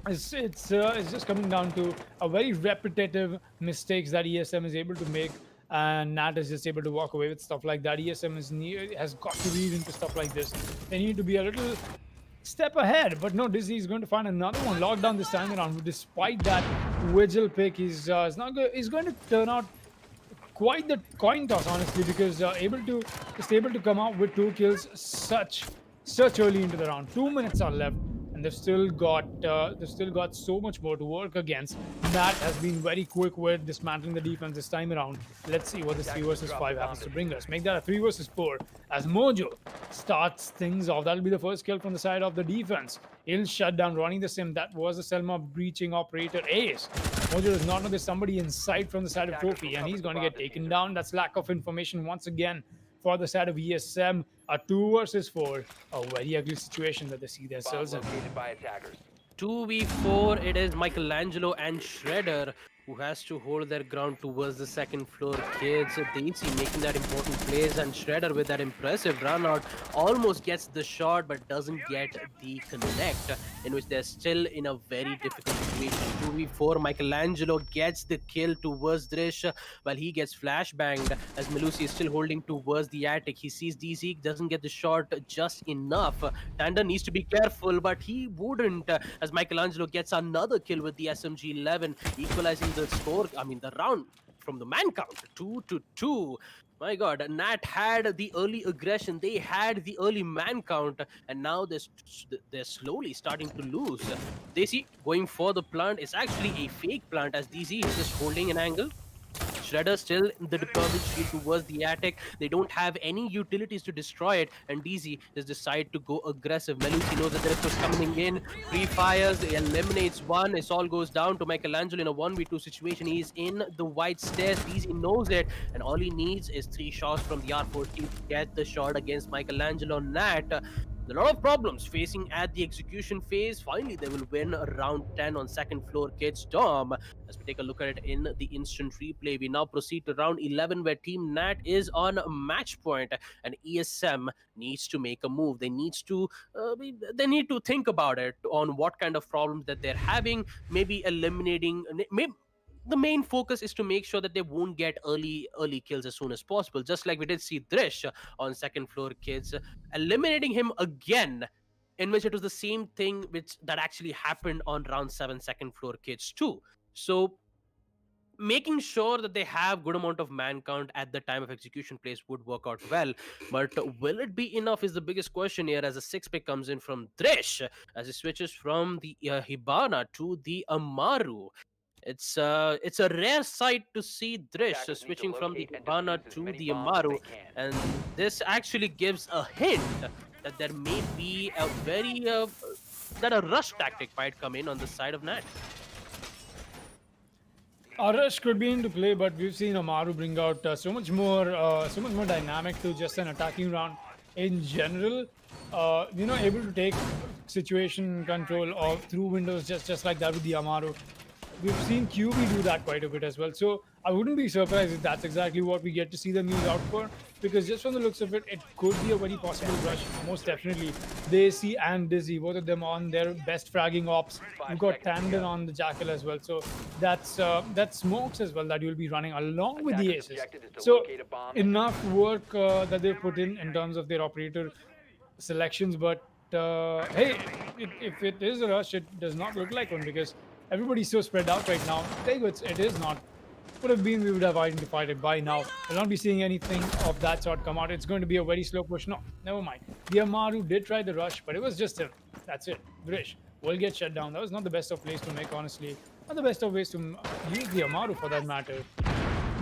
It's just coming down to a very repetitive mistakes that ESM is able to make, and Nat is just able to walk away with stuff like that. ESM has got to read into stuff like this. They need to be a little step ahead, but no, Dizzy is going to find another one. Lockdown this time around. Despite that Vigil pick, he's not go- he's going to turn out quite the coin toss, honestly, because able to come out with two kills such early into the round. 2 minutes are left, and they've still got so much more to work against. That has been very quick with dismantling the defense this time around. Let's see what this 3 versus 5 happens to bring us. Make that a 3 versus 4 as Mojo starts things off. That'll be the first kill from the side of the defense. He'll shut down Ronnie the Sim. That was the Selma breaching operator Ace. Mojo does not know there's somebody inside from the side of Trophy, and he's going to get taken down. That's lack of information once again for the side of ESM. A 2 versus 4. A very ugly situation that they see Bomb themselves in. located by attackers. 2v4, it is Michelangelo and Shredder who has to hold their ground towards the second floor kids. Daisy making that important plays, and Shredder with that impressive run out almost gets the shot but doesn't get the connect, in which they're still in a very difficult situation. 2v4, Michelangelo gets the kill towards Drish while he gets flashbanged, as Melusi is still holding towards the attic. He sees DZ, doesn't get the shot just enough. Tanda needs to be careful, but he wouldn't, as Michelangelo gets another kill with the SMG 11, equalizing the score, the round from the man count, 2-2. My God, Nat had the early aggression, they had the early man count, and now they're slowly starting to lose. They see going for the plant. It's actually a fake plant, as DZ is just holding an angle. Shredder still in the deployment shield towards the attic. They don't have any utilities to destroy it, and DZ has decided to go aggressive. Melusi knows that there is coming in. Free fires, he eliminates one. It all goes down to Michelangelo in a 1v2 situation. He's in the white stairs. DZ knows it, and all he needs is 3 shots from the R14 to get the shot against Michelangelo. Nat, a lot of problems facing at the execution phase. Finally, they will win round 10 on second floor kids Dom. As we take a look at it in the instant replay, we now proceed to round 11, where Team Nat is on match point, and ESM needs to make a move. They need to think about it on what kind of problems that they're having. Maybe eliminating. The main focus is to make sure that they won't get early kills as soon as possible, just like we did see Drish on second floor kids, eliminating him again, in which it was the same thing that actually happened on round 7 second floor kids too. So making sure that they have good amount of man count at the time of execution plays would work out well. But will it be enough is the biggest question here, as a six pick comes in from Drish as he switches from the Hibana to the Amaru. It's a rare sight to see Drish Attackers need to switching from the locate and Hibana defuse as to many the bombs as Amaru, they can. and this actually gives a hint that there may be a very that a rush tactic might come in on the side of Nat. Rush could be into play, but we've seen Amaru bring out so much more dynamic to just an attacking round in general. Able to take situation control of through windows just like that with the Amaru. We've seen QB do that quite a bit as well. So I wouldn't be surprised if that's exactly what we get to see them use out for. Because just from the looks of it, it could be a very possible rush. Most definitely, Daisy and Dizzy, both of them on their best fragging ops. We've got Tandon on the Jackal as well. So that's smokes as well that you'll be running along with the Attackers' aces. objective is to So locate a bomb. enough work that they put in terms of their operator selections. But hey, if it is a rush, it does not look like one because everybody's so spread out right now. It is not. Would have been, we would have identified it by now. We'll not be seeing anything of that sort come out. It's going to be a very slow push. No, never mind. The Amaru did try the rush, but it was just him. That's it. Grish will get shut down. That was not the best of plays to make, honestly. Not the best of ways to use the Amaru for that matter.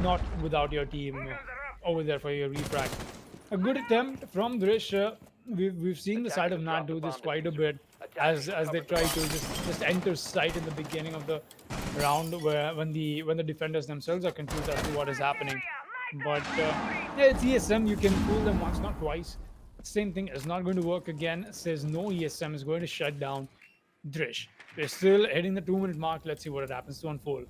Not without your team over there for your refract. A good attempt from Drish. We've seen the side of Nat do this quite a bit as they try to just enter sight in the beginning of the round when the defenders themselves are confused as to what is happening. But yeah, it's ESM. You can fool them once, not twice. Same thing is not going to work again. Says no, ESM is going to shut down Drish. We're still hitting the 2-minute mark. Let's see what it happens to unfold.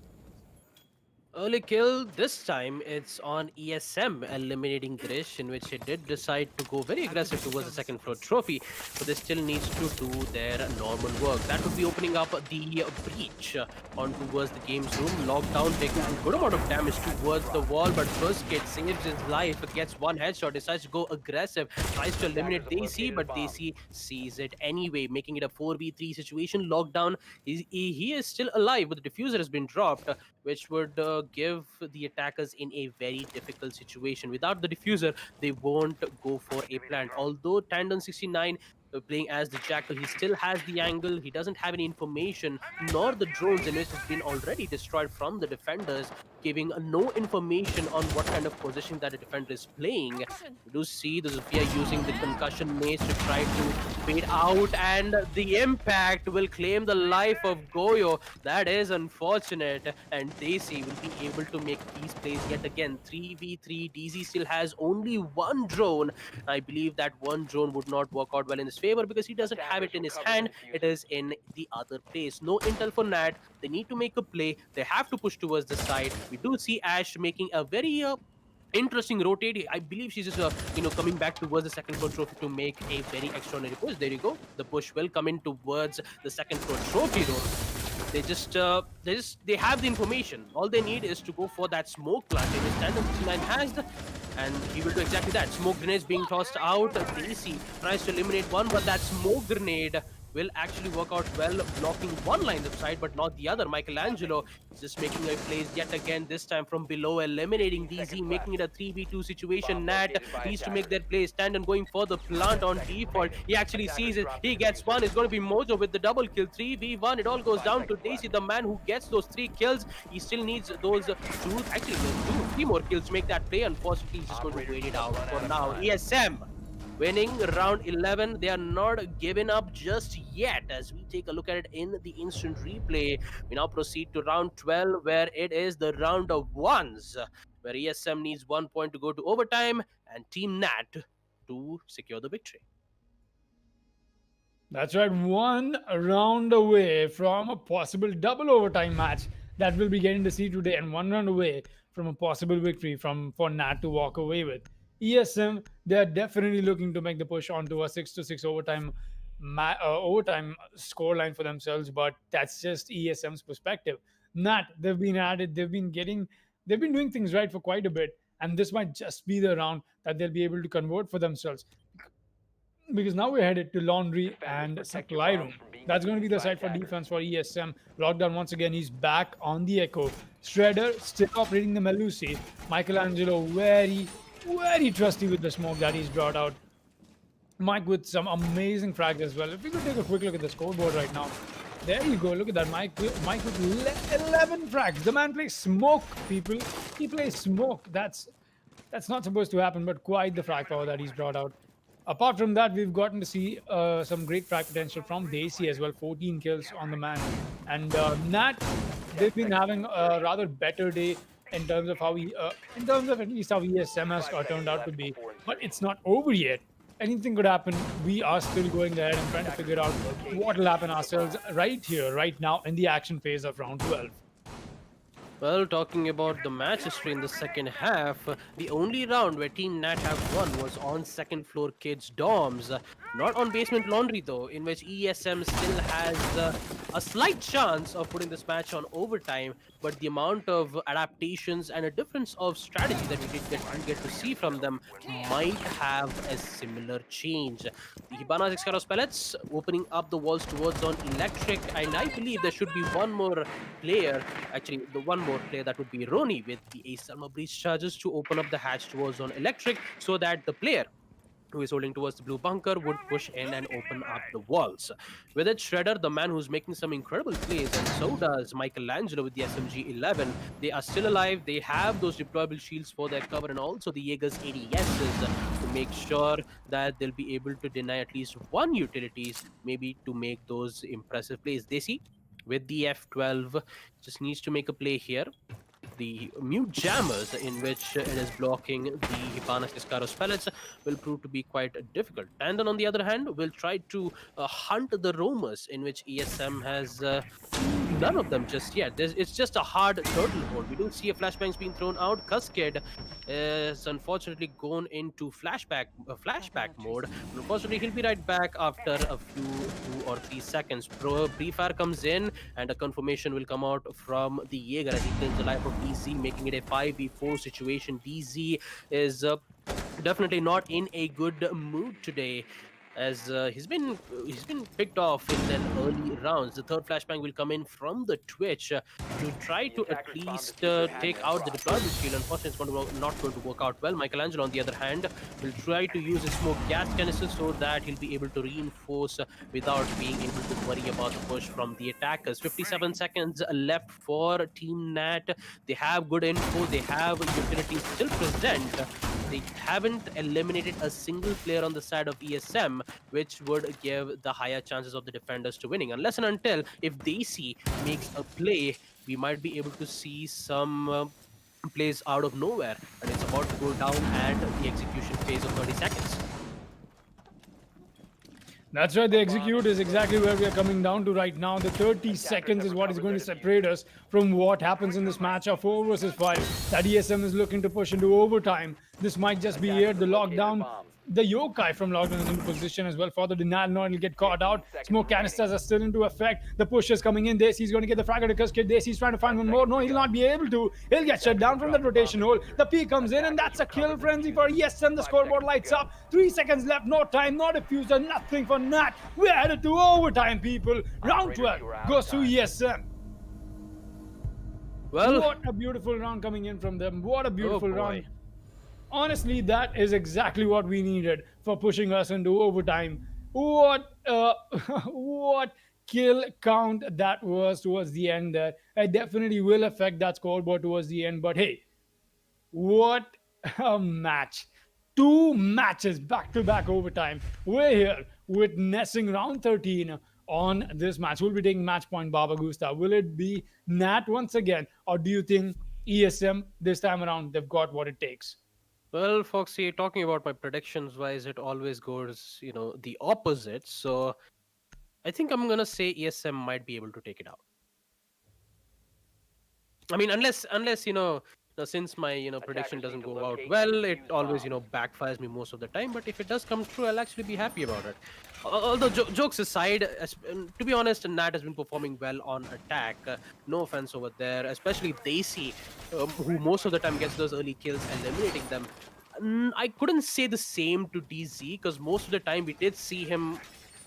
Early kill, this time it's on ESM eliminating Grish, in which he did decide to go very aggressive towards the second floor trophy, but they still needs to do their normal work. That would be opening up the breach on towards the game's room. Lockdown taking a good amount of damage towards the wall, but first Kid saves his life, gets one headshot, decides to go aggressive, tries to eliminate Daisy, but Daisy sees it anyway, making it a 4v3 situation. Lockdown, he is still alive, but the diffuser has been dropped, which would give the attackers in a very difficult situation. Without the diffuser, they won't go for a plant. Although Tandon 69 playing as the Jackal, he still has the angle. He doesn't have any information, nor the drones, in which has been already destroyed from the defenders, giving no information on what kind of position that a defender is playing. We do see the Zofia using the concussion mace to try to bait out, and the impact will claim the life of Goyo. That is unfortunate, and Daisy will be able to make these plays yet again. 3v3, DZ still has only one drone. I believe that one drone would not work out well in his favor because he doesn't have it in his hand. It is in the other place. No intel for Nat. They need to make a play. They have to push towards the side. We do see Ash making a very interesting rotate. I believe she's just coming back towards the second floor trophy to make a very extraordinary push. There you go. The push will come in towards the second floor trophy though. They have the information. All they need is to go for that smoke plant. And Tandem 69 has and he will do exactly that. Smoke grenades being tossed out. Daisy tries to eliminate one, but that smoke grenade will actually work out well, blocking one line of sight, but not the other. Michelangelo is just making a plays yet again, this time from below, eliminating DZ, making it a 3v2 situation. Nat needs to make their plays. Tandon going for the plant on default. He actually sees it. He gets one. It's going to be Mojo with the double kill. 3v1. It all goes down to Daisy, the man who gets those 3 kills. He still needs those three more kills to make that play. Unfortunately, he's just going to wait it out for now. ESM winning round 11. They are not giving up just yet. As we take a look at it in the instant replay, we now proceed to round 12, where it is the round of ones, where ESM needs 1 point to go to overtime and Team Nat to secure the victory. That's right, 1 round away from a possible double overtime match that we'll be getting to see today, and 1 round away from a possible victory for Nat to walk away with. ESM, they are definitely looking to make the push onto a 6-6 overtime scoreline for themselves, but that's just ESM's perspective. Nat, they've been at it, they've been doing things right for quite a bit, and this might just be the round that they'll be able to convert for themselves. because now we're headed to laundry Defenders, and protect your supply bombs room. from being That's going to be defused the by site for attackers. defense for ESM. Lockdown once again. He's back on the echo. Shredder still operating the Melusi. Michelangelo very trusty with the smoke that he's brought out. Mike with some amazing frags as well. If we could take a quick look at the scoreboard right now. There you go. Look at that. Mike with 11 frags. The man plays smoke, people. He plays smoke. That's not supposed to happen, but quite the frag power that he's brought out. Apart from that, we've gotten to see some great frag potential from Daisy as well. 14 kills on the man. And Nat, they've been having a rather better day in terms of in terms of at least how ESM has turned out to be. But it's not over yet. Anything could happen. We are still going ahead and trying to figure out what will happen ourselves right here, right now, in the action phase of round 12. Well, talking about the match history in the second half, the only round where Team Nat have won was on second floor kids' dorms. Not on basement laundry though, in which ESM still has a slight chance of putting this match on overtime, but the amount of adaptations and a difference of strategy that we did get to see from them might have a similar change. The Hibana Six pellets opening up the walls towards on electric, and I believe there should be one more player, actually the one more player that would be Roni with the Ace Salma breach charges to open up the hatch towards on electric so that the player who is holding towards the blue bunker would push in and open up the walls. With it, Shredder, the man who's making some incredible plays, and so does Michelangelo with the SMG-11. They are still alive. They have those deployable shields for their cover and also the Jaeger's ADSs to make sure that they'll be able to deny at least one utilities, maybe to make those impressive plays. They see with the F12, just needs to make a play here. The mute jammers in which it is blocking the Hibana Cascaros pellets will prove to be quite difficult. And then on the other hand, we'll try to hunt the roamers in which ESM has none of them just yet. It's just a hard turtle hold. We don't see a flashbangs being thrown out. Cusked is unfortunately gone into flashback mode. Unfortunately, he'll be right back after a few 2 or 3 seconds. Pre-fire comes in and a confirmation will come out from the Jaeger as he claims the life of DZ, making it a 5v4 situation. DZ is definitely not in a good mood today, as he's been picked off in the early rounds. The third flashbang will come in from the Twitch to try to at least take out the deployable shield. Unfortunately, it's not going to work out well. Michelangelo, on the other hand, will try to use his smoke gas canister so that he'll be able to reinforce without being able to worry about the push from the attackers. 57 seconds left for Team Nat. They have good info. They have utilities still present. They haven't eliminated a single player on the side of ESM, which would give the higher chances of the defenders to winning. Unless and until if Daisy makes a play, we might be able to see some plays out of nowhere, and it's about to go down at the execution phase of 30 seconds. That's right, the execute is exactly where we are coming down to right now. The 30 seconds is what is going to separate us from what happens in this match of 4 versus 5. That ESM is looking to push into overtime. This might just be here, the lockdown. The Yokai from Lockdown is in position as well for the denial. No, he'll get caught out. Smoke canisters are still into effect. The push is coming in. Daisy's going to get the fragger to Cuskid. Daisy's trying to find one more. No, he'll not be able to. He'll get shut down from that rotation hole. The P comes in, and that's a kill frenzy for ESM. The scoreboard lights up. 3 seconds left. No time, no diffuser, nothing for Nat. We're headed to overtime, people. Round 12 goes to ESM. Well, What a beautiful round coming in from them. What a beautiful boy. round. Honestly, that is exactly what we needed for pushing us into overtime. What what kill count that was towards the end there. It definitely will affect that scoreboard towards the end. But hey, what a match. 2 matches back-to-back overtime. We're here witnessing round 13 on this match. We'll be taking match point, Baba Gusta. Will it be Nat once again? Or do you think ESM this time around, they've got what it takes? Well, Foxy, talking about my predictions wise, it always goes, the opposite. So I think I'm gonna say ESM might be able to take it out. I mean, unless since my prediction doesn't go out well, it always backfires me most of the time. But if it does come true, I'll actually be happy about it. Although jokes aside, to be honest, Nat has been performing well on attack. No offense over there, especially Daisy, who most of the time gets those early kills, eliminating them. I couldn't say the same to DZ because most of the time we did see him,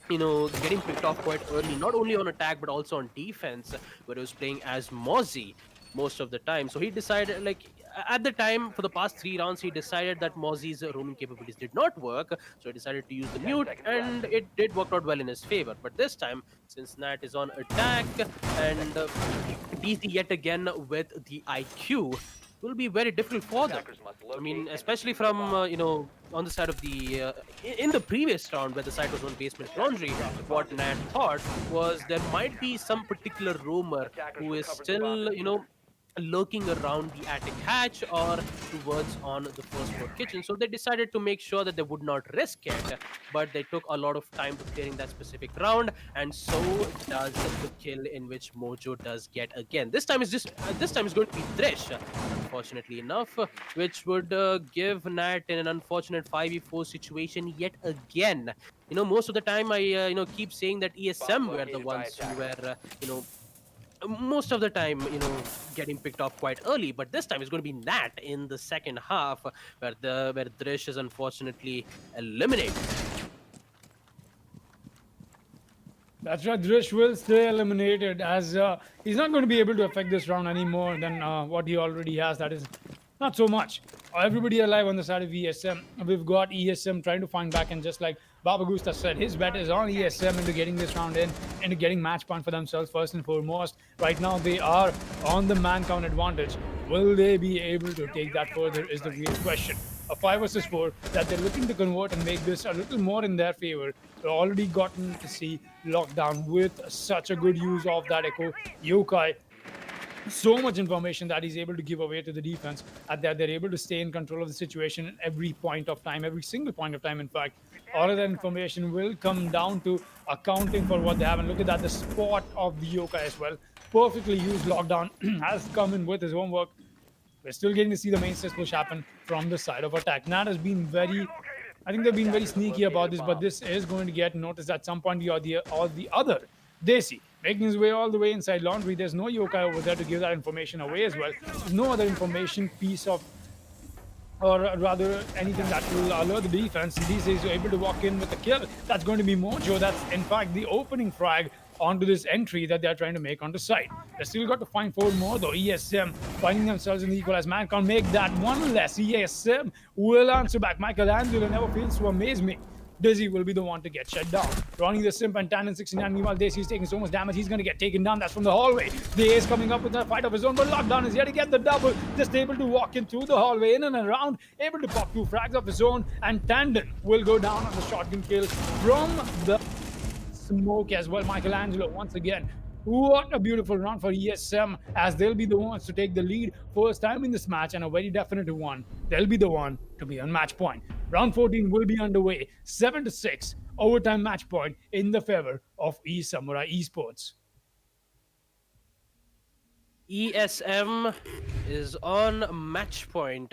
getting picked off quite early, not only on attack but also on defense, where he was playing as Mozzie most of the time. So he decided, like, at the time for the past 3 rounds, he decided that Mozzie's roaming capabilities did not work. So he decided to use the 10 mute, seconds and left. it did work out well in his favor. But this time, since Nat is on attack and DZ yet again with the IQ, will be very difficult for them. Attackers must I mean, locate and especially defuse the from bomb. on the side of the in the previous round where the site was on basement laundry, what Nat thought was there might be some particular roamer who is still lurking around the attic hatch or towards on the first floor kitchen. So they decided to make sure that they would not risk it, but they took a lot of time to clearing that specific round, and so does the kill in which Mojo does get again. This time is going to be Drish, unfortunately enough, which would give Nat in an unfortunate 5v4 situation yet again. Most of the time I keep saying that ESM were the located by ones who attacker. were most of the time, getting picked off quite early. But this time it's going to be Nat in the second half, where Drish is unfortunately eliminated. That's right. Drish will stay eliminated as he's not going to be able to affect this round any more than what he already has. That is not so much. Everybody alive on the side of ESM. We've got ESM trying to find back, and just like Baba Gusta said, his bet is on ESM into getting this round in, into getting match point for themselves first and foremost. Right now, they are on the man count advantage. Will they be able to take that further is the real question. A 5 versus 4 that they're looking to convert and make this a little more in their favor. They've already gotten to see Lockdown with such a good use of that Echo Yokai. So much information that he's able to give away to the defense, and that they're able to stay in control of the situation at every point of time, every single point of time. In fact, all of that information will come down to accounting for what they have. And look at that, the spot of the Yokai as well. Perfectly used. Lockdown has come in with his homework. We're still getting to see the main stage push happen from the side of attack. Nat has been I think they've been very sneaky about this, but this is going to get noticed at some point or the other. Desi making his way all the way inside laundry. There's no Yokai over there to give that information away as well. There's no other information piece of, or rather anything that will alert the defense. These days you're able to walk in with a kill. That's going to be Mojo. That's in fact the opening frag onto this entry that they're trying to make onto site. They still got to find 4 more though. ESM finding themselves in the equalized man can't make that one less. ESM will answer back. Michelangelo never fails to amaze me. Dizzy will be the one to get shut down. Running the Simp and Tannen 69. Meanwhile, Dizzy's taking so much damage, he's going to get taken down. That's from the hallway. The Ace coming up with a fight of his own, but Lockdown is here to get the double. Just able to walk in through the hallway, in and around, able to pop 2 frags of his own, and Tandon will go down on the shotgun kill from the smoke as well. Michelangelo once again. What a beautiful round for ESM, as they'll be the ones to take the lead first time in this match, and a very definite one. They'll be the one to be on match point. Round 14 will be underway. 7-6 overtime match point in the favor of Samurai Esports. ESM is on match point,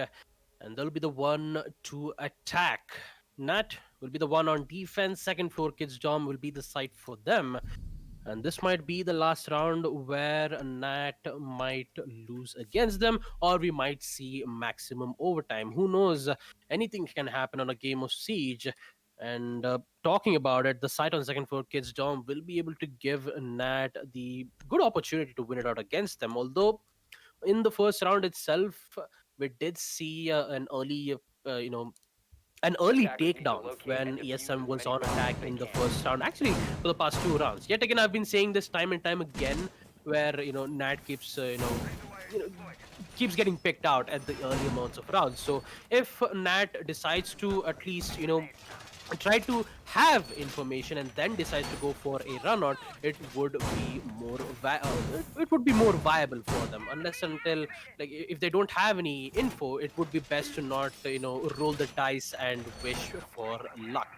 and they'll be the one to attack. Nat will be the one on defense. Second floor Kids Dom will be the site for them. And this might be the last round where Nat might lose against them, or we might see maximum overtime. Who knows? Anything can happen on a game of Siege. And talking about it, the site on second floor Kids Dom will be able to give Nat the good opportunity to win it out against them. Although in the first round itself, we did see an early, an early Attackers need to takedown locate when and defuse ESM as was many on bombs attack as they in the can. first round. Actually, for the past 2 rounds. Yet again, I've been saying this time and time again, where Nat keeps keeps getting picked out at the early amounts of rounds. So if Nat decides to at least try to have information and then decides to go for a run out, it would be more viable for them. Unless until, like, if they don't have any info, it would be best to not roll the dice and wish for luck.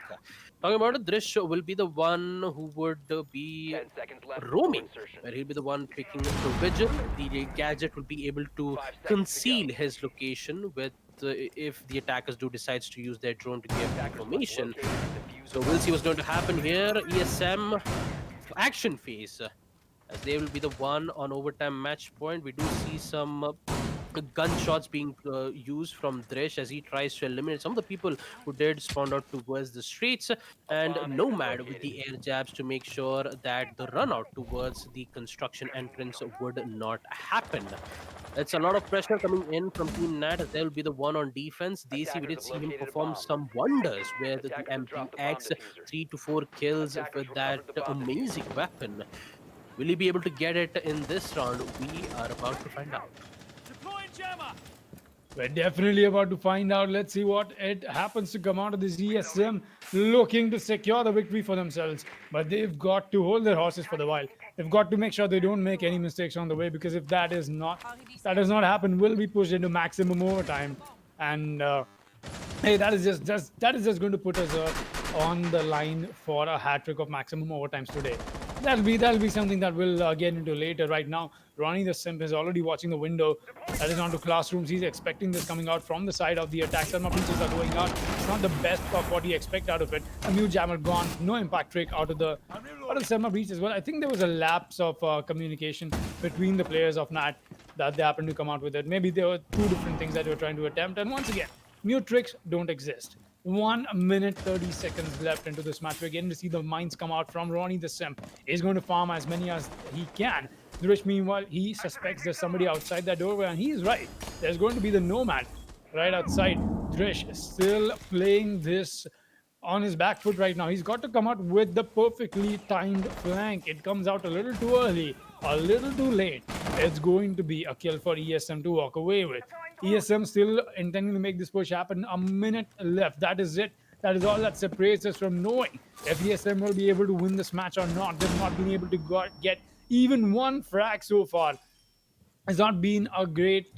Talking about it, Drish will be the one who would be 10 seconds left before roaming, insertion. where he'll be the one picking the vigil. The gadget will be able to 5 seconds to conceal go. his location with if the attackers do decides to use their drone to give Attackers must information. locate and defuse So the we'll see bomb. what's going to happen here. ESM action phase, as they will be the one on overtime match point. We do see some gunshots being used from Dresh as he tries to eliminate some of the people who did spawn out towards the streets, and Bomb has been Nomad with located. the air jabs to make sure that the run out towards the construction entrance would not happen. It's a lot of pressure coming in from Team Nat as they'll be the one on defense. Daisy, we Attackers did have see him located a perform bomb. some wonders with the Attackers have dropped the bomb MPX, diffuser. 3 to 4 kills Attackers with that recovered the bomb amazing diffuser. weapon. Will he be able to get it in this round? We are about to find out. We're definitely about to find out. Let's see what it happens to come out of this ESM, looking to secure the victory for themselves. But they've got to hold their horses for the while. They've got to make sure they don't make any mistakes on the way, because if that does not happen, we'll be pushed into maximum overtime. And hey, that is just going to put us on the line for a hat trick of maximum overtimes today. That'll be something that we'll get into later. Right now, Ronnie the Simp is already watching the window. That is onto classrooms. He's expecting this coming out from the side of the attack. Some breaches are going out. It's not the best of what he expect out of it. A mute jammer gone. No impact trick out of the Selma breach as well. I think there was a lapse of communication between the players of Nat that they happened to come out with it. Maybe there were two different things that they were trying to attempt. And once again, mute tricks don't exist. 1 minute 30 seconds left into this match. We're getting to see the mines come out from Ronnie the Simp. He's going to farm as many as he can. Drish, meanwhile, he suspects there's somebody outside that doorway, and he's right. There's going to be the Nomad right outside. Drish is still playing this on his back foot right now. He's got to come out with the perfectly timed flank. It comes out a little too early, a little too late. It's going to be a kill for ESM to walk away with. ESM still intending to make this push happen. A minute left. That is it. That is all that separates us from knowing if ESM will be able to win this match or not. They've not been able to get even one frag so far. It's not been a great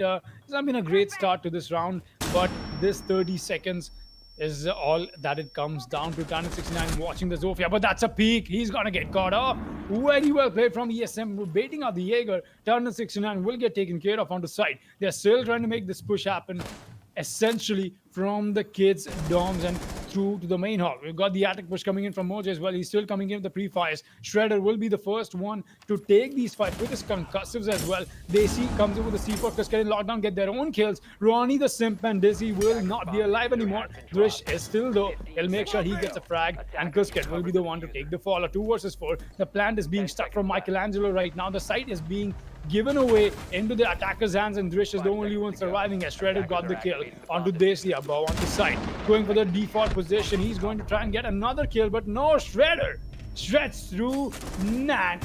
start to this round, but this 30 seconds is all that it comes down to. Tana69 watching the Zofia, but that's a peek. He's gonna get caught off. Very well played from ESM, baiting out the Jaeger. Tana69 will get taken care of on the side. They're still trying to make this push happen, essentially from the kids' dorms and through to the main hall. We've got the attic push coming in from Mojo as well. He's still coming in with the pre-fires. Shredder will be the first one to take these fights with his concussives as well. Daisy comes in with the C4, Kusker in lockdown, get their own kills. Ronnie the Simp and Dizzy will not be alive anymore. Drish is still though. He'll make sure he gets a frag, and Kusker will be the one to take the fall. 2 versus 4. The plant is being stuck from Michelangelo right now. The site is being given away into the attacker's hands, and Drish is the only one surviving as Shredder got the kill onto Daisy above on the side. Going for the default position. He's going to try and get another kill, but no, Shredder shreds through Nat.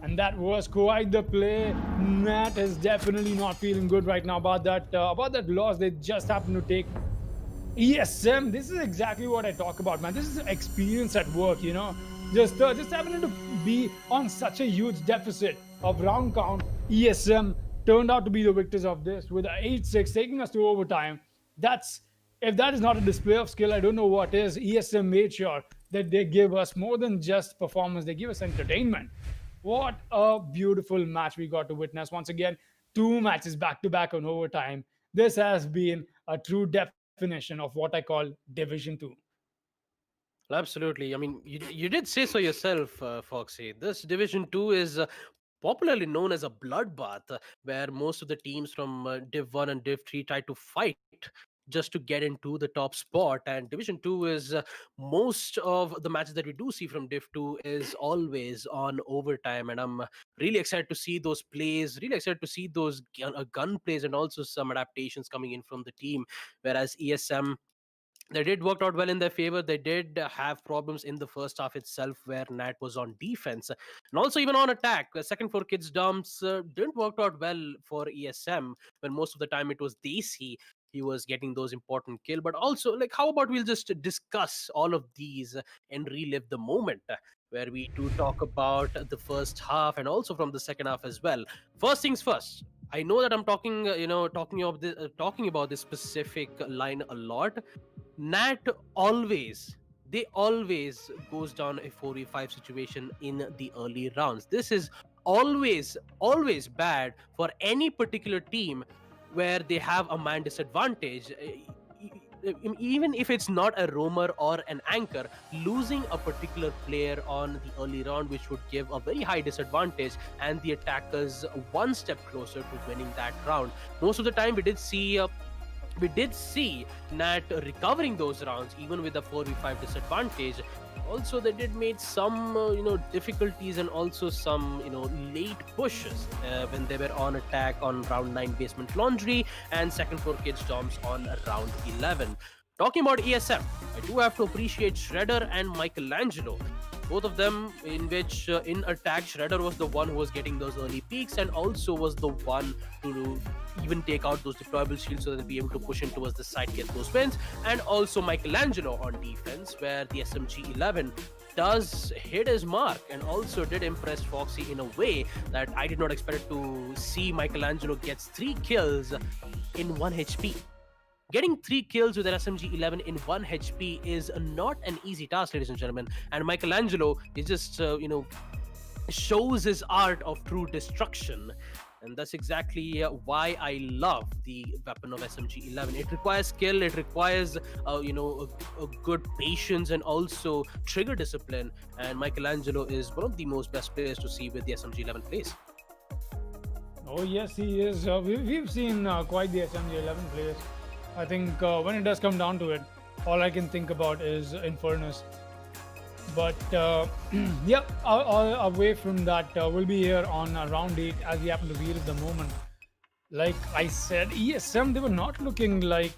And that was quite the play. Nat is definitely not feeling good right now about that loss they just happened to take. ESM, this is exactly what I talk about, man. This is experience at work, you know. Just happening to be on such a huge deficit of round count. ESM turned out to be the victors of this with an 8-6, taking us to overtime. If that is not a display of skill, I don't know what is. ESM made sure that they give us more than just performance, they give us entertainment. What a beautiful match we got to witness. Once again, 2 matches back-to-back on overtime. This has been a true definition of what I call Division 2. Absolutely. I mean, you did say so yourself, Foxy. This Division 2 is popularly known as a bloodbath, where most of the teams from Div 1 and Div 3 try to fight just to get into the top spot. And Division 2 is most of the matches that we do see from Div 2 is always on overtime. And I'm really excited to see those plays, really excited to see those gun plays, and also some adaptations coming in from the team. Whereas ESM, they did work out well in their favor. They did have problems in the first half itself where Nat was on defense and also even on attack. The second floor kids dumps didn't work out well for ESM when most of the time it was Daisy. He was getting those important kill. But also, like, how about we'll just discuss all of these and relive the moment where we do talk about the first half and also from the second half as well. First things first. I know that I'm talking, talking about this specific line a lot. Nat they always goes down a 4v5 situation in the early rounds. This is always bad for any particular team where they have a man disadvantage. even if it's not a roamer or an anchor, losing a particular player on the early round, which would give a very high disadvantage and the attackers one step closer to winning that round. Most of the time, we did see Nat recovering those rounds even with a 4v5 disadvantage. Also, they did made some difficulties and also some late pushes when they were on attack on round 9 basement laundry and second floor kids doms on round 11. Talking about ESM, I do have to appreciate Shredder and Michelangelo. Both of them, in which in attack, Shredder was the one who was getting those early peaks and also was the one to even take out those deployable shields so that they'll be able to push in towards the side, get those wins. And also Michelangelo on defense, where the SMG 11 does hit his mark and also did impress Foxy in a way that I did not expect to see. Michelangelo gets 3 kills in 1 HP. Getting 3 kills with an SMG 11 in 1 HP is not an easy task, ladies and gentlemen. And Michelangelo is just, shows his art of true destruction. And that's exactly why I love the weapon of SMG 11. It requires skill, it requires, a good patience and also trigger discipline. And Michelangelo is one of the most best players to see with the SMG 11 plays. Oh yes, he is. We've seen quite the SMG 11 players. I think when it does come down to it, all I can think about is Infernus. But yeah, away from that, we'll be here on round 8 as we happen to be at the moment. Like I said, ESM, they were not looking like,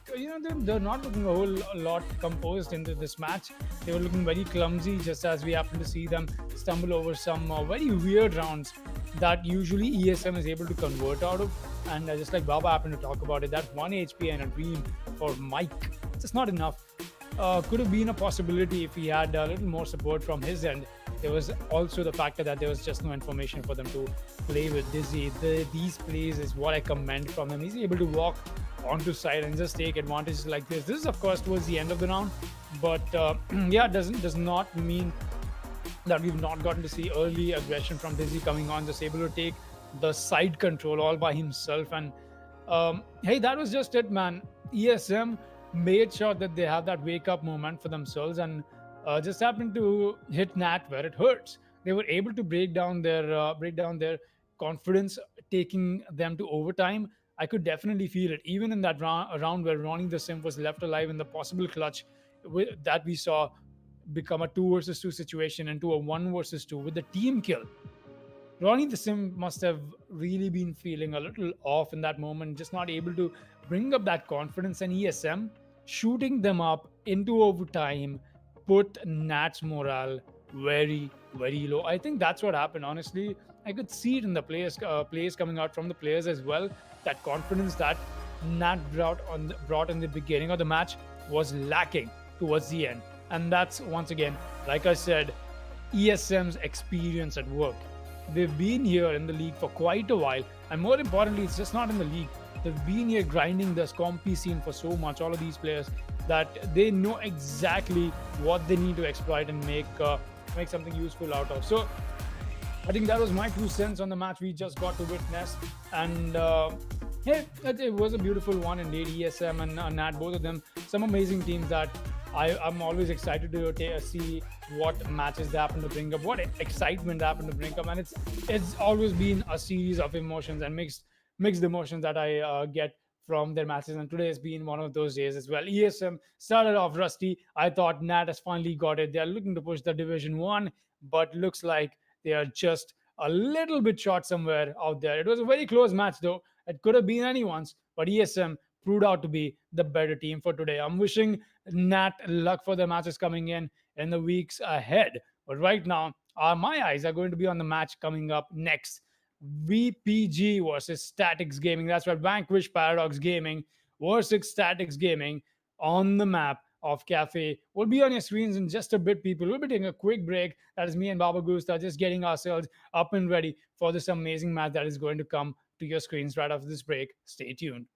they're not looking a whole lot composed into this match. They were looking very clumsy, just as we happen to see them stumble over some very weird rounds that usually ESM is able to convert out of. And just like Baba happened to talk about it, that 1 HP and a dream for Mike, it's just not enough. Could have been a possibility if he had a little more support from his end. There was also the factor that there was just no information for them to play with Dizzy. These plays is what I commend from him. He's able to walk onto side and just take advantage like this. This is, of course, towards the end of the round, but yeah, does not mean that we've not gotten to see early aggression from Dizzy coming on, just able to take the side control all by himself. And hey, that was just it, man. ESM made sure that they have that wake up moment for themselves and just happened to hit Nat where it hurts. They were able to break down their confidence, taking them to overtime. I could definitely feel it, even in that round where Ronnie the Sim was left alive in the possible clutch that we saw become a 2 versus 2 situation into a 1 versus 2 with the team kill. Ronnie the Sim must have really been feeling a little off in that moment, just not able to bring up that confidence. And ESM shooting them up into overtime put Nat's morale very, very low. I think that's what happened. Honestly, I could see it in the players coming out from the players as well. That confidence that Nat brought in the beginning of the match was lacking towards the end. And that's, once again, like I said, ESM's experience at work. They've been here in the league for quite a while, and more importantly, it's just not in the league. They've been here grinding the compy scene for so much, all of these players, that they know exactly what they need to exploit and make something useful out of. So I think that was my 2 cents on the match we just got to witness. And hey, it was a beautiful one indeed. ESM and Nat, both of them, some amazing teams that I'm always excited to see what matches they happen to bring up, what excitement they happen to bring up. And it's always been a series of emotions and mixed emotions that I get from their matches. And today has been one of those days as well. ESM started off rusty. I thought Nat has finally got it. They're looking to push the Division 1, but looks like they are just a little bit short somewhere out there. It was a very close match, though. It could have been anyone's, but ESM proved out to be the better team for today. I'm wishing Nat luck for the matches coming in the weeks ahead. But right now, my eyes are going to be on the match coming up next. VPG versus Statics Gaming. That's right, Vanquish Paradox Gaming versus Statics Gaming on the map of Cafe. We'll be on your screens in just a bit, people. We'll be taking a quick break. That is me and Baba Gusta just getting ourselves up and ready for this amazing match that is going to come to your screens right after this break. Stay tuned.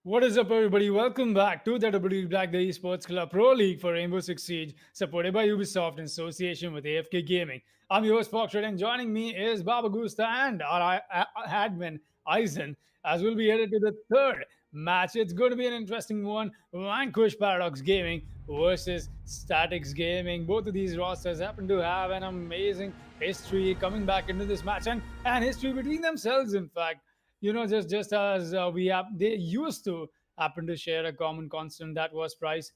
What is up, everybody? Welcome back to the WD Black the Esports Club Pro League for Rainbow Six Siege, supported by Ubisoft in association with AFK Gaming. I'm your host, Foxtrot, and joining me is Baba Gusta and our admin, Eisen, as we'll be headed to the third match. It's going to be an interesting one. Vanquish Paradox Gaming versus Statics Gaming. Both of these rosters happen to have an amazing history coming back into this match, and history between themselves, in fact. Just as we have, they used to happen to share a common constant, that was Price.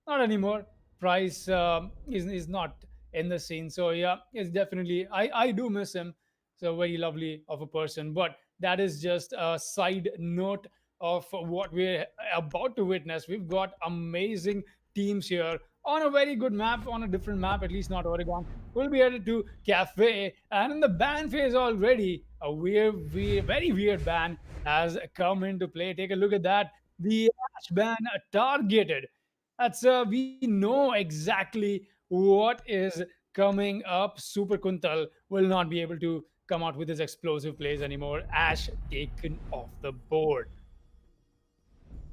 Not anymore. Price is not in the scene. So yeah, it's definitely, I do miss him. So very lovely of a person. But that is just a side note of what we're about to witness. We've got amazing teams here on a very good map, on a different map, at least not Oregon. We'll be headed to Cafe, and in the ban phase already, a very weird ban has come into play. Take a look at that. The Ash ban targeted. That's we know exactly what is coming up. Super Kuntal will not be able to come out with his explosive plays anymore. Ash taken off the board.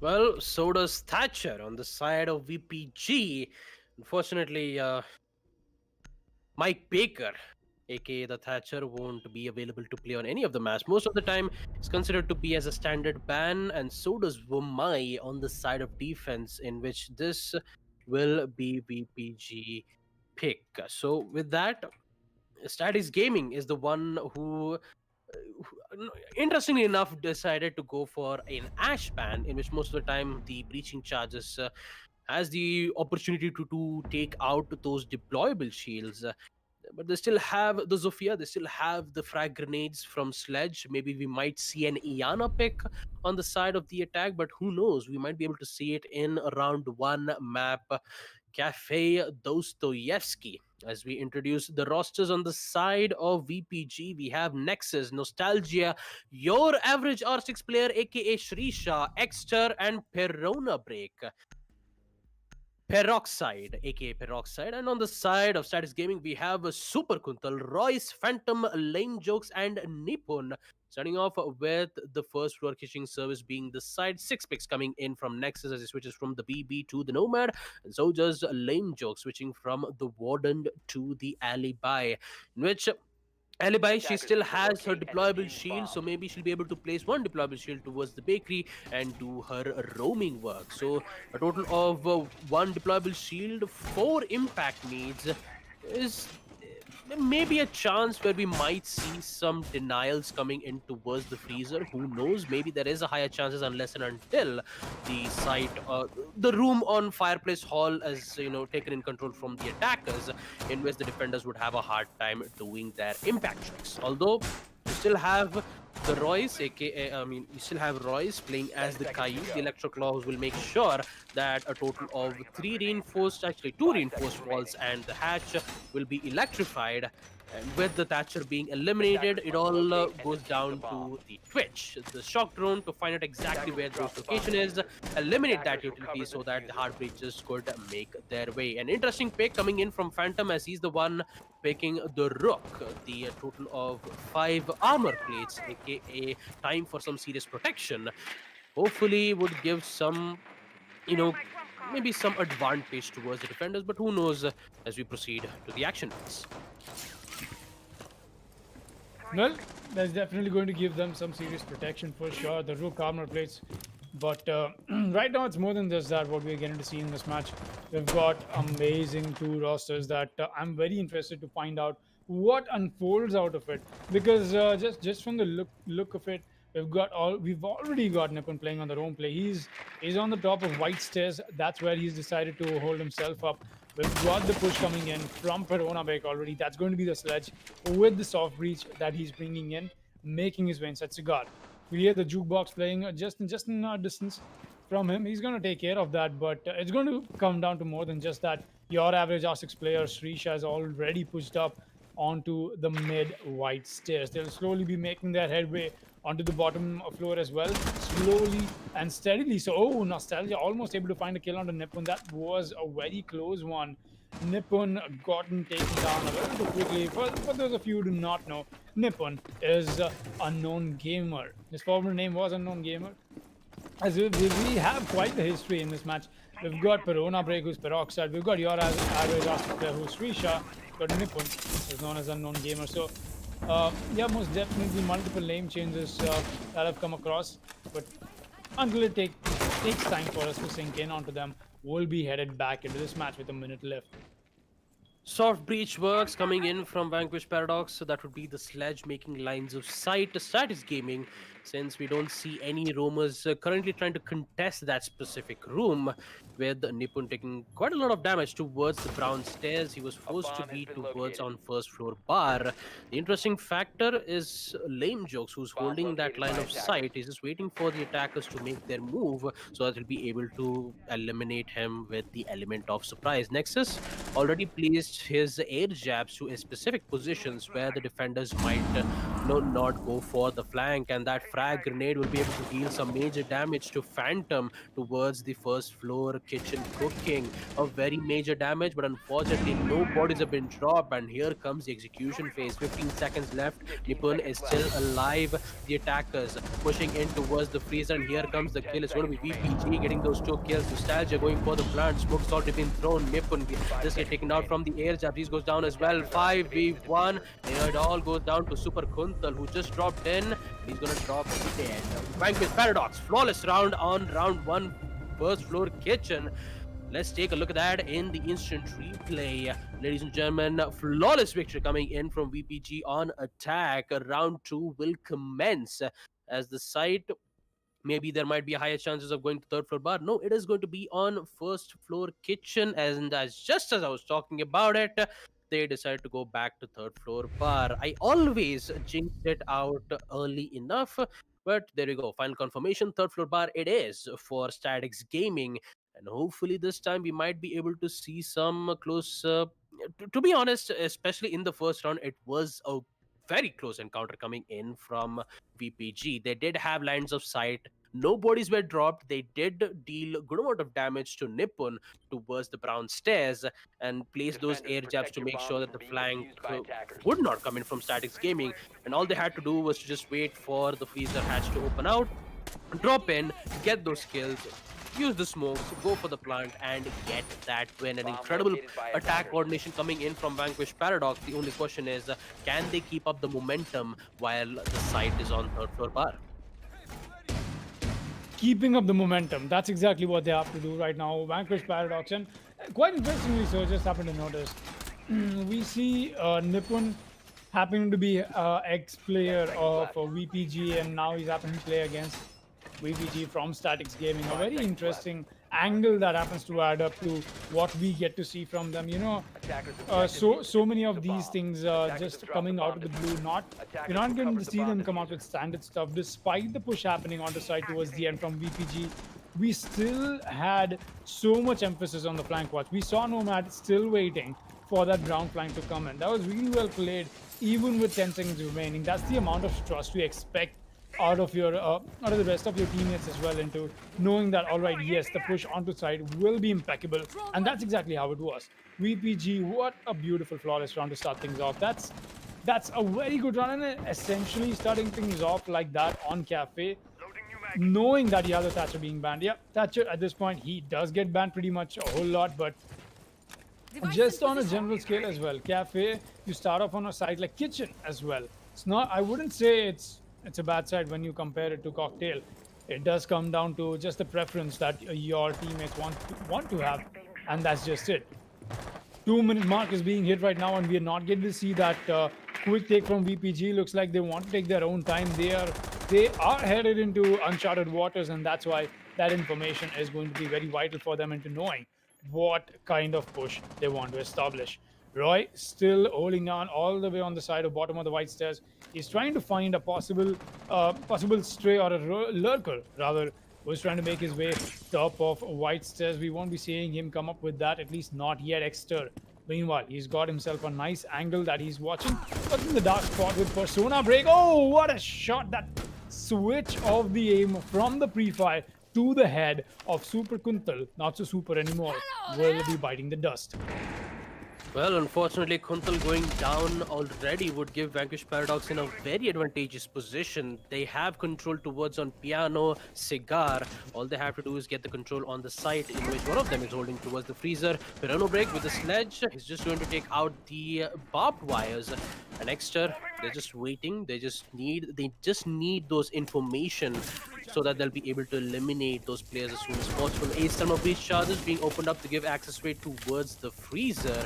Well, so does Thatcher on the side of VPG. Unfortunately, Mike Baker, aka the Thatcher, won't be available to play on any of the match. Most of the time, it's considered to be as a standard ban, and so does Wumai on the side of defense, in which this will be VPG pick. So with that, Statis Gaming is the one who interestingly enough decided to go for an ash ban, in which most of the time the breaching charges has the opportunity to take out those deployable shields. But they still have the Zofia, they still have the frag grenades from Sledge. Maybe we might see an Iana pick on the side of the attack, but who knows? We might be able to see it in round one map, Cafe Dostoevsky. As we introduce the rosters on the side of VPG, we have Nexus, Nostalgia, your average R6 player, aka Shrisha, Exter, and Perona Break. Peroxide, aka Peroxide, and on the side of Status Gaming, we have Super Kuntal, Royce, Phantom, Lame Jokes, and Nippon. Starting off with the first floor kitchen service being the side, 6 picks coming in from Nexus as he switches from the BB to the Nomad, and so does Lame Joke switching from the Warden to the Alibi, in which Alibi, she still has her deployable shield, so maybe she'll be able to place one deployable shield towards the bakery and do her roaming work. So a total of one deployable shield, 4 impact needs is maybe a chance where we might see some denials coming in towards the freezer. Who knows? Maybe there is a higher chances unless and until the site, the room on Fireplace Hall is taken in control from the attackers, in which the defenders would have a hard time doing their impact tricks. Although you still have the Royce, you still have Royce playing as the Caillou. The Electro Claws will make sure that a total of 2 reinforced walls and the hatch will be electrified. And with the Thatcher being eliminated, it all goes down to the Twitch, the shock drone, to find out exactly where the location is, eliminate that utility so that the hard breaches could make their way. An interesting pick coming in from Phantom, as he's the one picking the Rook, the total of 5 armor plates, aka time for some serious protection. Hopefully would give some, maybe some advantage towards the defenders, but who knows as we proceed to the action phase. Well, that's definitely going to give them some serious protection for sure. The Rook armor plates. But right now, it's more than just that, what we're getting to see in this match. We've got amazing 2 rosters that I'm very interested to find out what unfolds out of it. Because just from the look of it, we've already got Nippon playing on the roam play. He's on the top of White Stairs. That's where he's decided to hold himself up. We've got the push coming in from Perona Beck already. That's going to be the Sledge with the soft breach that he's bringing in, making his way inside Cigar. We hear the jukebox playing just in a distance from him. He's going to take care of that, but it's going to come down to more than just that. Your average R6 player, Srisha, has already pushed up onto the mid-White Stairs. They'll slowly be making their headway onto the bottom floor as well, slowly and steadily. So, Nostalgia almost able to find a kill onto Nippon. That was a very close one. Nippon gotten taken down a little too quickly. For those of you who do not know, Nippon is Unknown Gamer. His former name was Unknown Gamer. as we have quite the history in this match. We've got Perona Break, who's Peroxide. We've got your average player, who's Srisha. We've got Nipun, who's known as Unknown Gamer. So, yeah, most definitely multiple name changes that I've come across. But until it takes time for us to sink in onto them, we'll be headed back into this match with a minute left. Soft breach works coming in from Vanquish Paradox, so that would be the sledge making lines of sight. Status Gaming, since we don't see any roamers currently trying to contest that specific room, with Nipun taking quite a lot of damage towards the brown stairs. He was forced to bomb has be been towards located. on first floor bar. The interesting factor is Lame Jokes, who's Bomb holding that located line by of attackers. sight. He's just waiting for the attackers to make their move so that he'll be able to eliminate him with the element of surprise. Nexus already placed his air jabs to specific positions where the defenders might not go for the flank, and that frag grenade will be able to deal some major damage to Phantom towards the first floor kitchen cooking. A very major damage, but unfortunately no bodies have been dropped, and here comes the execution phase. 15 seconds left. 15 Nipun seconds is left. still alive. The attackers pushing in towards the freezer, and here comes the kill. It's going to be VPG getting those 2 kills. Nostalgia going for the plant. Smoke's already been thrown. Nipun just get taken out from the air jab. He goes down as well. 5v1. It all goes down to Super Kuntal, who just dropped in. He's gonna drop dead. Vanquish Paradox, flawless round on round 1, first floor kitchen. Let's take a look at that in the instant replay. Ladies and gentlemen, flawless victory coming in from VPG on attack. Round 2 will commence as the site. Maybe there might be higher chances of going to third floor bar. No, it is going to be on first floor kitchen. And as just as I was talking about it, they decided to go back to third floor bar. I always jinx it out early enough, but there you go. Final confirmation, third floor bar it is for Statics Gaming. And hopefully this time we might be able to see some close. To be honest, especially in the first round, it was a very close encounter coming in from VPG. They did have lines of sight. No bodies were dropped. They did deal a good amount of damage to Nipun towards the brown stairs and place those Defenders, air jabs protect to your make bombs sure that from the being flank defused by attackers. would not come in from Statics Gaming. And all they had to do was to just wait for the freezer hatch to open out, drop in, get those kills, use the smokes, go for the plant, and get that win. An Bomb incredible located by attack attackers. coordination coming in from Vanquish Paradox. The only question is, can they keep up the momentum while the site is on third floor bar? Keeping up the momentum. That's exactly what they have to do right now. Vanquish Paradox, and quite interestingly so, just happened to notice. We see Nipun happening to be ex-player of VPG, and now he's happening to play against VPG from Statics Gaming. A very interesting angle that happens to add up to what we get to see from them. You know, so many of these things just coming out of the blue. You're not getting to see them come out with standard stuff. Despite the push happening on the side towards the end from VPG, we still had so much emphasis on the flank watch. We saw Nomad still waiting for that ground flank to come in. That was really well played, even with 10 seconds remaining. That's the amount of trust we expect out of the rest of your teammates as well, into knowing that, all right, yes, the push onto side will be impeccable, and that's exactly how it was. VPG, what a beautiful flawless round to start things off. That's a very good run, and essentially starting things off like that on Cafe, knowing that the other Thatcher being banned. Yeah, Thatcher at this point, he does get banned pretty much a whole lot, but just on a general scale as well. Cafe, you start off on a side like Kitchen as well. It's not, I wouldn't say it's a bad side when you compare it to Cocktail. It does come down to just the preference that your teammates want to have, and that's just it. 2-minute mark is being hit right now, and we are not getting to see that quick take from VPG. Looks like they want to take their own time. They are headed into uncharted waters, and that's why that information is going to be very vital for them into knowing what kind of push they want to establish. Roy still holding on all the way on the side of bottom of the white stairs. He's trying to find a possible stray or a lurker, rather, who's trying to make his way top of white stairs. We won't be seeing him come up with that, at least not yet, Exter. Meanwhile, he's got himself a nice angle that he's watching, but in the dark spot with Persona Break. Oh, what a shot! That switch of the aim from the pre-fire to the head of Super Kuntal, not so super anymore, will be biting the dust. Well, unfortunately, Kuntal going down already would give Vanquish Paradox in a very advantageous position. They have control towards on Piano, Cigar. All they have to do is get the control on the site in which one of them is holding towards the freezer. Pirano break with the sledge. He's just going to take out the barbed wires. And Exter, they're just waiting. They just need those information so that they'll be able to eliminate those players as soon as possible. Ace of breach charges being opened up to give access rate towards the freezer.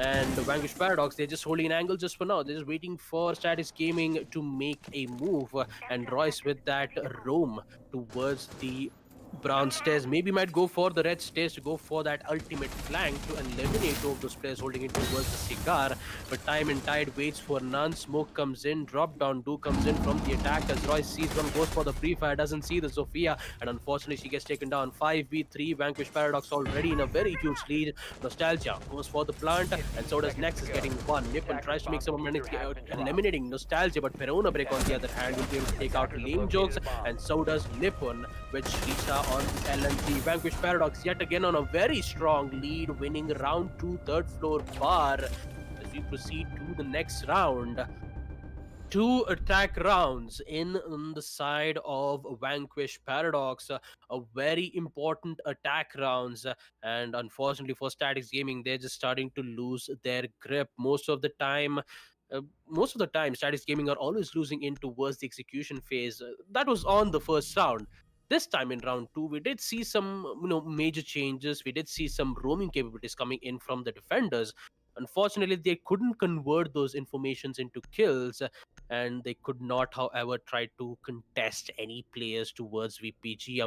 And the Vanquish Paradox, they're just holding an angle just for now. They're just waiting for Status Gaming to make a move. And Royce with that roam towards the brown stairs. Maybe might go for the red stairs to go for that ultimate flank to eliminate two of those players holding it towards the cigar. But Time and Tide waits for none. Smoke comes in. Drop down do comes in from the attack as Royce sees one, goes for the free fire, doesn't see the Sophia, and unfortunately she gets taken down. 5v3. Vanquish Paradox already in a very huge lead. Nostalgia goes for the plant, and so does Nexus getting one. Nippon tries to make some momentum eliminating Nostalgia, but Perona break on the other hand will be able to take out Lame Jokes, and so does Nippon, which reached out on LNT. Vanquish Paradox yet again on a very strong lead, winning round 2, third floor bar. As we proceed to the next round, 2 attack rounds on the side of Vanquish Paradox, a very important attack rounds, and unfortunately for Statics Gaming, they're just starting to lose their grip most of the time. Statics Gaming are always losing in towards the execution phase. That was on the first round. This time in round 2, we did see some major changes. We did see some roaming capabilities coming in from the defenders. Unfortunately, they couldn't convert those informations into kills, and they could not, however, try to contest any players towards VPG.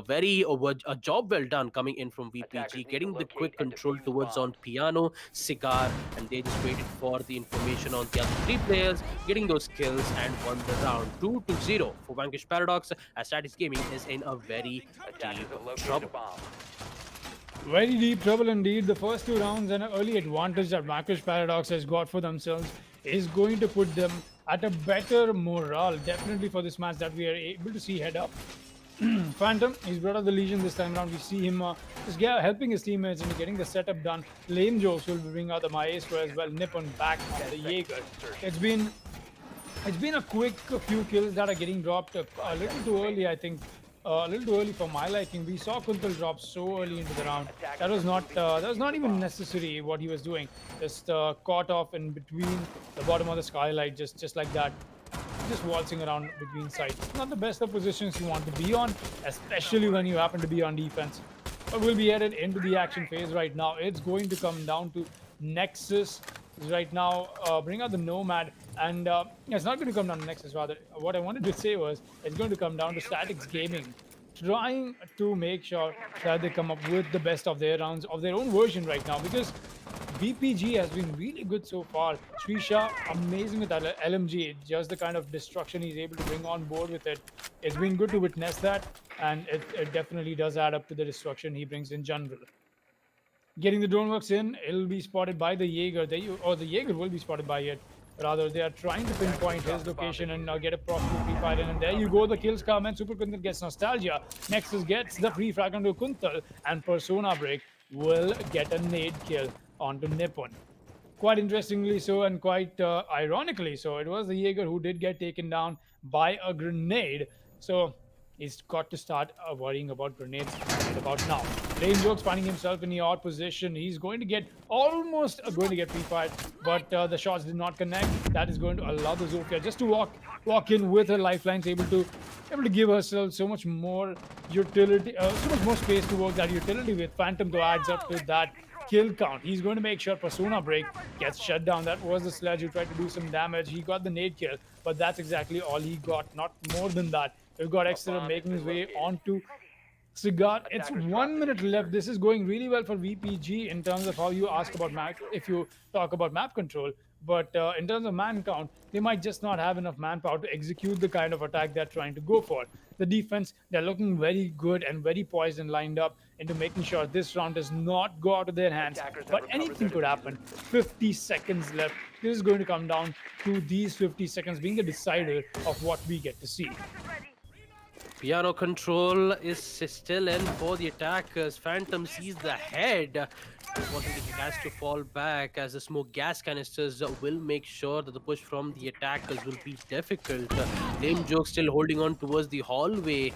A job well done coming in from VPG, getting the quick control towards on Piano, Cigar, and they just waited for the information on the other 3 players, getting those kills and won the round 2-0 for Vanquish Paradox, as Status Gaming is in a very deep trouble. Very deep trouble indeed. The first 2 rounds and an early advantage that Vanquish Paradox has got for themselves is going to put them at a better morale, definitely, for this match that we are able to see head up. Phantom, he's brought out the Legion this time around. We see him just helping his teammates and getting the setup done. Lame Jokes will bring out the Maestro as well. Nippon back on the Jaeger. It's been a quick few kills that are getting dropped a little too early, I think. A little too early for my liking. We saw Kuntal drop so early into the round. That was not even necessary what he was doing. Just caught off in between the bottom of the skylight, just like that. Just waltzing around between sides. Not the best of positions you want to be on, especially when you happen to be on defense. But we'll be headed into the action phase right now. It's going to come down to Nexus right now. Bring out the Nomad, and it's not going to come down to Nexus, rather. What I wanted to say was it's going to come down to Statics Gaming, trying to make sure that they come up with the best of their rounds, of their own version right now, because VPG has been really good so far. Srisha, amazing with that LMG, just the kind of destruction he's able to bring on board with it. It's been good to witness that, and it definitely does add up to the destruction he brings in general. Getting the drone works in, it'll be spotted by the Jaeger. The Jaeger will be spotted by it. Rather, they are trying to pinpoint his location and get a proper free fire in. And there you go, the kills come, and Super Kuntal gets Nostalgia. Nexus gets the free frag onto Kuntal, and Persona Break will get a nade kill onto Nippon. Quite interestingly so, and quite ironically so, it was the Jaeger who did get taken down by a grenade. So he's got to start worrying about grenades right about now. Lame Jokes finding himself in the odd position. He's going to get almost going to get free fired, but the shots did not connect. That is going to allow the Zofia just to walk in with her lifelines, able to give herself so much more utility, so much more space to work that utility with. Phantom to adds up to that kill count. He's going to make sure Persona Break gets shut down. That was the sledge who tried to do some damage. He got the nade kill, but that's exactly all he got, not more than that. We've got Exeter making his way onto Cigar. It's 1 minute left. This is going really well for VPG in terms of how you ask about map, if you talk about map control. But in terms of man count, they might just not have enough manpower to execute the kind of attack they're trying to go for. The defense, they're looking very good and very poised and lined up into making sure this round does not go out of their hands. But anything could happen. 50 seconds left. This is going to come down to these 50 seconds being the decider of what we get to see. Piano control is still in for the attackers. Phantom sees the head. Unfortunately, he has to fall back as the smoke gas canisters will make sure that the push from the attackers will be difficult. Lame Joke still holding on towards the hallway,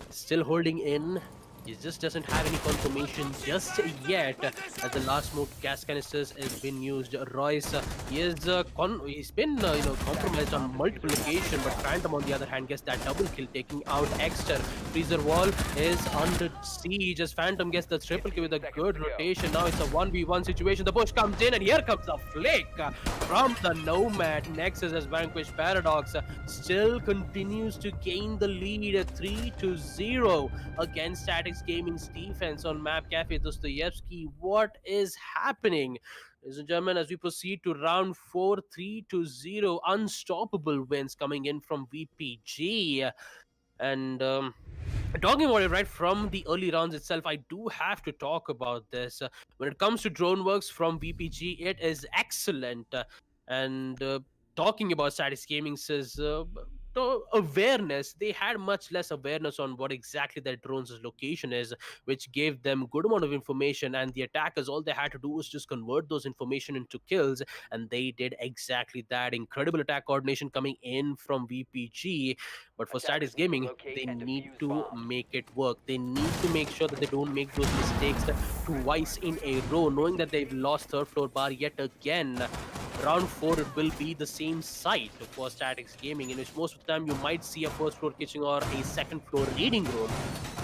still holding in. He just doesn't have any confirmation just yet as the last smoke gas canisters has been used. Royce, he's been compromised on multiple occasions, but Phantom on the other hand gets that double kill, taking out Exter. Freezer Wall is under siege as Phantom gets the triple kill with a good rotation. Now it's a 1v1 situation. The push comes in and here comes the flick from the Nomad. Nexus as Vanquish Paradox still continues to gain the lead at 3-0 against Static Gaming's defense on map Cafe Dostoevsky. What is happening? Ladies and gentlemen, as we proceed to round 4, 3-0, unstoppable wins coming in from VPG. And talking about it right from the early rounds itself, I do have to talk about this. When it comes to drone works from VPG, it is excellent. And talking about Status Gaming says awareness, they had much less awareness on what exactly their drone's location is, which gave them good amount of information, and the attackers, all they had to do was just convert those information into kills, and they did exactly that. Incredible attack coordination coming in from VPG, but for Status Gaming, they need to make it work. They need to make sure that they don't make those mistakes twice in a row, knowing that they've lost third floor bar yet again. Round 4, it will be the same site for Statics Gaming, in which most of the time you might see a first floor kitchen or a second floor reading room.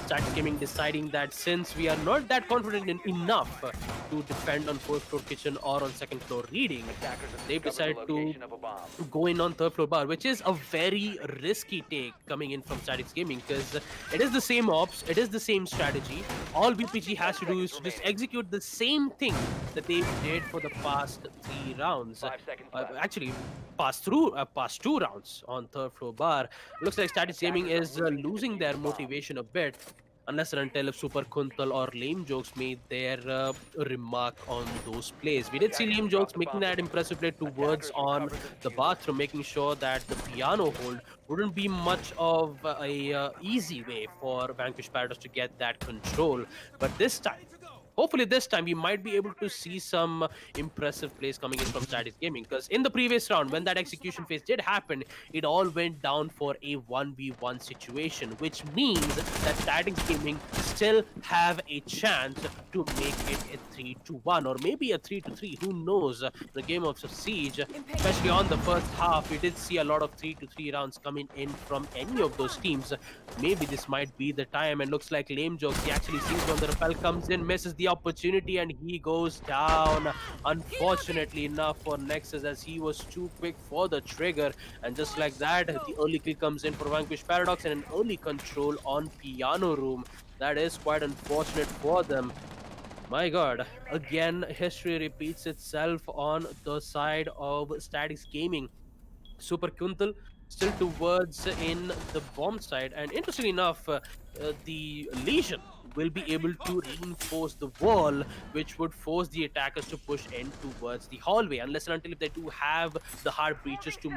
Statics Gaming deciding that since we are not that confident enough to defend on first floor kitchen or on second floor reading, they've decided to go in on third floor bar, which is a very risky take coming in from Statics Gaming, because it is the same ops, it is the same strategy. All VPG has to do is to just execute the same thing that they did for the past 3 rounds. Actually, past 2 rounds on third floor bar. Looks like Statics Gaming is losing their motivation a bit, unless and until if Super Kuntal or Lame Jokes made their remark on those plays. We did see Lame Jokes making that impressive play towards on the bathroom, making sure that the piano hold wouldn't be much of a easy way for Vanquish Paradox to get that control. But this time, hopefully this time we might be able to see some impressive plays coming in from Statics Gaming, because in the previous round, when that execution phase did happen, it all went down for a 1v1 situation, which means that Statics Gaming still have a chance to make it a 3-1 or maybe a 3-3. Who knows? The game of Siege, especially on the first half, we did see a lot of 3-3 rounds coming in from any of those teams. Maybe this might be the time, and looks like Lame Jokes, he actually sees when the rappel comes in, misses the opportunity, and he goes down. Unfortunately enough for Nexus, as he was too quick for the trigger, and just like that, the early kill comes in for Vanquish Paradox and an early control on Piano Room. That is quite unfortunate for them. My god, again, history repeats itself on the side of Statics Gaming. Super Kuntal still towards in the bomb side, and interestingly enough, the Legion will be able to reinforce the wall, which would force the attackers to push in towards the hallway, unless and until if they do have the hard breaches to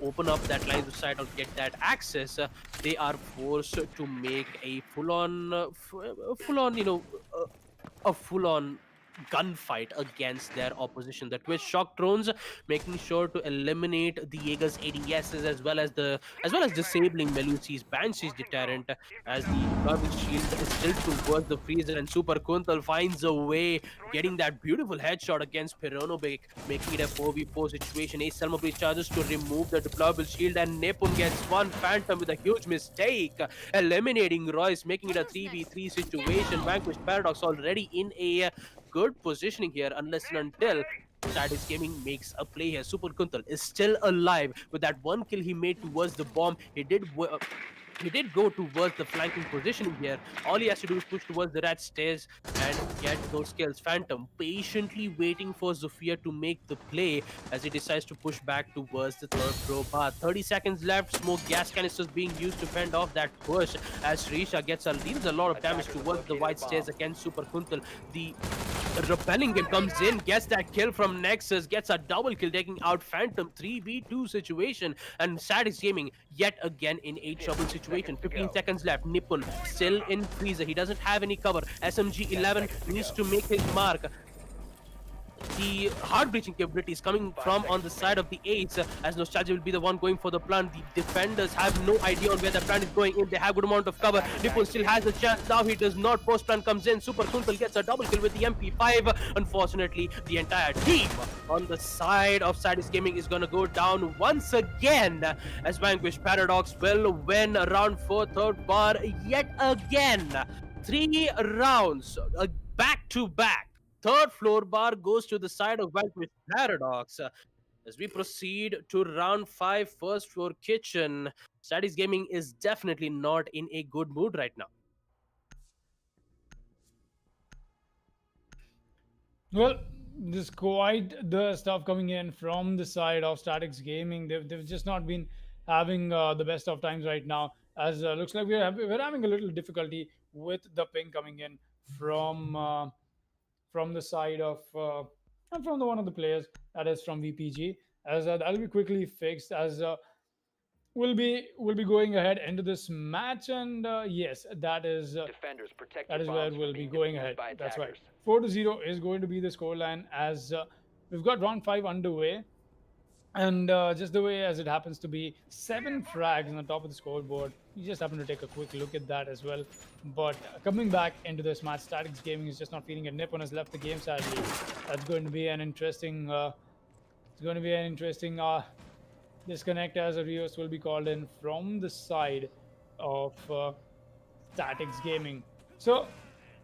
open up that line of sight or get that access, they are forced to make a full-on gunfight against their opposition. The Twitch shock drones making sure to eliminate the Jaeger's ADSs, as well as disabling Melusi's Banshee's deterrent, as the Garbage Shield is still towards the freezer, and Super Kuntal finds a way, getting that beautiful headshot against Pironobic, making it a 4v4 situation. Ace Selma recharges to remove the deployable shield, and Nepun gets one Phantom with a huge mistake, eliminating Royce, making it a 3v3 situation. Vanquish Paradox already in a good positioning here, unless and until Statics Gaming makes a play here. Super Kuntal is still alive with that one kill he made towards the bomb. He did go towards the flanking positioning here. All he has to do is push towards the rat stairs and get those kills. Phantom patiently waiting for Zofia to make the play as he decides to push back towards the third row bar. 30 seconds left. Smoke gas canisters being used to fend off that push as Risha deals a lot of damage towards the white stairs against Super Kuntal. The repelling him, comes in, gets that kill from Nexus, gets a double kill, taking out Phantom. 3v2 situation, and Static Gaming yet again in a trouble 15 situation. seconds to 15 go. seconds left. Nippon still in freezer. He doesn't have any cover. SMG 10 11 seconds to needs go. to make his mark. The heart breaching capabilities coming 5 from on seconds the side of remaining. the eights, as Nostalgia will be the one going for the plant. The defenders have no idea on where the plant is going in. They have good amount of cover. Nippon still has a chance. Now he does not. Post plant comes in. Super Kuntal gets a double kill with the MP5. Unfortunately, the entire team on the side of Sadis Gaming is gonna go down once again, as Vanquish Paradox will win round 4 third bar yet again. 3 rounds back to back. Third floor bar goes to the side of Vanquish Paradox. As we proceed to round 5, first floor kitchen, Studies Gaming is definitely not in a good mood right now. Well, there's quite the stuff coming in from the side of Statics Gaming. They've just not been having the best of times right now. As looks like we're having a little difficulty with the ping coming in from the side of and from the one of the players, that is from VPG. As that'll be quickly fixed as we'll be going ahead into this match, and yes, Defenders, protect that your is where bombs we'll from be being going defused ahead. by That's right. attackers. 4-0 is going to be the scoreline as we've got round 5 underway. And just the way as it happens to be 7 frags on the top of the scoreboard, you just happen to take a quick look at that as well. But coming back into this match, Statics Gaming is just not feeling it. Nippon has left the game sadly. That's going to be an interesting. It's going to be an interesting disconnect as a Rios will be called in from the side of Statics Gaming. So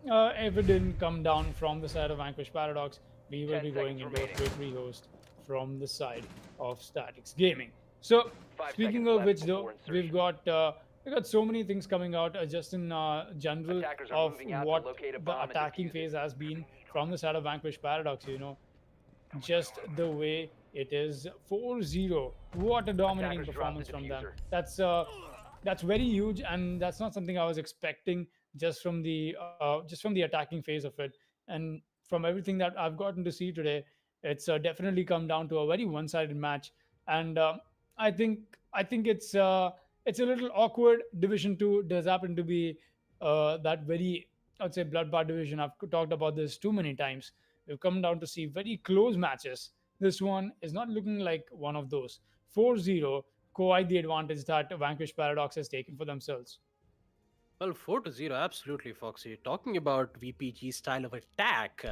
if it didn't come down from the side of Vanquish Paradox, we will 10 be going seconds into a remaining. quick rehost from the side of Statics Gaming. So 5 speaking seconds of left which, before though, insertion. we've got so many things coming out just in general Attackers are of moving out to what locate a the bomb and attacking defuse phase it. has been from the side of Vanquish Paradox. Just the way it is 4-0. What a dominating Attackers dropped the performance from them. diffuser. That's very huge, and that's not something I was expecting just from the attacking phase of it. And from everything that I've gotten to see today, it's definitely come down to a very one-sided match. And I think it's a little awkward. Division 2 does happen to be that very, I'd say, bloodbath division. I've talked about this too many times. We've come down to see very close matches. This one is not looking like one of those. 4-0, quite the advantage that Vanquish Paradox has taken for themselves. Well, 4-0, absolutely, Foxy. Talking about VPG style of attack,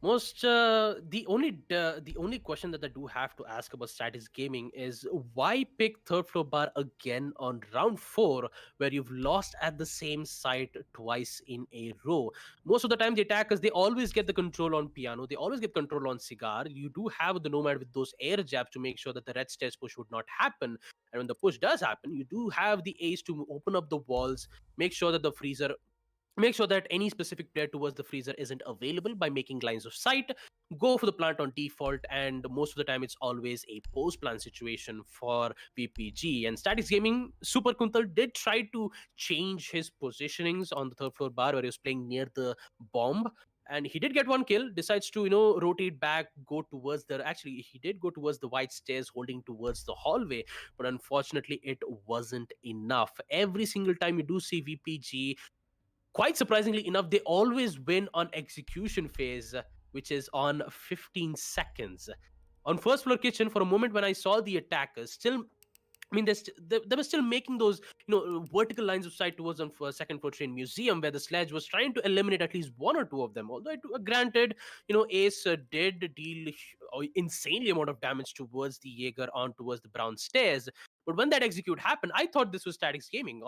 most the only question that I do have to ask about Status Gaming is why pick third floor bar again on round 4 where you've lost at the same site twice in a row. Most of the time the attackers, they always get the control on piano, they always get control on cigar. You do have the nomad with those air jabs to make sure that the red stairs push would not happen, and when the push does happen, you do have the ace to open up the walls, make sure that the freezer, make sure that any specific player towards the freezer isn't available by making lines of sight, go for the plant on default, and most of the time it's always a post plant situation for VPG. And Statics Gaming, Super Kuntal did try to change his positionings on the third floor bar where he was playing near the bomb, and he did get one kill, decides to rotate back, go towards the, actually he did go towards the white stairs holding towards the hallway, but unfortunately it wasn't enough. Every single time you do see VPG, quite surprisingly enough, they always win on execution phase, which is on 15 seconds. On first floor kitchen, for a moment when I saw the attackers still, I mean, they were still making those, vertical lines of sight towards on second floor train museum, where the sledge was trying to eliminate at least one or two of them. Although, granted, Ace did deal insanely amount of damage towards the Jaeger on towards the brown stairs. But when that execute happened, I thought this was Statics Gaming.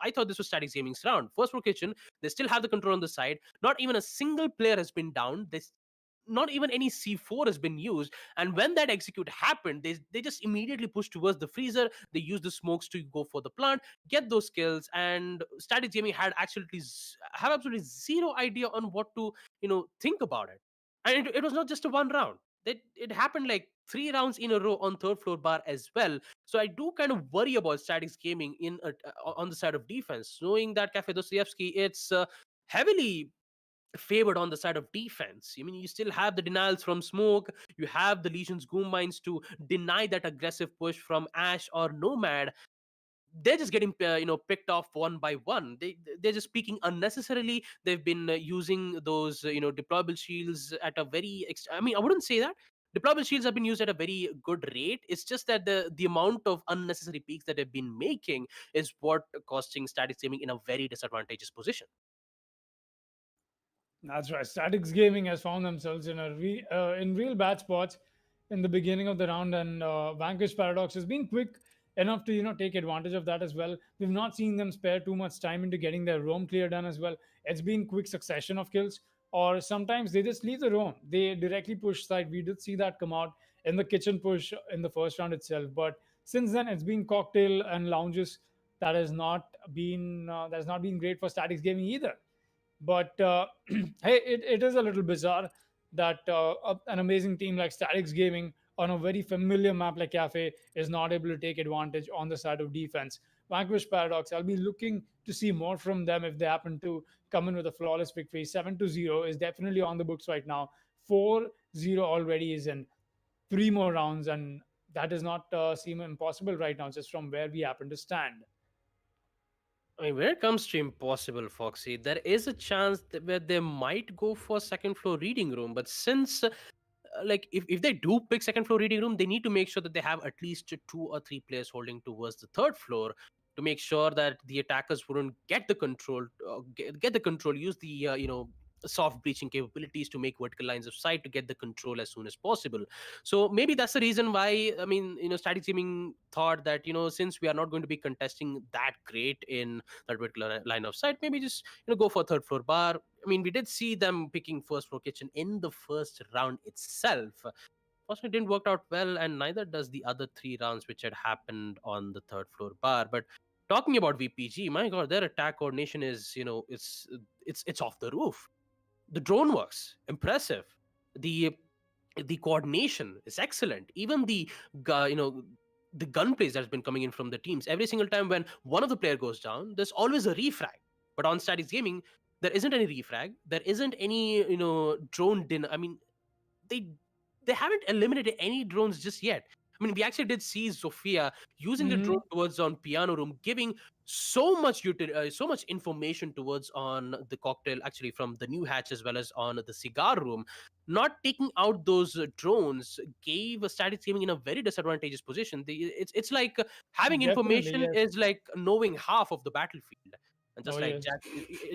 I thought this was Statics Gaming's round. First floor kitchen, they still have the control on the side. Not even a single player has been down. Not even any C4 has been used, and when that execute happened, they just immediately pushed towards the freezer. They used the smokes to go for the plant, get those kills, and Static Gaming had have absolutely zero idea on what to think about it. And it was not just a one round. It happened like 3 rounds in a row on third floor bar as well. So I do kind of worry about Statics Gaming on the side of defense, knowing that Cafe Dostoevsky, it's heavily favored on the side of defense. I mean, you still have the denials from Smoke, you have the Legion's Goom Mines to deny that aggressive push from Ash or Nomad. They're just getting picked off one by one. They're just peeking unnecessarily. They've been using those deployable shields at a very I mean, I wouldn't say that deployable shields have been used at a very good rate. It's just that the amount of unnecessary peaks that they've been making is what costing Static Gaming in a very disadvantageous position. That's right. Statics Gaming has found themselves in real bad spots in the beginning of the round, and Vanquish Paradox has been quick enough to take advantage of that as well. We've not seen them spare too much time into getting their roam clear done as well. It's been quick succession of kills, or sometimes they just leave the roam. They directly push side. We did see that come out in the kitchen push in the first round itself, but since then it's been cocktail and lounges. That has not been great for Statics Gaming either. But hey, it is a little bizarre that an amazing team like Statics Gaming on a very familiar map like Cafe is not able to take advantage on the side of defense. Vanquish Paradox, I'll be looking to see more from them if they happen to come in with a flawless victory. 7-0 is definitely on the books right now. 4-0 already is in 3 more rounds, and that does not seem impossible right now, just from where we happen to stand. I mean, when it comes to impossible, Foxy, there is a chance that where they might go for second floor reading room. But since, like, if they do pick second floor reading room, they need to make sure that they have at least 2 or 3 players holding towards the third floor to make sure that the attackers wouldn't get the control, get the control, use the soft breaching capabilities to make vertical lines of sight to get the control as soon as possible. So maybe that's the reason why, I mean, Static Gaming thought that, since we are not going to be contesting that great in that particular line of sight, maybe just go for third floor bar. I mean, we did see them picking first floor kitchen in the first round itself. Fortunately, it didn't work out well, and neither does the other 3 rounds which had happened on the third floor bar. But talking about VPG, my God, their attack coordination is, it's off the roof. The drone works impressive. The the coordination is excellent. Even the gunplays that's been coming in from the teams, every single time when one of the player goes down, there's always a refrag. But on Statics Gaming, there isn't any refrag, there isn't any drone din. I mean, they they haven't eliminated any drones just yet. I mean, we actually did see Zofia using the Mhm. drone towards on piano room, giving so much information towards on the cocktail, actually from the new hatch as well as on the cigar room. Not taking out those drones gave Statics Gaming in a very disadvantageous position. It's like having Definitely, information yes. is like knowing half of the battlefield, and Oh, just like yes. Jack,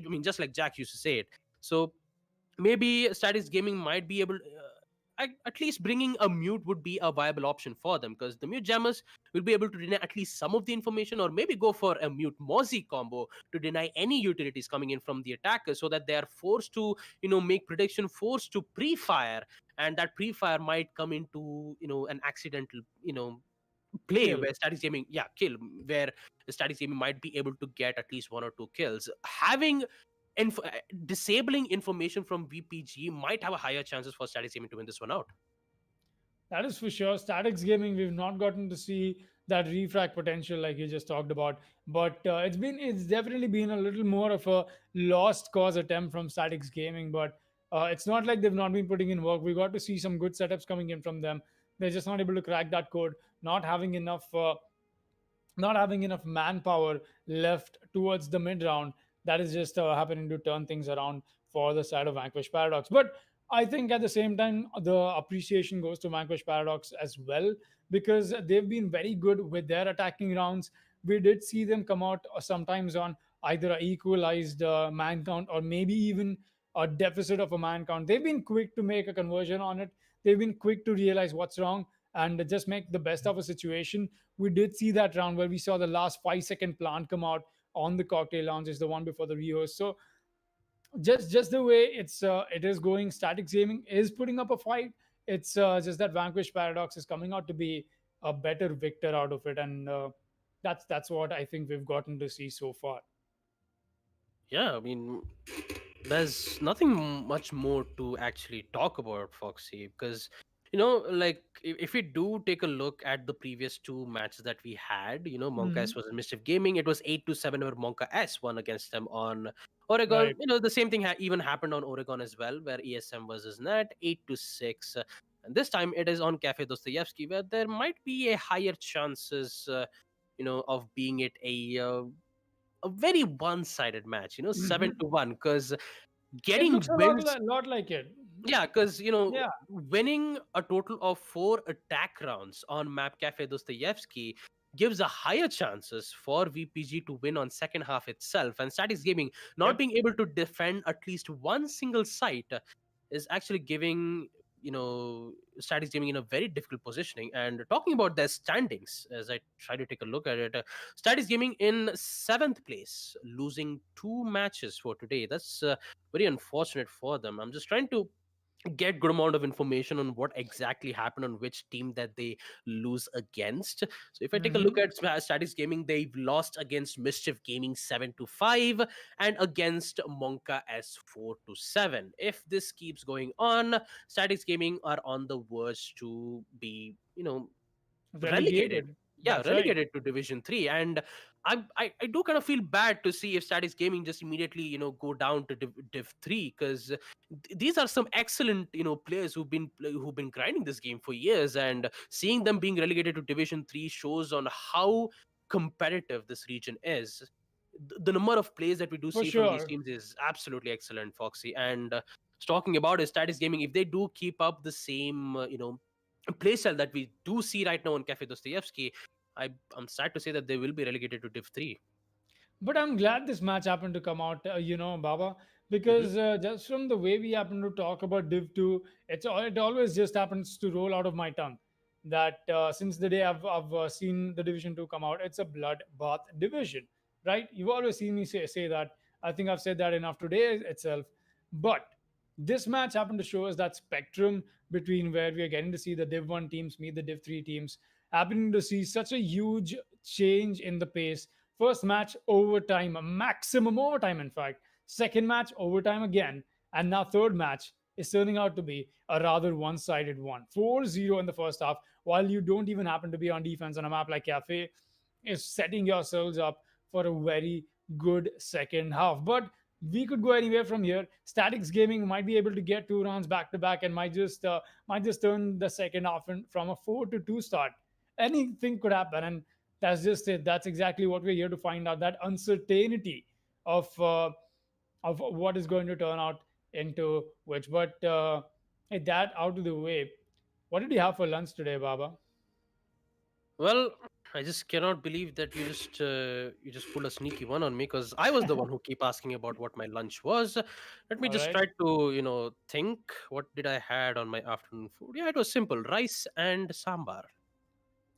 I mean, just like Jack used to say it. So maybe Statics Gaming might be able, at least bringing a mute would be a viable option for them, because the mute jammers will be able to deny at least some of the information, or maybe go for a mute Mozzie combo to deny any utilities coming in from the attackers, so that they are forced to make prediction, forced to pre-fire, and that pre-fire might come into an accidental play Kill. where Statics Gaming, yeah, kill, where the Statics Gaming might be able to get at least 1 or 2 kills. Having disabling information from VPG might have a higher chances for Statics Gaming to win this one out. That is for sure. Statics Gaming, we've not gotten to see that refract potential like you just talked about, but it's definitely been a little more of a lost cause attempt from Statics Gaming. But it's not like they've not been putting in work. We got to see some good setups coming in from them. They're just not able to crack that code. Not having enough manpower left towards the mid round. That is just happening to turn things around for the side of Vanquish Paradox. But I think at the same time, the appreciation goes to Vanquish Paradox as well, because they've been very good with their attacking rounds. We did see them come out sometimes on either a equalized man count, or maybe even a deficit of a man count. They've been quick to make a conversion on it. They've been quick to realize what's wrong and just make the best of a situation. We did see that round where we saw the last 5 second plant come out on the cocktail lounge, is the one before the rehost. So just the way it is going, Static Gaming is putting up a fight. It's just that Vanquish Paradox is coming out to be a better victor out of it, and that's what I think we've gotten to see so far. Yeah, I mean, there's nothing much more to actually talk about, Foxy, because like, if we do take a look at the previous 2 matches that we had, Monka S Mhm. was Mischief Gaming. It was 8-7 where Monka S won against them on Oregon, Right. the same thing even happened on Oregon as well, where ESM versus Net 8-6. And this time it is on Cafe Dostoevsky, where there might be a higher chances, of being it a very one-sided match. 7-1, because It getting looks a wins. lot like it. Yeah, because Yeah. winning a total of 4 attack rounds on map Cafe Dostoevsky gives a higher chances for VPG to win on second half itself. And Statics Gaming not Yep. being able to defend at least one single site is actually giving Statics Gaming in a very difficult positioning. And talking about their standings, as I try to take a look at it, Statics Gaming in 7th place, losing 2 matches for today. That's very unfortunate for them. I'm just trying to get good amount of information on what exactly happened on which team that they lose against. So if I take a look Hmm. at Statics Gaming, they've lost against Mischief Gaming 7-5 and against Monka S 4-7. If this keeps going on, Statics Gaming are on the verge to be relegated. Relegated. Yeah, That's right. relegated to Division 3. And I do kind of feel bad to see if Statics Gaming just immediately go down to Div 3, because these are some excellent players who've been grinding this game for years, and seeing them being relegated to Division 3 shows on how competitive this region is. The number of players that we do For see from these sure. teams is absolutely excellent, Foxy. And talking about is Statics Gaming, if they do keep up the same playstyle that we do see right now on Cafe Dostoevsky, I'm sad to say that they will be relegated to Div 3. But I'm glad this match happened to come out, Baba, Hmm. because just from the way we happen to talk about Div 2, it always just happens to roll out of my tongue that since the day I've seen the Division 2 come out, it's a bloodbath division, right? You've always seen me say that. I think I've said that enough today itself. But this match happened to show us that spectrum between where we are getting to see the Div 1 teams meet the Div 3 teams, happening to see such a huge change in the pace. First match, overtime, a maximum overtime, in fact. Second match, overtime again. And now, third match is turning out to be a rather one sided one. 4-0 in the first half, while you don't even happen to be on defense on a map like Cafe, is setting yourselves up for a very good second half. But we could go anywhere from here. Statics Gaming might be able to get 2 rounds back to back and might just turn the second half from a 4-2 start. Anything could happen, and that's just it. That's exactly what we're here to find out. That uncertainty of what is going to turn out into which. But hey, that out of the way. What did you have for lunch today, Baba? Well, I just cannot believe that you just pulled a sneaky one on me, because I was the one who keep asking about what my lunch was. Let me All just right. try to think. What did I had on my afternoon food? Yeah, it was simple: rice and sambar.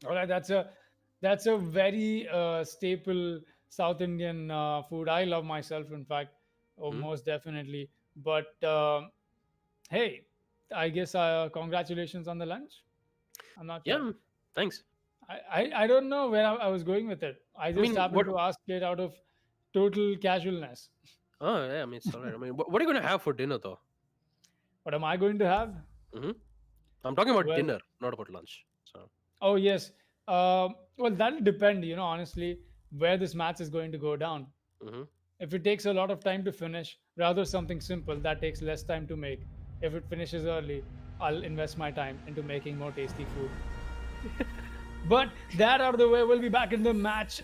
All right, that's a very staple South Indian food. I love myself, in fact, oh, Hmm? most definitely. But hey, I guess congratulations on the lunch. I'm not sure. Yeah, thanks. I don't know where I was going with it. I I just mean, happened what? to ask it out of total casualness. Oh yeah, I mean it's all right. I mean, what are you gonna have for dinner though? What am I going to have? Hmm. I'm talking about Well, dinner, not about lunch. So. oh yes. Well, that'll depend. Honestly, where this match is going to go down. Hmm. If it takes a lot of time to finish, rather something simple that takes less time to make. If it finishes early, I'll invest my time into making more tasty food. But that out of the way, we'll be back in the match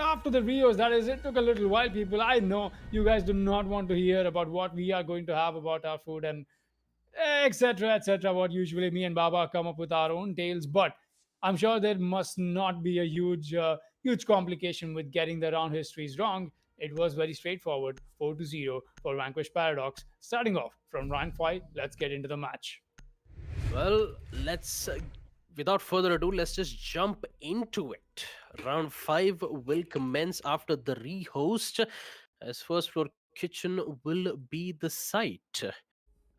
after the Rios. That is, it took a little while, people. I know you guys do not want to hear about what we are going to have about our food and etc. etc. What usually me and Baba come up with our own tales, but I'm sure there must not be a huge complication with getting the round histories wrong. It was very straightforward, 4-0 for Vanquish Paradox. Starting off from round 5, let's get into the match. Well, without further ado, let's just jump into it. Round 5 will commence after the rehost, as First Floor Kitchen will be the site.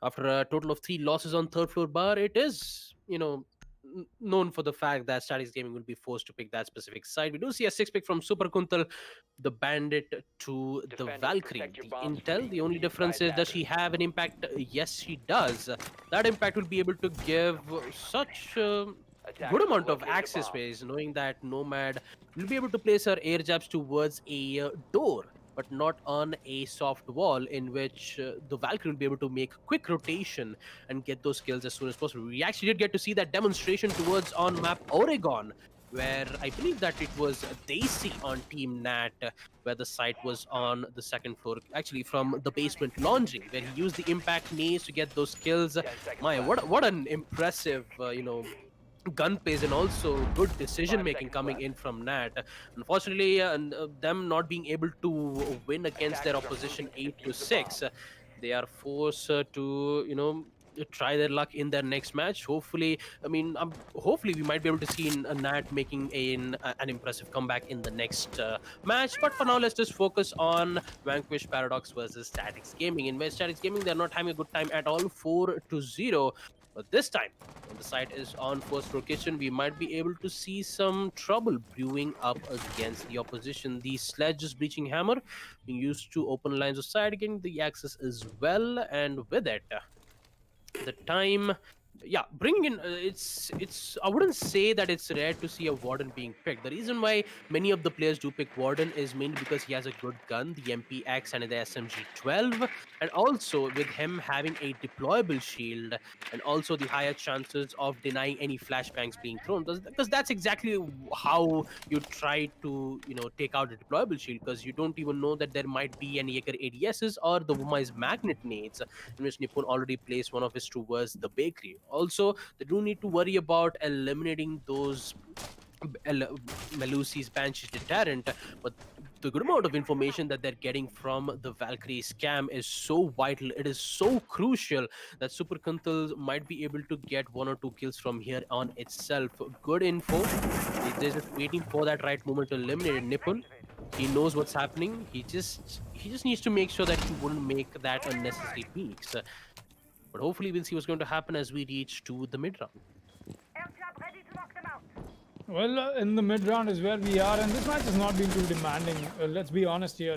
After a total of 3 losses on Third Floor Bar, it is, known for the fact that Statics Gaming will be forced to pick that specific side. We do see a 6 pick from Super Kuntal, the Bandit to the Defenders, Valkyrie. protect your The bombs from Intel, being the only defused by difference is, does attackers. she have an impact? Yes, she does. That impact will be able to give such good Attackers amount have of located a access bomb. space, knowing that Nomad will be able to place her air jabs towards a door. but not on a soft wall in which the Valkyrie will be able to make quick rotation and get those kills as soon as possible. We actually did get to see that demonstration towards on map Oregon, where I believe that it was Daisy on Team Nat, where the site was on the second floor, actually from the basement laundry, where he used the impact knees to get those kills. 10 seconds My, left. what an impressive, gun pace and also good decision 5 making seconds coming left. in from Nat. Unfortunately, them not being able to win against their Attackers are opposition moving to 8 to defuse the 6, bomb. they are forced to try their luck in their next match. Hopefully, hopefully we might be able to see a Nat making an impressive comeback in the next match. But for now, let's just focus on Vanquish Paradox versus Statics Gaming. In which Statics Gaming, they're not having a good time at all, 4-0. But this time, when the site is on first floor kitchen, we might be able to see some trouble brewing up against the opposition. The sledge's breaching hammer being used to open lines of sight, getting the access as well, and with it, the time, yeah, bringing in, it's I wouldn't say that it's rare to see a warden being picked. The reason why many of the players do pick warden is mainly because he has a good gun, the MPX and the SMG-12, and also with him having a deployable shield, and also the higher chances of denying any flashbangs being thrown, because that's exactly how you try to take out a deployable shield, because you don't even know that there might be any Jaeger ADSs or the Wumai's magnet nades, in which Nippon already placed one of his towards the bakery. Also, they do need to worry about eliminating those Melusi's Banshee's deterrent, but the good amount of information that they're getting from the Valkyrie scam is so vital. It is so crucial that Super Kuntal might be able to get 1 or 2 kills from here on itself. Good info. They're just waiting for that right moment to eliminate Nippon. He knows what's happening. He just needs to make sure that he wouldn't make that unnecessary peaks. But hopefully we'll see what's going to happen as we reach to the mid round. Aircraft ready to knock them out. Well, in the mid round is where we are, and this match has not been too demanding. Let's be honest here.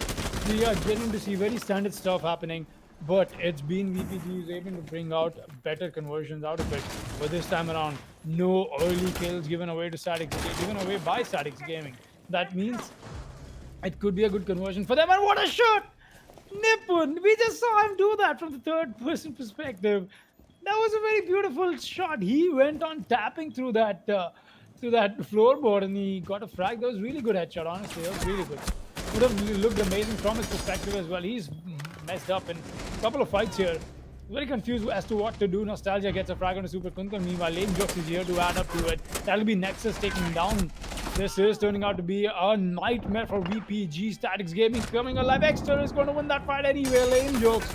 We are getting to see very standard stuff happening, but it's been VPG who's able to bring out better conversions out of it. But this time around, no early kills given away to Statics, given away by Statics Gaming. That means it could be a good conversion for them. And what a shot! Nippon! We just saw him do that from the third person perspective. That was a very beautiful shot. He went on tapping through that floorboard and he got a frag. That was really good headshot, honestly. That was really good. Would have looked amazing from his perspective as well. He's messed up in a couple of fights here. Very confused as to what to do. Nostalgia gets a frag on a Super Kuntal. Meanwhile, Lane Jokes is here to add up to it. That'll be Nexus taking down. This is turning out to be a nightmare for VPG. Statics Gaming coming alive. Exter is going to win that fight anyway. Lane Jokes.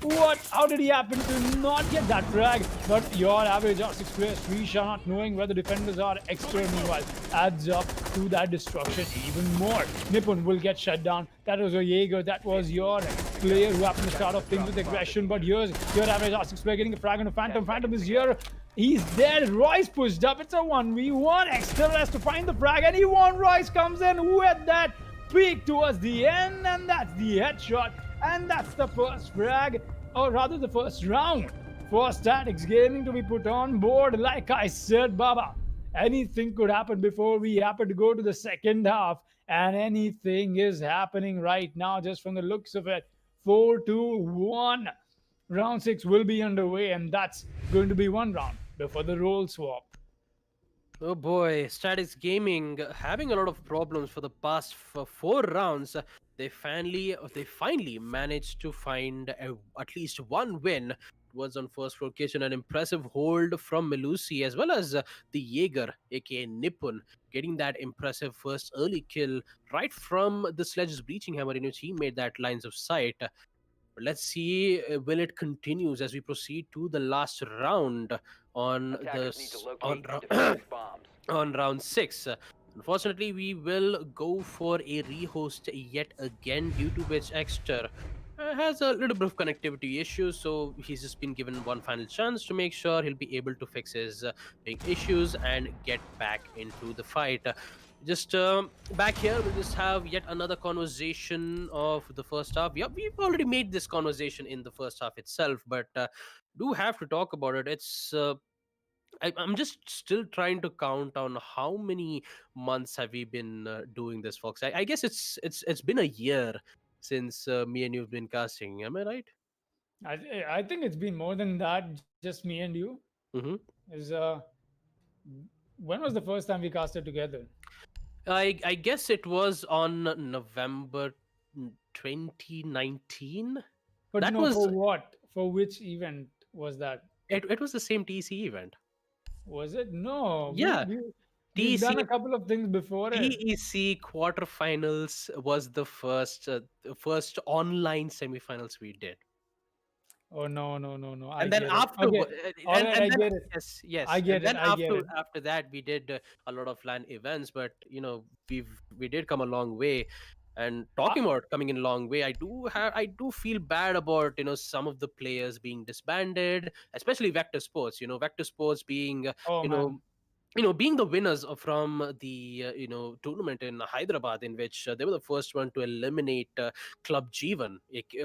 What? How did he happen to not get that frag? But your average R6 player, Srisha, not knowing where the defenders are, Exter meanwhile adds up to that destruction even more. Nippon will get shut down. That was a Jaeger. That was your player who happened to start off things with aggression. But here's your average R6 player getting a frag on a Phantom. Phantom is here. He's dead. Royce pushed up. It's a 1v1. Exter has to find the frag. And he won. Royce comes in with that peek towards the end. And that's the headshot. And that's the first frag, or rather the first round for Statics Gaming to be put on board. Like I said, Baba, anything could happen before we happen to go to the second half. And anything is happening right now just from the looks of it. 4-1. Round 6 will be underway, and that's going to be one round before the role swap. Oh boy, Statics Gaming having a lot of problems for the past 4 rounds. They finally managed to find at least one win. It was on first floor kitchen, an impressive hold from Melusi as well as the Jaeger, aka Nippon, getting that impressive first early kill right from the sledge's breaching hammer in which he made that lines of sight. But let's see, will it continues as we proceed to the last round on Attackers need to the locate and defuse bombs. on round 6. Unfortunately, we will go for a rehost yet again, due to which Exter has a little bit of connectivity issues, so he's just been given one final chance to make sure he'll be able to fix his big issues and get back into the fight. Just back here, we'll just have yet another conversation of the first half. Yeah, we've already made this conversation in the first half itself, but do have to talk about it. I'm just still trying to count on how many months have we been doing this, folks. I guess it's been a year since me and you've been casting. Am I right? I think it's been more than that. Just me and you. Mm-hmm. Is When was the first time we casted together? I guess it was on November 2019. But That no, was for what? For which event was that? it was the same TC event. Was it? No, Yeah, we've TC done a couple of things before it. TEC quarterfinals was the first online semifinals we did. Oh no, no, no, no! I And then get it. after Okay, all right, and I then get it. yes, I yes, and get it. then I get it. after that we did a lot of LAN events, but we did come a long way. And Uh, talking about coming in a long way, I do feel bad about some of the players being disbanded, especially Vector Sports. Vector Sports being oh you man, know being the winners from the tournament in Hyderabad, in which they were the first one to eliminate Club Jeevan,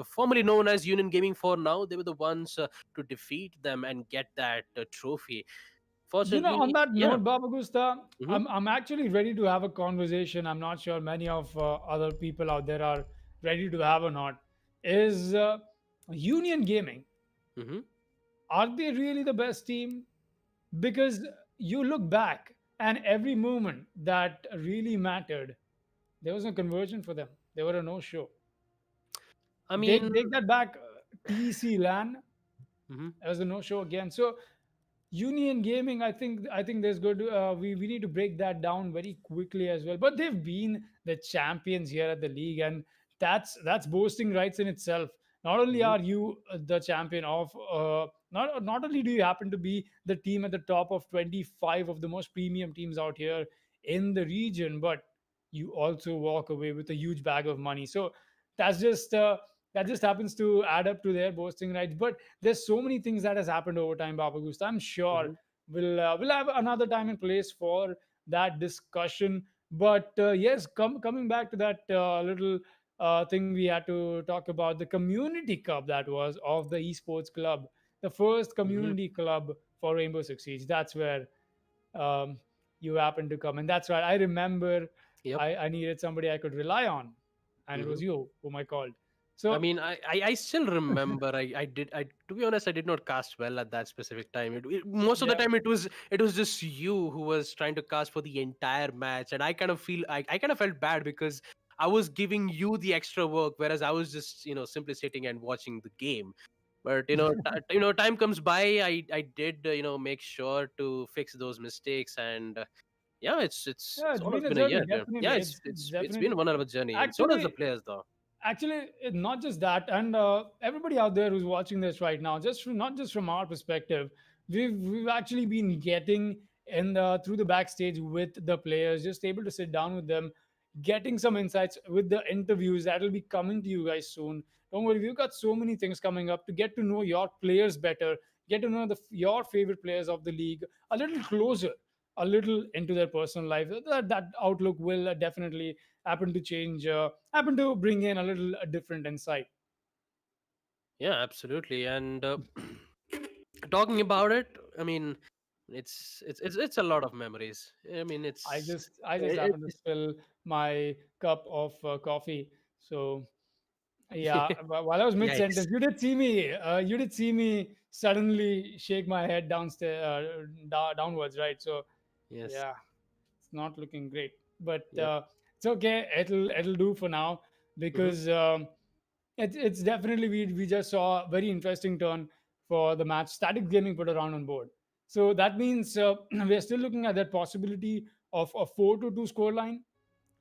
formerly known as Union Gaming. For now, they were the ones to defeat them and get that trophy. on Fortunately, that yeah. note, Baba Gusta, Hmm. I'm actually ready to have a conversation. I'm not sure many of other people out there are ready to have or not. Is Union Gaming, Hmm. are they really the best team? Because you look back and every moment that really mattered, there was no conversion for them. They were a no-show. I mean, Take that back. TEC LAN, mhm. there was a no-show again. So Union Gaming, I think there's good. We need to break that down very quickly as well. But they've been the champions here at the league, and that's boasting rights in itself. Not only Mhm. are you the champion of, not only do you happen to be the team at the top of 25 of the most premium teams out here in the region, but you also walk away with a huge bag of money. So that's just that just happens to add up to their boasting rights. But there's so many things that has happened over time, Baba Gusta. I'm sure Mhm. we'll have another time and place for that discussion. But yes, coming back to that little thing we had to talk about, the community cup that was of the esports club, the first Mhm. community club for Rainbow Six Siege. That's where um, you happened to come, and that's right. I remember Yep. I needed somebody I could rely on, and it was Mhm. you whom I called. I So mean, I still remember. I to be honest, I did not cast well at that specific time. Most of the yeah. time, it was just you who was trying to cast for the entire match, and I kind of felt bad because I was giving you the extra work, whereas I was just simply sitting and watching the game. But time comes by. I did make sure to fix those mistakes, and yeah, Yeah, it's it's almost been a been a journey. year. Yeah, Definitely, yeah, it's it's been definitely one hell of a journey, and so does the actually players, though. not just that, and everybody out there who's watching this right now, not just from our perspective, we've actually been getting in through the backstage with the players, just able to sit down with them, getting some insights with the interviews that will be coming to you guys soon. Don't worry, we've got so many things coming up to get to know your players better, get to know your favorite players of the league a little closer, a little into their personal life. That outlook will definitely happen to change, happen to bring in a little different insight. Yeah, absolutely. And talking about it, I mean, it's a lot of memories. I mean, I just it, happen to spill my cup of coffee. So yeah, while I was mid yikes. sentence, you did see me suddenly shake my head downstairs, downwards, right? So Yes. yeah, it's not looking great, but Yep. it's okay. It'll do for now Hmm. because it's definitely we just saw a very interesting turn for the match. Static Gaming put a round on board, so that means we're still looking at that possibility of a 4-2 scoreline.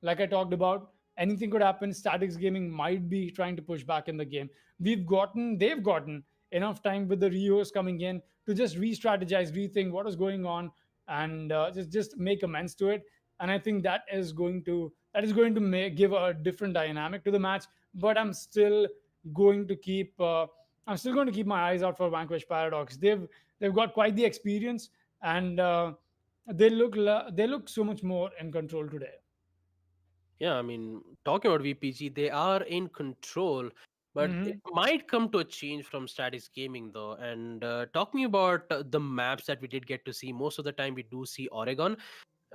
Like I talked about, anything could happen. Statics Gaming might be trying to push back in the game. They've gotten enough time with the Rios coming in to just re-strategize, rethink what is going on, and just make amends to it. And I think that is going to give a different dynamic to the match. But going to keep I'm still going to keep my eyes out for Vanquish Paradox. They've got quite the experience, and they look so much more in control today. Yeah, I mean, talking about VPG, they are in control, but it Hmm. might come to a change from Statics Gaming, though. And talking about the maps that we did get to see, most of the time we do see Oregon.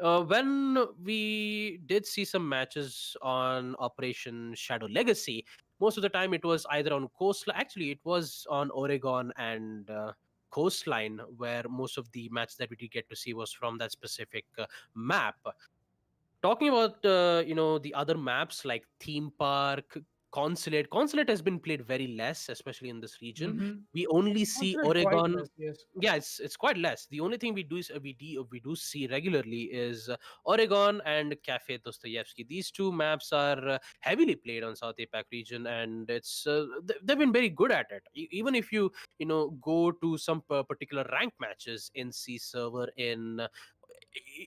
When we did see some matches on Operation Shadow Legacy, most of the time it was either on coastline. Actually, it was on Oregon and coastline where most of the matches that we did get to see was from that specific map. Talking about the other maps like theme park, consulate has been played very less, especially in this region. Mm-hmm. We only see Considered quite Oregon. less, yes. Yeah, it's quite less. The only thing we do see regularly is Oregon and Cafe Dostoevsky. These two maps are heavily played on South APAC region, and they've been very good at it. Even if you go to some particular rank matches in C server in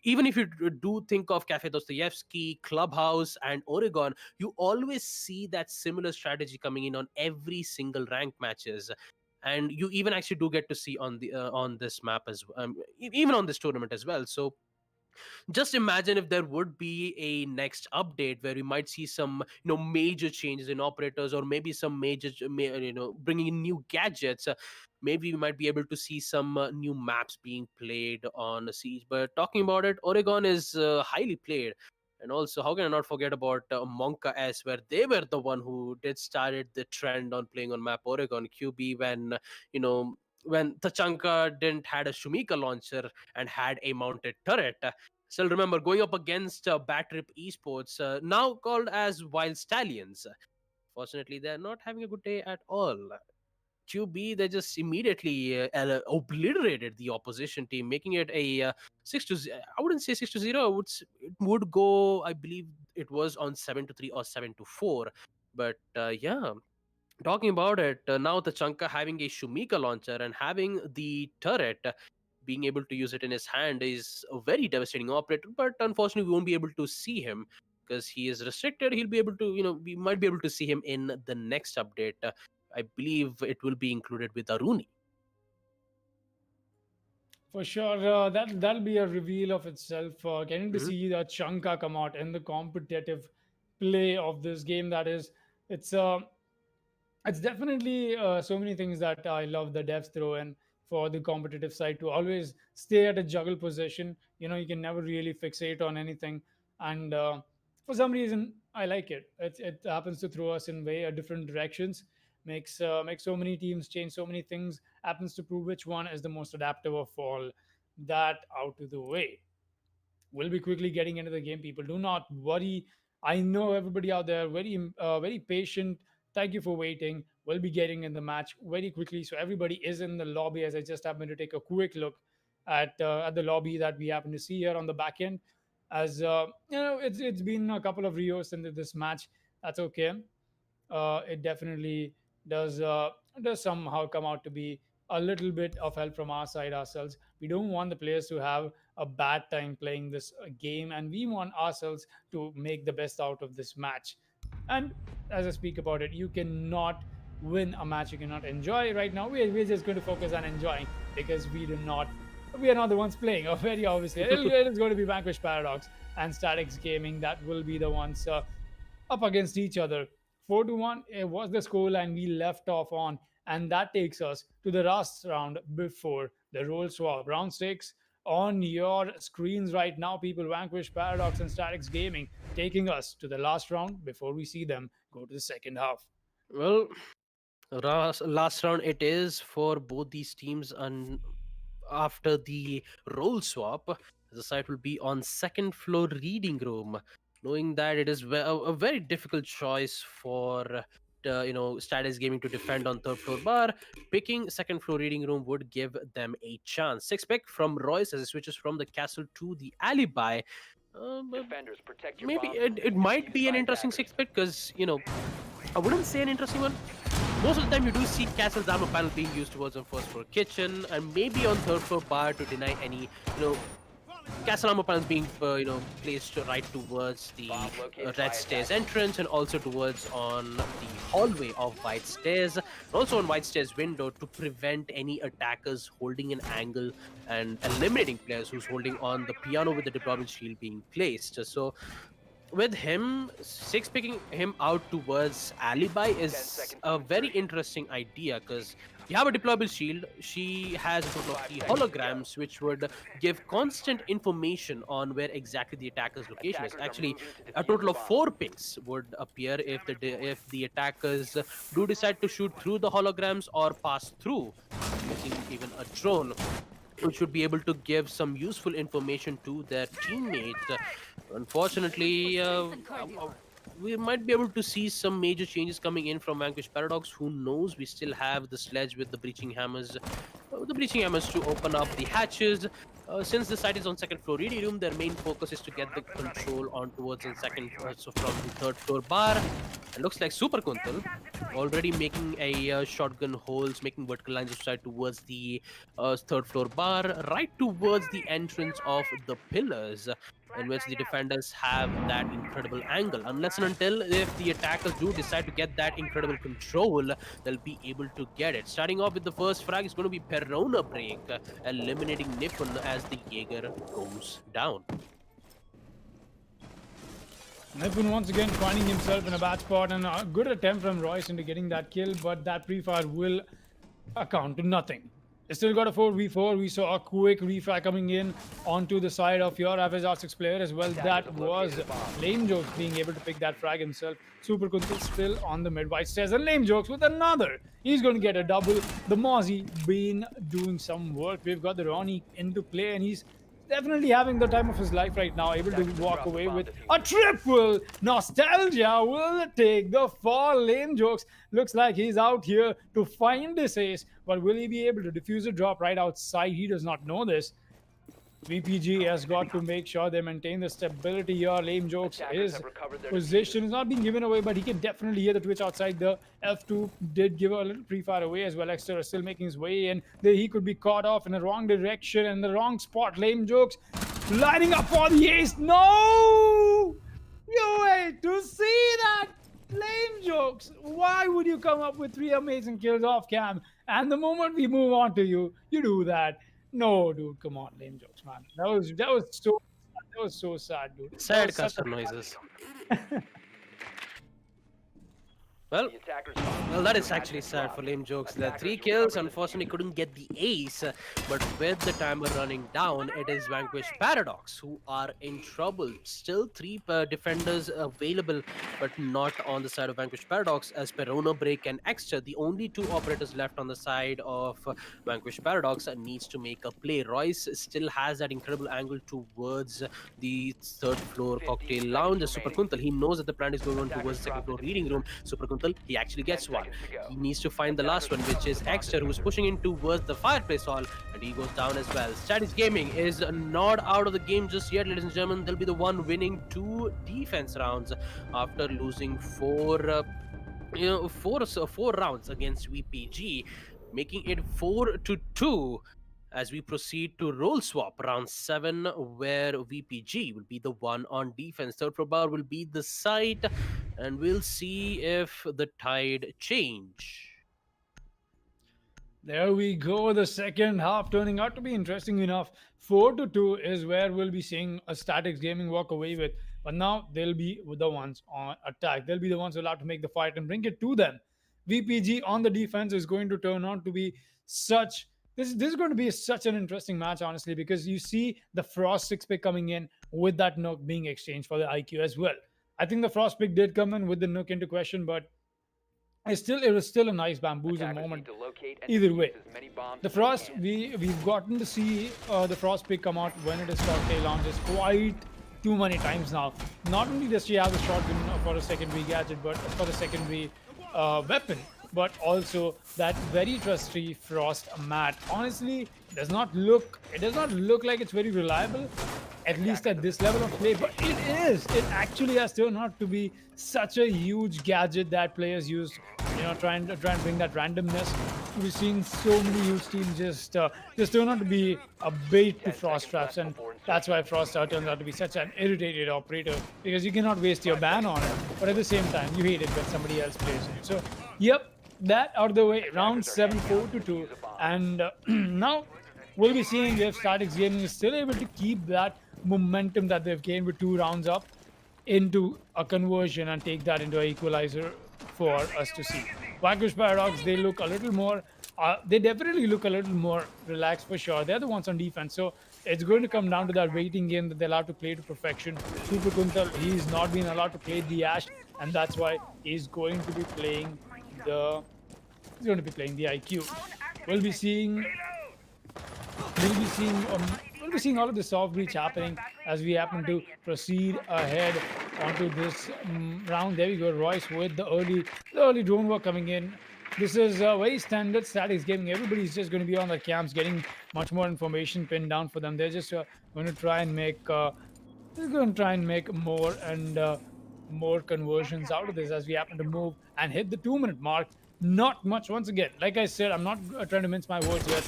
even if you do think of Cafe Dostoevsky, Clubhouse, and Oregon, you always see that similar strategy coming in on every single rank matches. And you even actually do get to see on this map as even on this tournament as well. So just imagine if there would be a next update where we might see some major changes in operators, or maybe some bringing in new gadgets. Maybe we might be able to see some new maps being played on Siege. But talking about it, Oregon is highly played. And also, how can I not forget about Monka S, where they were the one who did started the trend on playing on map Oregon QB you know when Tachanka didn't had a Shumika launcher and had a mounted turret. Still remember going up against Bad Trip Esports, now called as Wild Stallions. Fortunately, they're not having a good day at all. QB, they just immediately obliterated the opposition team, making it a 6-0. I wouldn't say 6-0. It would go, I believe it was on 7-3 or 7-4. But yeah, talking about it, now the Chanka having a Shumika launcher and having the turret, being able to use it in his hand is a very devastating operator. But unfortunately, we won't be able to see him because he is restricted. He'll be able to, we might be able to see him in the next update. I believe it will be included with Aruni. For sure, that'll be a reveal of itself. Getting to Mhm. see the Chanka come out in the competitive play of this game, that is, it's it's definitely so many things that I love the devs throw in for the competitive side to always stay at a juggle position. You can never really fixate on anything, and for some reason, I like it. It happens to throw us in way different directions, makes so many teams change so many things. Happens to prove which one is the most adaptive of all. That out of the way, we'll be quickly getting into the game. People, do not worry. I know everybody out there very patient. Thank you for waiting. We'll be getting in the match very quickly, so everybody is in the lobby. As I just happened to take a quick look at the lobby that we happen to see here on the back end. As it's been a couple of rios into this match. That's okay. It definitely does does somehow come out to be a little bit of help from our side ourselves. We don't want the players to have a bad time playing this game, and we want ourselves to make the best out of this match. And as I speak about it, you cannot win a match you cannot enjoy. Right now we're just going to focus on enjoying, because we are not the ones playing. Very obviously it is going to be Vanquish Paradox and Statics Gaming that will be the ones up against each other. 4-1 was the scoreline we left off on, and that takes us to the last round before the role swap. Round 6 on your screens right now, people. Vanquish Paradox and Statics Gaming taking us to the last round before we see them go to the second half. Well, last round it is for both these teams, and after the role swap, the site will be on second floor reading room, knowing that it is a very difficult choice for Status Gaming to defend on third floor bar. Picking second floor reading room would give them a chance. Six pick from Royce as it switches from the castle to the alibi. Defenders, protect your Maybe bombs it, from it might being be used an by interesting attackers. six pick because I wouldn't say an interesting one. Most of the time, you do see Castle's armor panel being used towards the first floor kitchen, and maybe on third floor bar to deny any, Castle armor panels being, placed right towards the Bomb located by red stairs attackers. entrance, and also towards on the hallway of white stairs, and also on white stairs window to prevent any attackers holding an angle and eliminating players who's holding on the piano with the deployment shield being placed. So with him, Six picking him out towards Alibi is a very interesting idea because you have a deployable shield. She has a total of 3 holograms, which would give constant information on where exactly the attacker's location is. Actually, a total of 4 pings would appear if the attackers do decide to shoot through the holograms or pass through using even a drone, which would be able to give some useful information to their teammates. Unfortunately, we might be able to see some major changes coming in from Vanquish Paradox. Who knows? We still have the sledge with the breaching hammers. The breaching hammers to open up the hatches. Since the site is on second floor ready room, their main focus is to get the control on towards the second, so from the third floor bar. It looks like Super Kuntal already making a shotgun holes, making vertical lines of sight towards the third floor bar, right towards the entrance of the pillars, in which the defenders have that incredible angle. Unless and until if the attackers do decide to get that incredible control, they'll be able to get it. Starting off with the first frag is going to be Perona break, eliminating Nippon as the Jaeger goes down. Nipun once again finding himself in a bad spot, and a good attempt from Royce into getting that kill, but that pre-fire will account to nothing. They still got a 4v4. We saw a quick refrag coming in onto the side of your average R6 player as well. That was Lame Jokes being able to pick that frag himself. Super Kuntal still on the mid. White Stairs and Lame Jokes with another. He's going to get a double. The Mozzie been doing some work. We've got the Ronnie into play, and he's definitely having the time of his life right now, able to walk away with a triple. Nostalgia will take the fall. Lame Jokes looks like he's out here to find this ace, but will he be able to defuse a drop right outside? He does not know this. VPG has got to make sure they maintain the stability here. Lame Jokes, his position is not being given away, but he can definitely hear the twitch outside. The F2 did give a little pre-fire away as well. Exeter is still making his way in. He could be caught off in the wrong direction and the wrong spot. Lame Jokes lining up for the ace. No! You wait to see that! Lame Jokes, why would you come up with 3 amazing kills off cam? And the moment we move on to you, you do that. No, dude, come on, Lame Jokes, man. That was so sad, dude. Sad custom noises. Well, that is actually sad for Lame Jokes. The 3 kills, unfortunately, couldn't get the ace. But with the timer running down, it is Vanquish Paradox who are in trouble. Still 3 defenders available, but not on the side of Vanquish Paradox, as Perona, Break, and Extra, the only 2 operators left on the side of Vanquish Paradox, needs to make a play. Royce still has that incredible angle towards the third floor cocktail lounge. Super Kuntal, he knows that the plan is going on towards the second floor reading room. Super Kuntal, he actually gets one. He needs to find the last one, which is Exter, who's pushing in towards the fireplace hall, and he goes down as well. Statis Gaming is not out of the game just yet, ladies and gentlemen. They'll be the one winning 2 defense rounds after losing 4 rounds against VPG, making it 4-2 as we proceed to roll swap round 7, where VPG will be the one on defense. Third floor bar will be the site, and we'll see if the tide change. There we go. The second half turning out to be interesting enough. 4-2 is where we'll be seeing a Statics Gaming walk away with. But now they'll be the ones on attack. They'll be the ones allowed to make the fight and bring it to them. VPG on the defense is going to turn out to be such... This is going to be such an interesting match, honestly, because you see the Frost 6 pick coming in with that Nook being exchanged for the IQ as well. I think the Frost pick did come in with the Nook into question, but it was still a nice bamboozle moment. Either way, the Frost, we've gotten to see the Frost pick come out when it is cocktail launches quite too many times now. Not only does she have a shotgun for a secondary gadget, but for the secondary weapon, but also that very trusty Frost mat. Honestly, it does not look like it's very reliable, at least at this level of play, but it is. It actually has turned out to be such a huge gadget that players use, trying to bring that randomness. We've seen so many huge teams just turn out to be a bait to Frost traps, and that's why Frost turns out to be such an irritated operator, because you cannot waste your ban on it, but at the same time, you hate it when somebody else plays it. So, yep, that out of the way. Round 7, 4-2, and now we'll be seeing if Statics Gaming is still able to keep that momentum that they've gained with 2 rounds up. into a conversion and take that into an equalizer for us to see. Vanquish Paradox, they look a little more, they definitely look a little more relaxed for sure. They're the ones on defense. So it's going to come down to that waiting game that they'll have to play to perfection. Super Kuntal, he's not been allowed to play the Ash, and that's why he's going to be playing the IQ. We'll be seeing we'll be seeing all of the soft breach happening as we happen to proceed ahead onto this round. There we go, Royce with the early drone work coming in. This is very standard statics gaming. Everybody's just going to be on their camps, getting much more information pinned down for them. They're just going to try and make more and more conversions out of this as we happen to move and hit the 2-minute mark. Not much once again. Like I said, I'm not trying to mince my words here.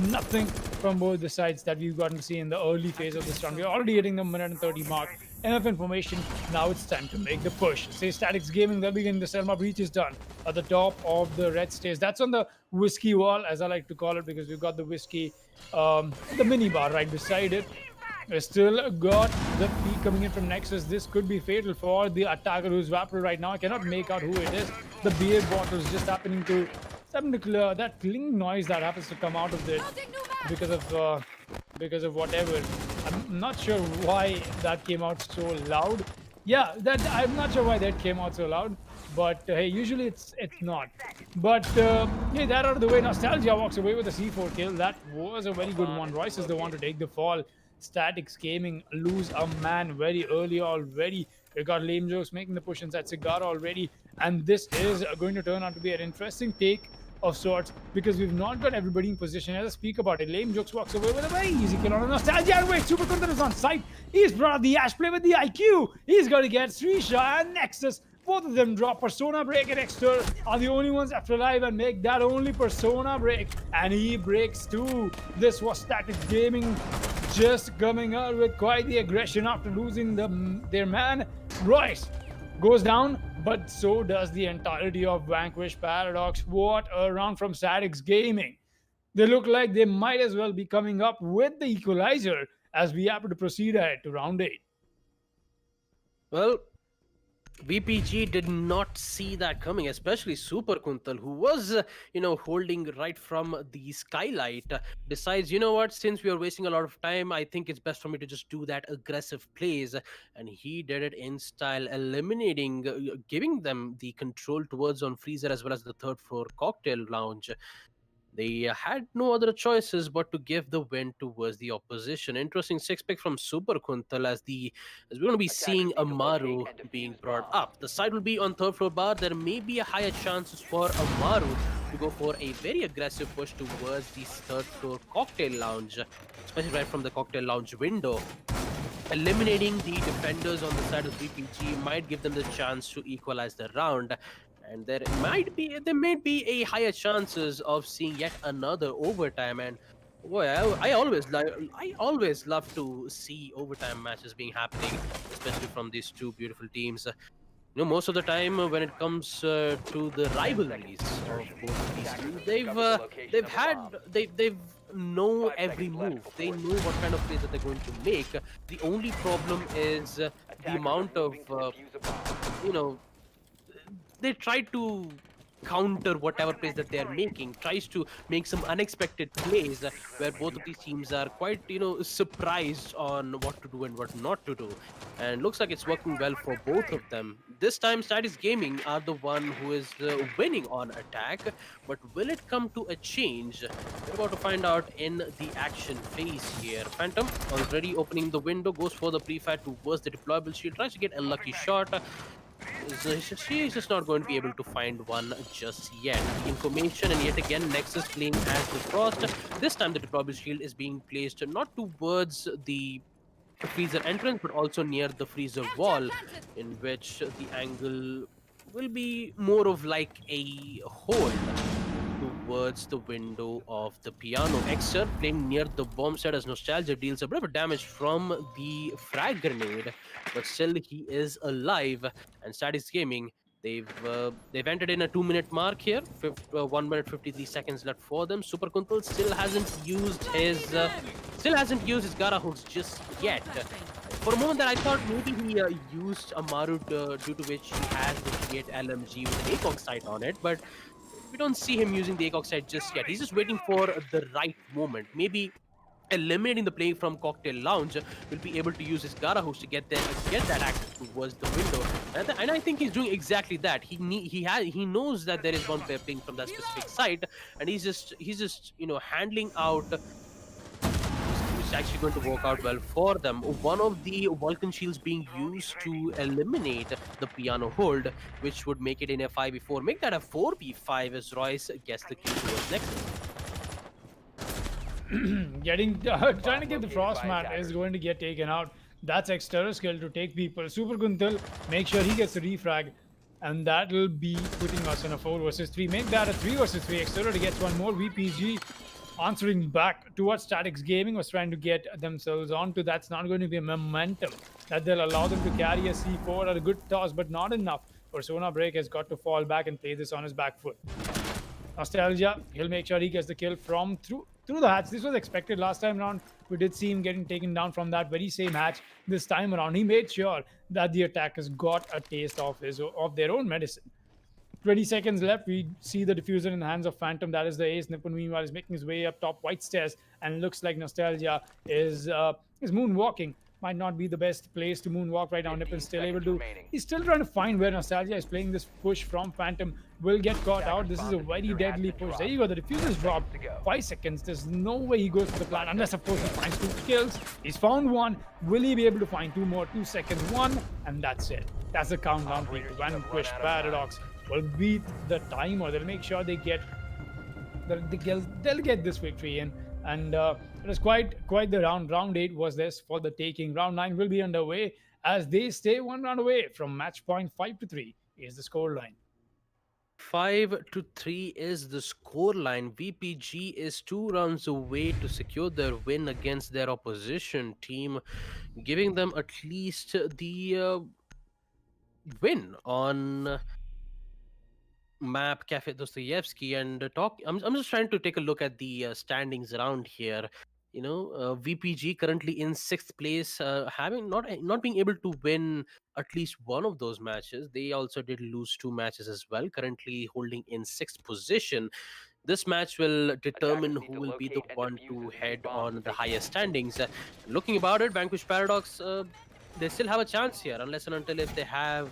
Nothing from both the sides that we've gotten to see in the early phase of this round. We're already hitting the 1:30 mark. Enough information. Now it's time to make the push. Say Statics Gaming, they'll begin. The Selma breach is done. At the top of the red stairs. That's on the whiskey wall, as I like to call it, because we've got the whiskey, the mini bar right beside it. We still got the peek coming in from Nexus. This could be fatal for the attacker who's Vapor right now. I cannot make out who it is. The beer bottle is just happening to clear that cling noise that happens to come out of it because of whatever. I'm not sure why that came out so loud. Yeah, I'm not sure why that came out so loud. But hey, usually it's not. But hey, that out of the way. Nostalgia walks away with a C4 kill. That was a very good one. Royce is the one to take the fall. Statics Gaming lose a man very early already. We got Lame Jokes making the push inside Cigar already, and this is going to turn out to be an interesting take of sorts because we've not got everybody in position. As I speak about it, Lame Jokes walks away with a very easy kill on a Nostalgia. And wait, Super Kuntal is on site. He's brought out the Ash play with the IQ. He's going to get Srisha and Nexus. Both of them drop Persona Break, and Exter are the only ones left alive and make that only Persona Break. And he breaks too. This was Statics Gaming just coming out with quite the aggression after losing their man. Royce goes down, but so does the entirety of Vanquish Paradox. What a round from Statics Gaming. They look like they might as well be coming up with the equalizer as we happen to proceed ahead to round 8. Well, VPG did not see that coming, especially Super Kuntal, who was, holding right from the skylight. Decides, you know what, since we are wasting a lot of time, I think it's best for me to just do that aggressive plays. And he did it in style, eliminating, giving them the control towards on Freezer as well as the third floor cocktail lounge. They had no other choices but to give the win towards the opposition. Interesting 6-pick from Super Kuntal as we're going to be seeing Amaru being brought up. The side will be on third floor bar. There may be a higher chances for Amaru to go for a very aggressive push towards the third floor cocktail lounge, especially right from the cocktail lounge window. Eliminating the defenders on the side of VPG might give them the chance to equalize the round. And there may be a higher chances of seeing yet another overtime. And boy, I always love to see overtime matches being happening, especially from these two beautiful teams. Most of the time when it comes to the rivalries of both of these teams, they've know every move. They know what kind of plays that they're going to make. The only problem is the amount of they try to counter whatever plays that they're making, tries to make some unexpected plays where both of these teams are quite, surprised on what to do and what not to do. And looks like it's working well for both of them. This time, Statics Gaming are the one who is winning on attack, but will it come to a change? We're about to find out in the action phase here. Phantom already opening the window, goes for the pre-fire towards the deployable shield, tries to get a lucky shot. She's just not going to be able to find one just yet. Information, and yet again Nexus playing as the Frost. This time the deployable shield is being placed not towards the freezer entrance but also near the freezer wall, in which the angle will be more of like a hole towards the window of the piano. Exer playing near the bomb set as Nostalgia deals a bit of damage from the frag grenade, but still he is alive. And Statics Gaming, they've entered in a 2-minute mark here. 1 minute 53 seconds left for them. Super Kuntal still hasn't used his Gara hooks just yet. For a moment, that I thought maybe he used a Marut, due to which he has the G8 LMG with an ACOG sight on it, but we don't see him using the ACOG sight just yet. He's just waiting for the right moment. Maybe eliminating the play from Cocktail Lounge will be able to use his Garahus to get that access towards the window, and I think he's doing exactly that. He knows that there is one player playing from that specific site, and he's just handling out which is actually going to work out well for them. One of the Vulcan shields being used to eliminate the piano hold, which would make it in a 5v4, make that a 4v5 as Royce gets the kill towards next. Trying to get the frost mat is going to get taken out. That's Exterra's skill to take people. Super Kuntal, make sure he gets the refrag, and that will be putting us in a 4 versus 3. Make that a 3 versus 3. Exterra gets one more. VPG answering back to what Statics Gaming was trying to get themselves onto. That's not going to be a momentum that they'll allow them to carry a C4 at a good toss, but not enough. Persona Break has got to fall back and play this on his back foot. Nostalgia, he'll make sure he gets the kill from through the hatch. This was expected last time around. We did see him getting taken down from that very same hatch this time around. He made sure that the attackers got a taste of their own medicine. 20 seconds left. We see the diffuser in the hands of Phantom. That is the ace. Nippon meanwhile is making his way up top white stairs, and looks like Nostalgia is moonwalking. Might not be the best place to moonwalk right now. Nippon's still able to. He's still trying to find where Nostalgia is playing. This push from Phantom will get caught out. This is a very deadly push. There you go. The diffuser's dropped. 5 seconds. There's no way he goes to the plan unless, of course, he finds 2 kills. He's found 1. Will he be able to find 2 more? 2 seconds. 1, and that's it. That's the countdown. People. Vanquish Paradox will beat the timer. They'll make sure they get. They'll get this victory in. And it was quite the round. Round 8 was this for the taking. Round 9 will be underway as they stay 1 round away from match point. 5-3 is the scoreline. 5-3 is the scoreline. VPG is 2 rounds away to secure their win against their opposition team, giving them at least the win on map Cafe Dostoevsky. And I'm just trying to take a look at the standings around here. VPG currently in 6th place, having not being able to win at least one of those matches. They also did lose 2 matches as well, currently holding in 6th position. This match will determine who will be the one to head on the highest standings. Looking about it, Vanquish Paradox, they still have a chance here, unless and until if they have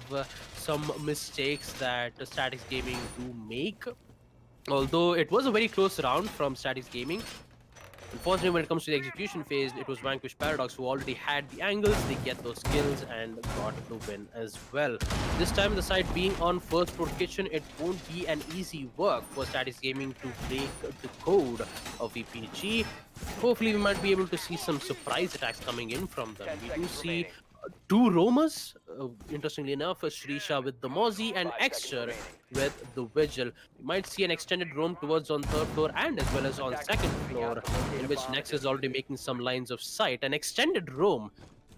some mistakes that Statics Gaming do make. Although it was a very close round from Statics Gaming. Unfortunately, when it comes to the execution phase, it was Vanquish Paradox who already had the angles. They get those kills and got the win as well. This time, the side being on first floor kitchen, it won't be an easy work for Statics Gaming to break the code of VPG. Hopefully, we might be able to see some surprise attacks coming in from them. We do see 2 roamers, interestingly enough, Shrisha with the Mozzie and Exter with the Vigil. We might see an extended roam towards on 3rd floor and as well as on 2nd floor, in which Nexus is already making some lines of sight. An extended roam,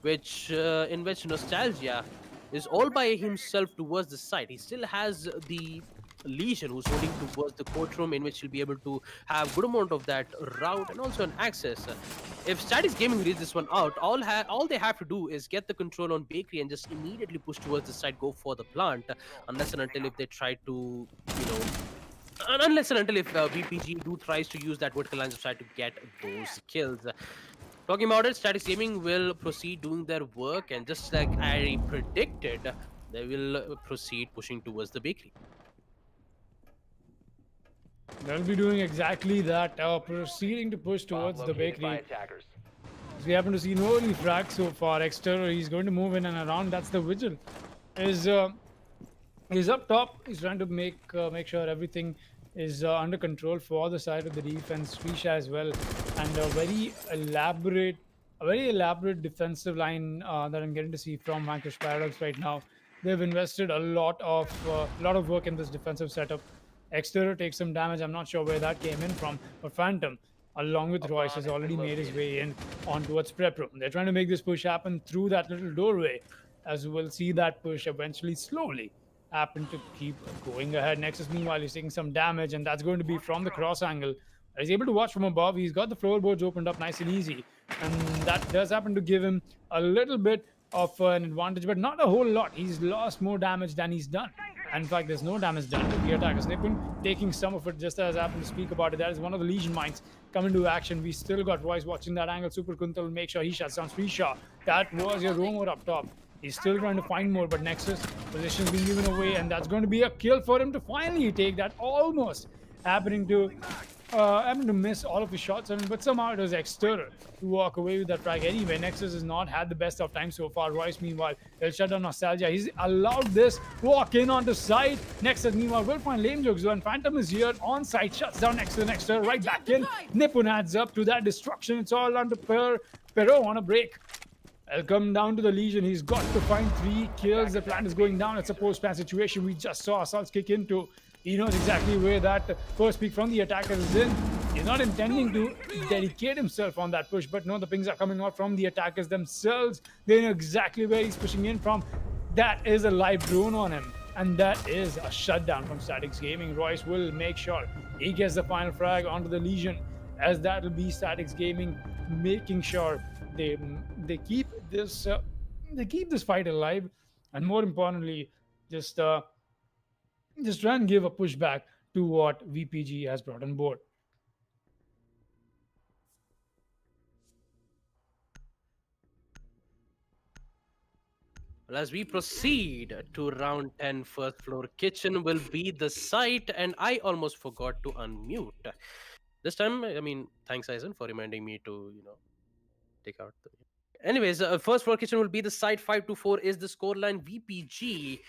in which Nostalgia is all by himself towards the site. He still has the Legion who's holding towards the courtroom, in which he'll be able to have good amount of that route and also an access. If Statics Gaming reads this one out, all they have to do is get the control on Bakery and just immediately push towards the side, go for the plant, unless and until if they try to, unless and until if VPG tries to use that vertical lines of sight to get those kills. Talking about it, Statics Gaming will proceed doing their work, and just like I predicted, they will proceed pushing towards the Bakery. They'll be doing exactly that, proceeding to push towards the Bakery. We happen to see no early frag so far. Exter, he's going to move in and around. That's the Vigil. He's up top. He's trying to make sure everything is under control for the side of the defense. Srisha as well, and a very elaborate defensive line that I'm getting to see from Vanquish Paradox right now. They've invested a lot of work in this defensive setup. Exterior takes some damage. I'm not sure where that came in from, but Phantom, along with Royce, has already made his way in on towards prep room. They're trying to make this push happen through that little doorway, as we'll see that push eventually slowly happen to keep going ahead. Nexus, meanwhile, is taking some damage, and that's going to be from the cross angle. He's able to watch from above. He's got the floorboards opened up nice and easy and that does happen to give him a little bit of an advantage, but not a whole lot. He's lost more damage than he's done. And in fact, there's no damage done to the attackers. Nipun taking some of it, just as I happened to speak about it. That is one of the Legion mines coming to action. We still got Royce watching that angle. Super Kuntal will make sure he shuts down Srisha. That was your roamer up top. He's still trying to find more, but Nexus position's being given away, and that's going to be a kill for him to finally take that. Almost happening to miss all of his shots, but somehow it was Exter to walk away with that frag. Anyway, Nexus has not had the best of time so far. Royce, meanwhile, he'll shut down Nostalgia. He's allowed this walk in onto site. Nexus, meanwhile, will find lame jokes though, and Phantom is here on site, shuts down Exter right back in. Nipun adds up to that destruction. It's all under Perot on a break. I'll come down to the Legion. He's got to find 3 kills. The plant is going down. It's a post-plant situation. We just saw Assaults kick into. He knows exactly where that first peek from the attackers is in. He's not intending to dedicate himself on that push, but no, the pings are coming out from the attackers themselves. They know exactly where he's pushing in from. That is a live drone on him, and that is a shutdown from Statics Gaming. Royce will make sure he gets the final frag onto the Legion, as that will be Statics Gaming making sure they keep this fight alive, and more importantly, just try and give a pushback to what VPG has brought on board. Well, as we proceed to round 10, first floor kitchen will be the site, and I almost forgot to unmute. This time, I mean, thanks, Aizen, for reminding me to, take out the... Anyways, first floor kitchen will be the site. 5-4 is the scoreline. VPG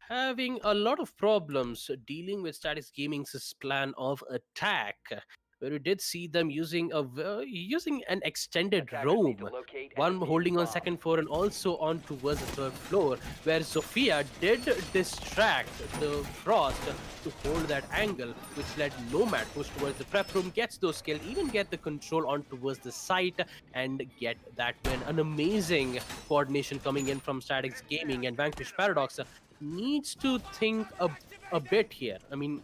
having a lot of problems dealing with Statics Gaming's plan of attack, where we did see them using an extended Attackers roam, need to locate and one defuse holding on bombs. second floor and also on towards the third floor, where Sophia did distract the Frost to hold that angle, which led Nomad push towards the prep room, gets those kills, even get the control on towards the site and get that win. An amazing coordination coming in from Statics Gaming, and Vanquish Paradox needs to think a bit here. I mean,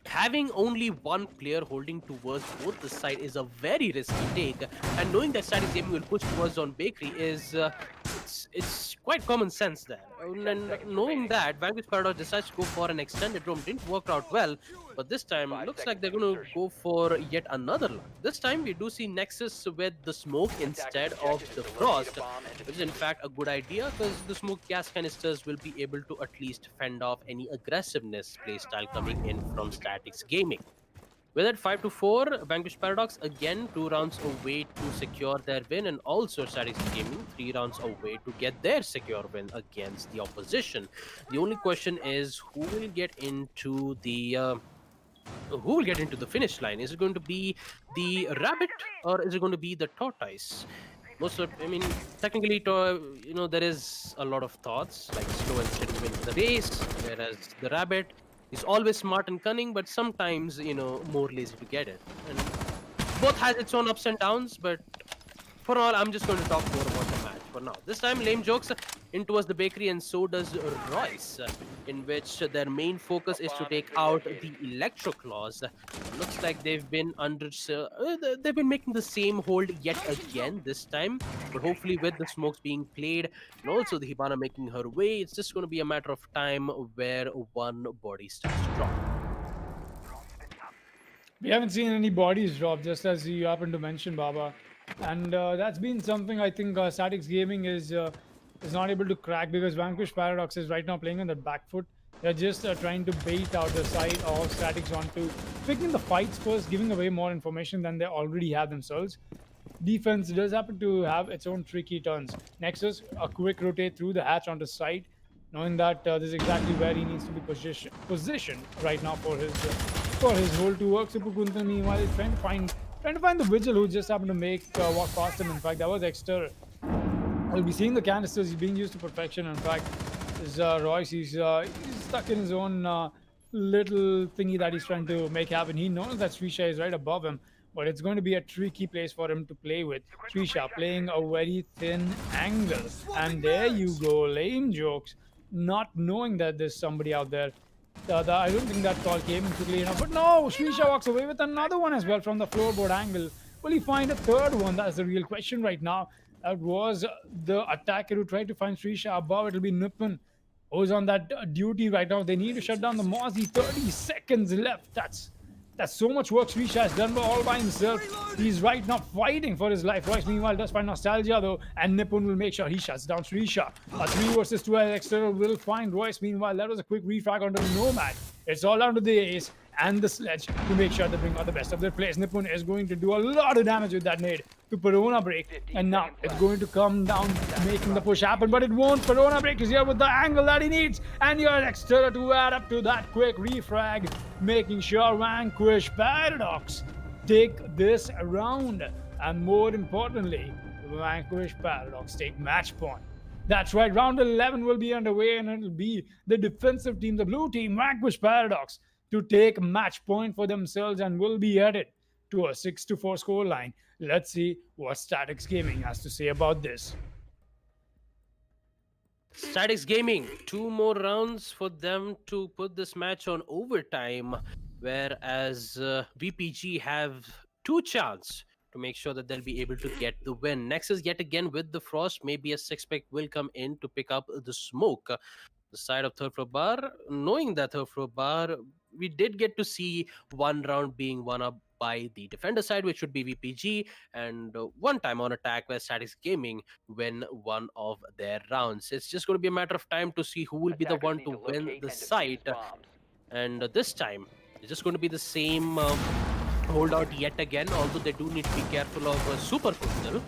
having only one player holding towards both the side is a very risky take, and knowing that Statics Gaming will push towards on Bakery is it's quite common sense there. And knowing that, Vanquish Paradox decides to go for an extended roam. Didn't work out well, but this time looks like they're going to go for yet another one. This time we do see Nexus with the smoke instead of the Frost, which is in fact a good idea, because the smoke gas canisters will be able to at least fend off any aggressiveness playstyle coming in from Statics Gaming. With that 5-4, Vanquish Paradox again 2 rounds away to secure their win, and also Statics Gaming 3 rounds away to get their secure win against the opposition. The only question is who will get into the finish line. Is it going to be the rabbit or is it going to be the tortoise? Technically, there is a lot of thoughts, like slow and steady wins the race, whereas the rabbit is always smart and cunning, but sometimes, more lazy to get it. And both has its own ups and downs, but for all, I'm just going to talk more about the match for now. This time, lame jokes in towards the Bakery, and so does Royce, in which their main focus is to take out the Electro Claws. Looks like they've been they've been making the same hold yet again this time, but hopefully with the smokes being played and also the Hibana making her way, it's just going to be a matter of time where one body starts to drop. We haven't seen any bodies drop, just as you happened to mention, Baba, and that's been something I think Statics Gaming is not able to crack, because Vanquish Paradox is right now playing on the back foot. They're just trying to bait out the side of Statics onto picking the fights first, giving away more information than they already have themselves. Defense does happen to have its own tricky turns. Nexus, a quick rotate through the hatch onto side, knowing that this is exactly where he needs to be positioned right now for his hold to work. Super Kuntan, meanwhile, is trying to find the Vigil, who just happened to walk past him. In fact, that was Exter. We'll be seeing the canisters. He's being used to perfection. In fact, is Royce. He's stuck in his own little thingy that he's trying to make happen. He knows that Srisha is right above him, but it's going to be a tricky place for him to play with. Srisha playing a very thin angle. And there you go, lame jokes, not knowing that there's somebody out there. I don't think that call came in quickly enough, but no, Srisha walks away with another one as well from the floorboard angle. Will he find a third one? That's the real question right now. That was the attacker who tried to find Srisha above. It'll be Nippon who's on that duty right now. They need to shut down the Mozzie. 30 seconds left. That's so much work Srisha has done all by himself. He's right now fighting for his life. Royce, meanwhile, does find Nostalgia, though, and Nippon will make sure he shuts down Srisha. A 3 versus 2 as external will find Royce. Meanwhile, that was a quick refrag onto the Nomad. It's all down to the Ace and the Sledge to make sure they bring out the best of their players. Nippon is going to do a lot of damage with that nade to Perona Break, and now it's going to come down, making the push happen, but it won't. Perona Break is here with the angle that he needs, and your Exterra to add up to that quick refrag, making sure Vanquish Paradox take this round, and more importantly, Vanquish Paradox take match point. That's right, round 11 will be underway, and it'll be the defensive team, the blue team, Vanquish Paradox, to take match point for themselves and will be headed to a 6-4 scoreline. Let's see what Statics Gaming has to say about this. Statics Gaming, 2 more rounds for them to put this match on overtime, whereas VPG have 2 chances to make sure that they'll be able to get the win. Nexus yet again with the Frost, maybe a 6-pick will come in to pick up the smoke. The side of third floor bar, knowing that third floor bar, we did get to see one round being won up by the defender side, which would be VPG, and one time on attack where Statics Gaming win one of their rounds. It's just going to be a matter of time to see who will be the Attackers one need to to win locate the and defuse site. bombs. And this time, it's just going to be the same holdout yet again, although they do need to be careful of Super Kuntal,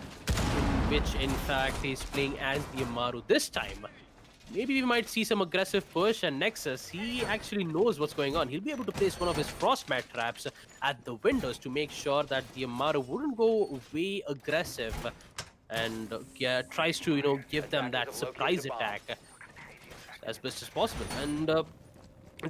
which in fact is playing as the Amaru this time. Maybe we might see some aggressive push, and Nexus, he actually knows what's going on. He'll be able to place one of his Frostmat traps at the windows to make sure that the Amaru wouldn't go way aggressive and tries to, give them that surprise attack as best as possible. And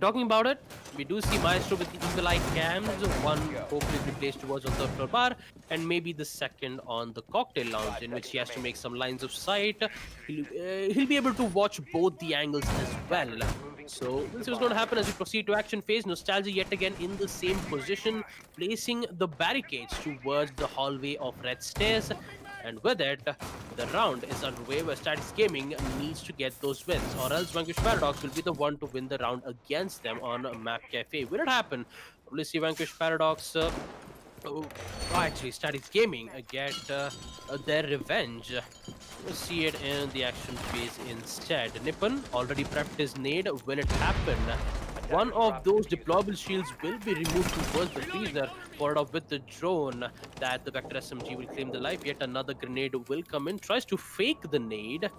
talking about it, we do see Maestro with the Eagle Eye cams, one hopefully be placed towards on third floor bar, and maybe the second on the cocktail lounge, in which he has to make some lines of sight. He'll be able to watch both the angles as well. So this is going to happen as we proceed to action phase. Nostalgia yet again in the same position, placing the barricades towards the hallway of red stairs. And with it, the round is underway where Statics Gaming needs to get those wins, or else Vanquish Paradox will be the one to win the round against them on Map Cafe. Will it happen? We'll see Vanquish Paradox, actually Statics Gaming get their revenge. We'll see it in the action phase instead. Nippon already prepped his nade. Will it happen? One of those deployable shields will be removed towards the freezer, followed up with the drone that the Vector SMG will claim the life. Yet another grenade will come in, tries to fake the nade,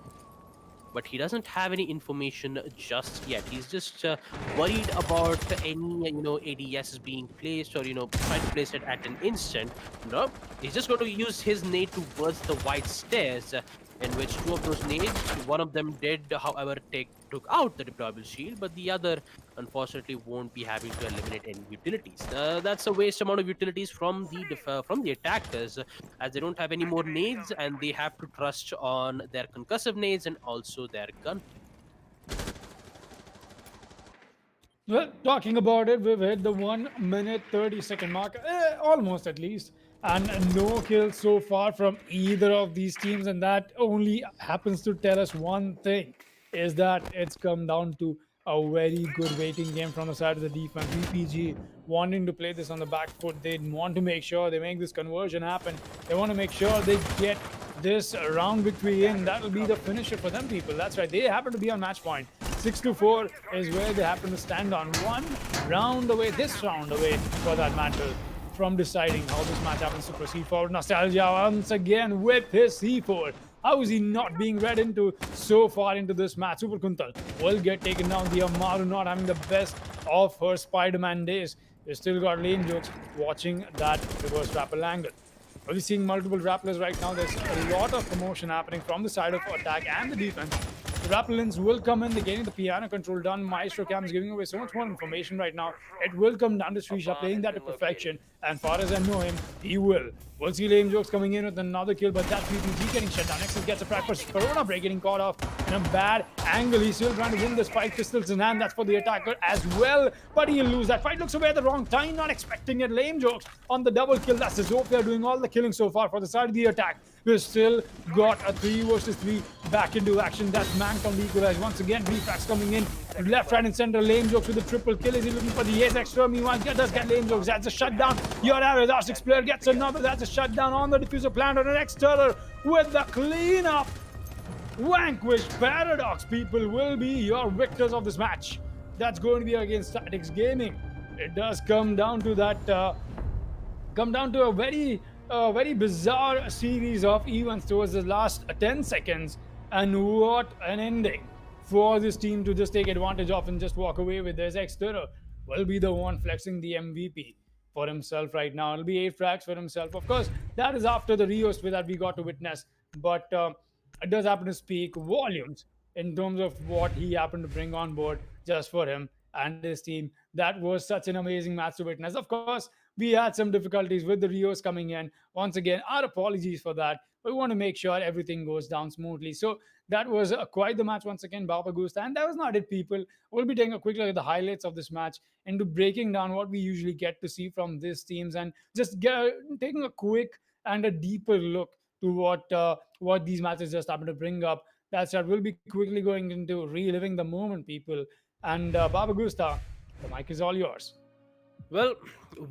but he doesn't have any information just yet. He's just worried about any, ADS being placed or, trying to place it at an instant. No, he's just going to use his nade towards the white stairs, in which 2 of those nades, one of them did, however, took out the deployable shield, but the other, unfortunately, won't be having to eliminate any utilities. That's a waste amount of utilities from the attackers, as they don't have any more nades, and they have to trust on their concussive nades and also their gun. Well, talking about it, we've hit the 1 minute 30-second mark, almost at least, and no kills so far from either of these teams, and that only happens to tell us one thing, is that it's come down to a very good waiting game from the side of the defense. VPG wanting to play this on the back foot. They want to make sure they make this conversion happen. They want to make sure they get this round victory in. That'll be the finisher for them, people. That's right. They happen to be on match point. 6-4 is where they happen to stand on. One round away, this round away for that matter, from deciding how this match happens to proceed forward. Nostalgia once again with his C4. How is he not being read into so far into this match? Super Kuntal will get taken down. The Amaru not having the best of her Spider-Man days. They still got lane jokes watching that reverse rappel angle. We're seeing multiple grapplers right now. There's a lot of promotion happening from the side of attack and the defense. The Rappelins will come in, they're getting the piano control done. Maestro Cam is giving away so much more information right now. It will come down to Srisha playing that to perfection. And far as I know him, he will We'll see Lame Jokes coming in with another kill, but that's PPG getting shut down. Nexus gets a frag for Corona Break getting caught off in a bad angle. He's still trying to win this fight. Pistols in hand. That's for the attacker as well, but he'll lose that fight. Looks away at the wrong time, not expecting it. Lame Jokes on the double kill. That's the Zofia doing all the killing so far for the side of the attack. We've still got a 3 versus 3 back into action. That's Mank on the equalize. Once again, refracts coming in. Left, right, and center. Lame Jokes with the triple kill. Is he looking for the ace extra? Meanwhile, does get Lame Jokes. That's a shutdown. Your average R6 player gets another. That's a shutdown on the diffuser plant on an external with the cleanup. Vanquish Paradox, people, will be your victors of this match. That's going to be against Statics Gaming. It does come down to that. Come down to a very bizarre series of events towards the last 10 seconds, and what an ending for this team to just take advantage of and just walk away with this. External will be the one flexing the MVP for himself right now. It'll be 8 frags for himself. Of course, that is after the Rios that we got to witness, but it does happen to speak volumes in terms of what he happened to bring on board just for him and his team. That was such an amazing match to witness. Of course, we had some difficulties with the Rios coming in. Once again, our apologies for that. We want to make sure everything goes down smoothly. So that was quite the match once again, Baba Gusta. And that was not it, people. We'll be taking a quick look at the highlights of this match, into breaking down what we usually get to see from these teams, and just taking a quick and a deeper look to what these matches just happen to bring up. That's right. We'll be quickly going into reliving the moment, people. And Baba Gusta, the mic is all yours. Well,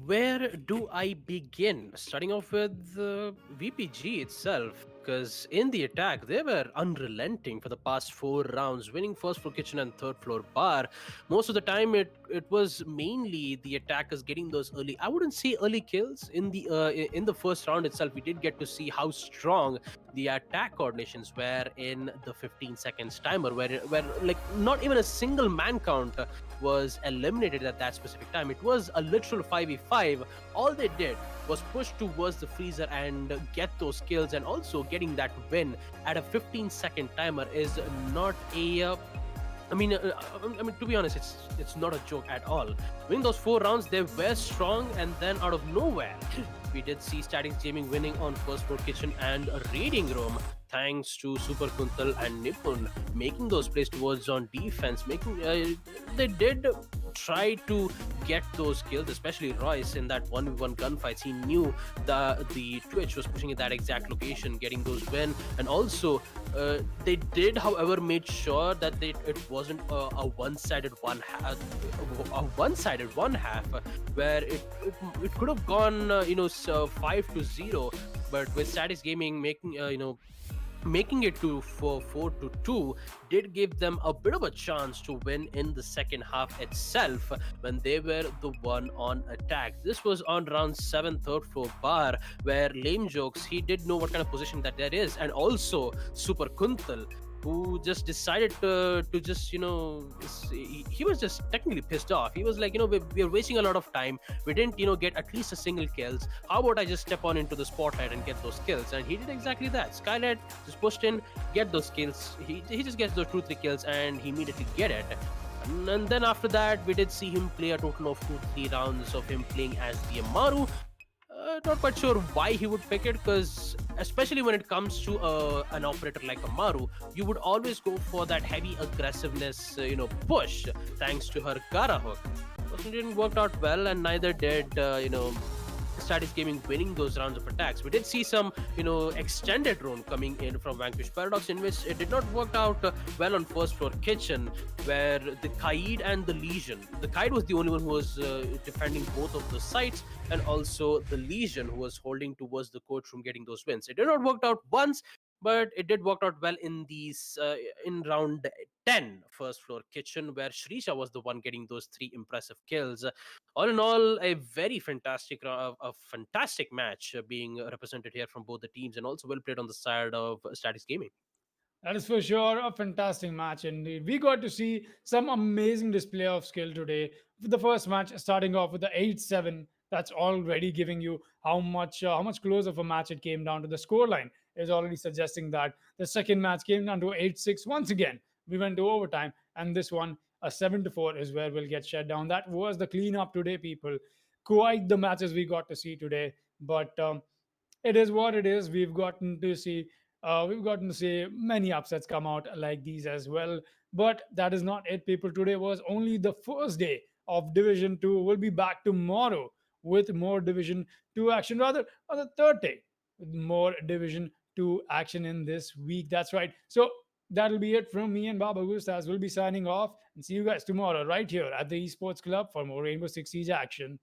where do I begin? Starting off with VPG itself, because in the attack they were unrelenting for the past 4 rounds, winning first floor kitchen and third floor bar. Most of the time, it was mainly the attackers getting those early. I wouldn't say early kills in the first round itself. We did get to see how strong the attack coordinations were in the 15 seconds timer, where like not even a single man count was eliminated at that specific time. It was a literal 5v5. All they did was push towards the freezer and get those kills, and also getting that win at a 15-second timer is not a I mean, to be honest, it's not a joke at all. Winning those 4 rounds, they were strong, and then out of nowhere, we did see Statics Gaming winning on first floor kitchen and a raiding room, thanks to Super Kuntal and Nipun making those plays towards on defense. They did try to get those kills, especially Royce in that 1v1 gunfights. He knew the Twitch was pushing at that exact location, getting those win, and also they did, however, made sure that it wasn't a one-sided one half where it could have gone 5-0, but with Statics Gaming making it to 4-2 did give them a bit of a chance to win in the second half itself, when they were the one on attack. This was on round 7, third floor bar, where Lame Jokes, he did know what kind of position that there is, and also Super Kuntal, who just decided to just he was just technically pissed off. He was like, we're wasting a lot of time. We didn't get at least a single kills. How about I just step on into the spotlight and get those kills? And he did exactly that. Skylight just pushed in, get those kills. He just gets those 2-3 kills, and he immediately get it. And then after that, we did see him play a total of 2-3 rounds of him playing as the Amaru. Not quite sure why he would pick it, because especially when it comes to an operator like Amaru, you would always go for that heavy aggressiveness, push, thanks to her Gara hook. It didn't work out well, and neither did Statics Gaming winning those rounds of attacks. We did see some, extended run coming in from Vanquish Paradox, in which it did not work out well on first floor kitchen, where the Kaid and the Legion. The Kaid was the only one who was defending both of the sites, and also the Legion, who was holding towards the courtroom, getting those wins. It did not work out once, but it did work out well in these in round 10 first floor kitchen, where Shrisha was the one getting those 3 impressive kills. All in all, a very fantastic match being represented here from both the teams, and also well played on the side of Statics Gaming. That is for sure a fantastic match indeed. We got to see some amazing display of skill today. With the first match starting off with the 8-7, that's already giving you how much close of a match it came down to. The scoreline is already suggesting that. The second match came down to 8-6 once again. We went to overtime, and this one, a 7-4, is where we'll get shut down. That was the cleanup today, people. Quite the matches we got to see today, but it is what it is. We've gotten to see many upsets come out like these as well. But that is not it, people. Today was only the first day of Division 2. We'll be back tomorrow with more Division 2 action, rather on the third day with more Division 2 action in this week. That's right. So that'll be it from me and Baba Gustas. We'll be signing off and see you guys tomorrow right here at the Esports Club for more Rainbow Six Siege action.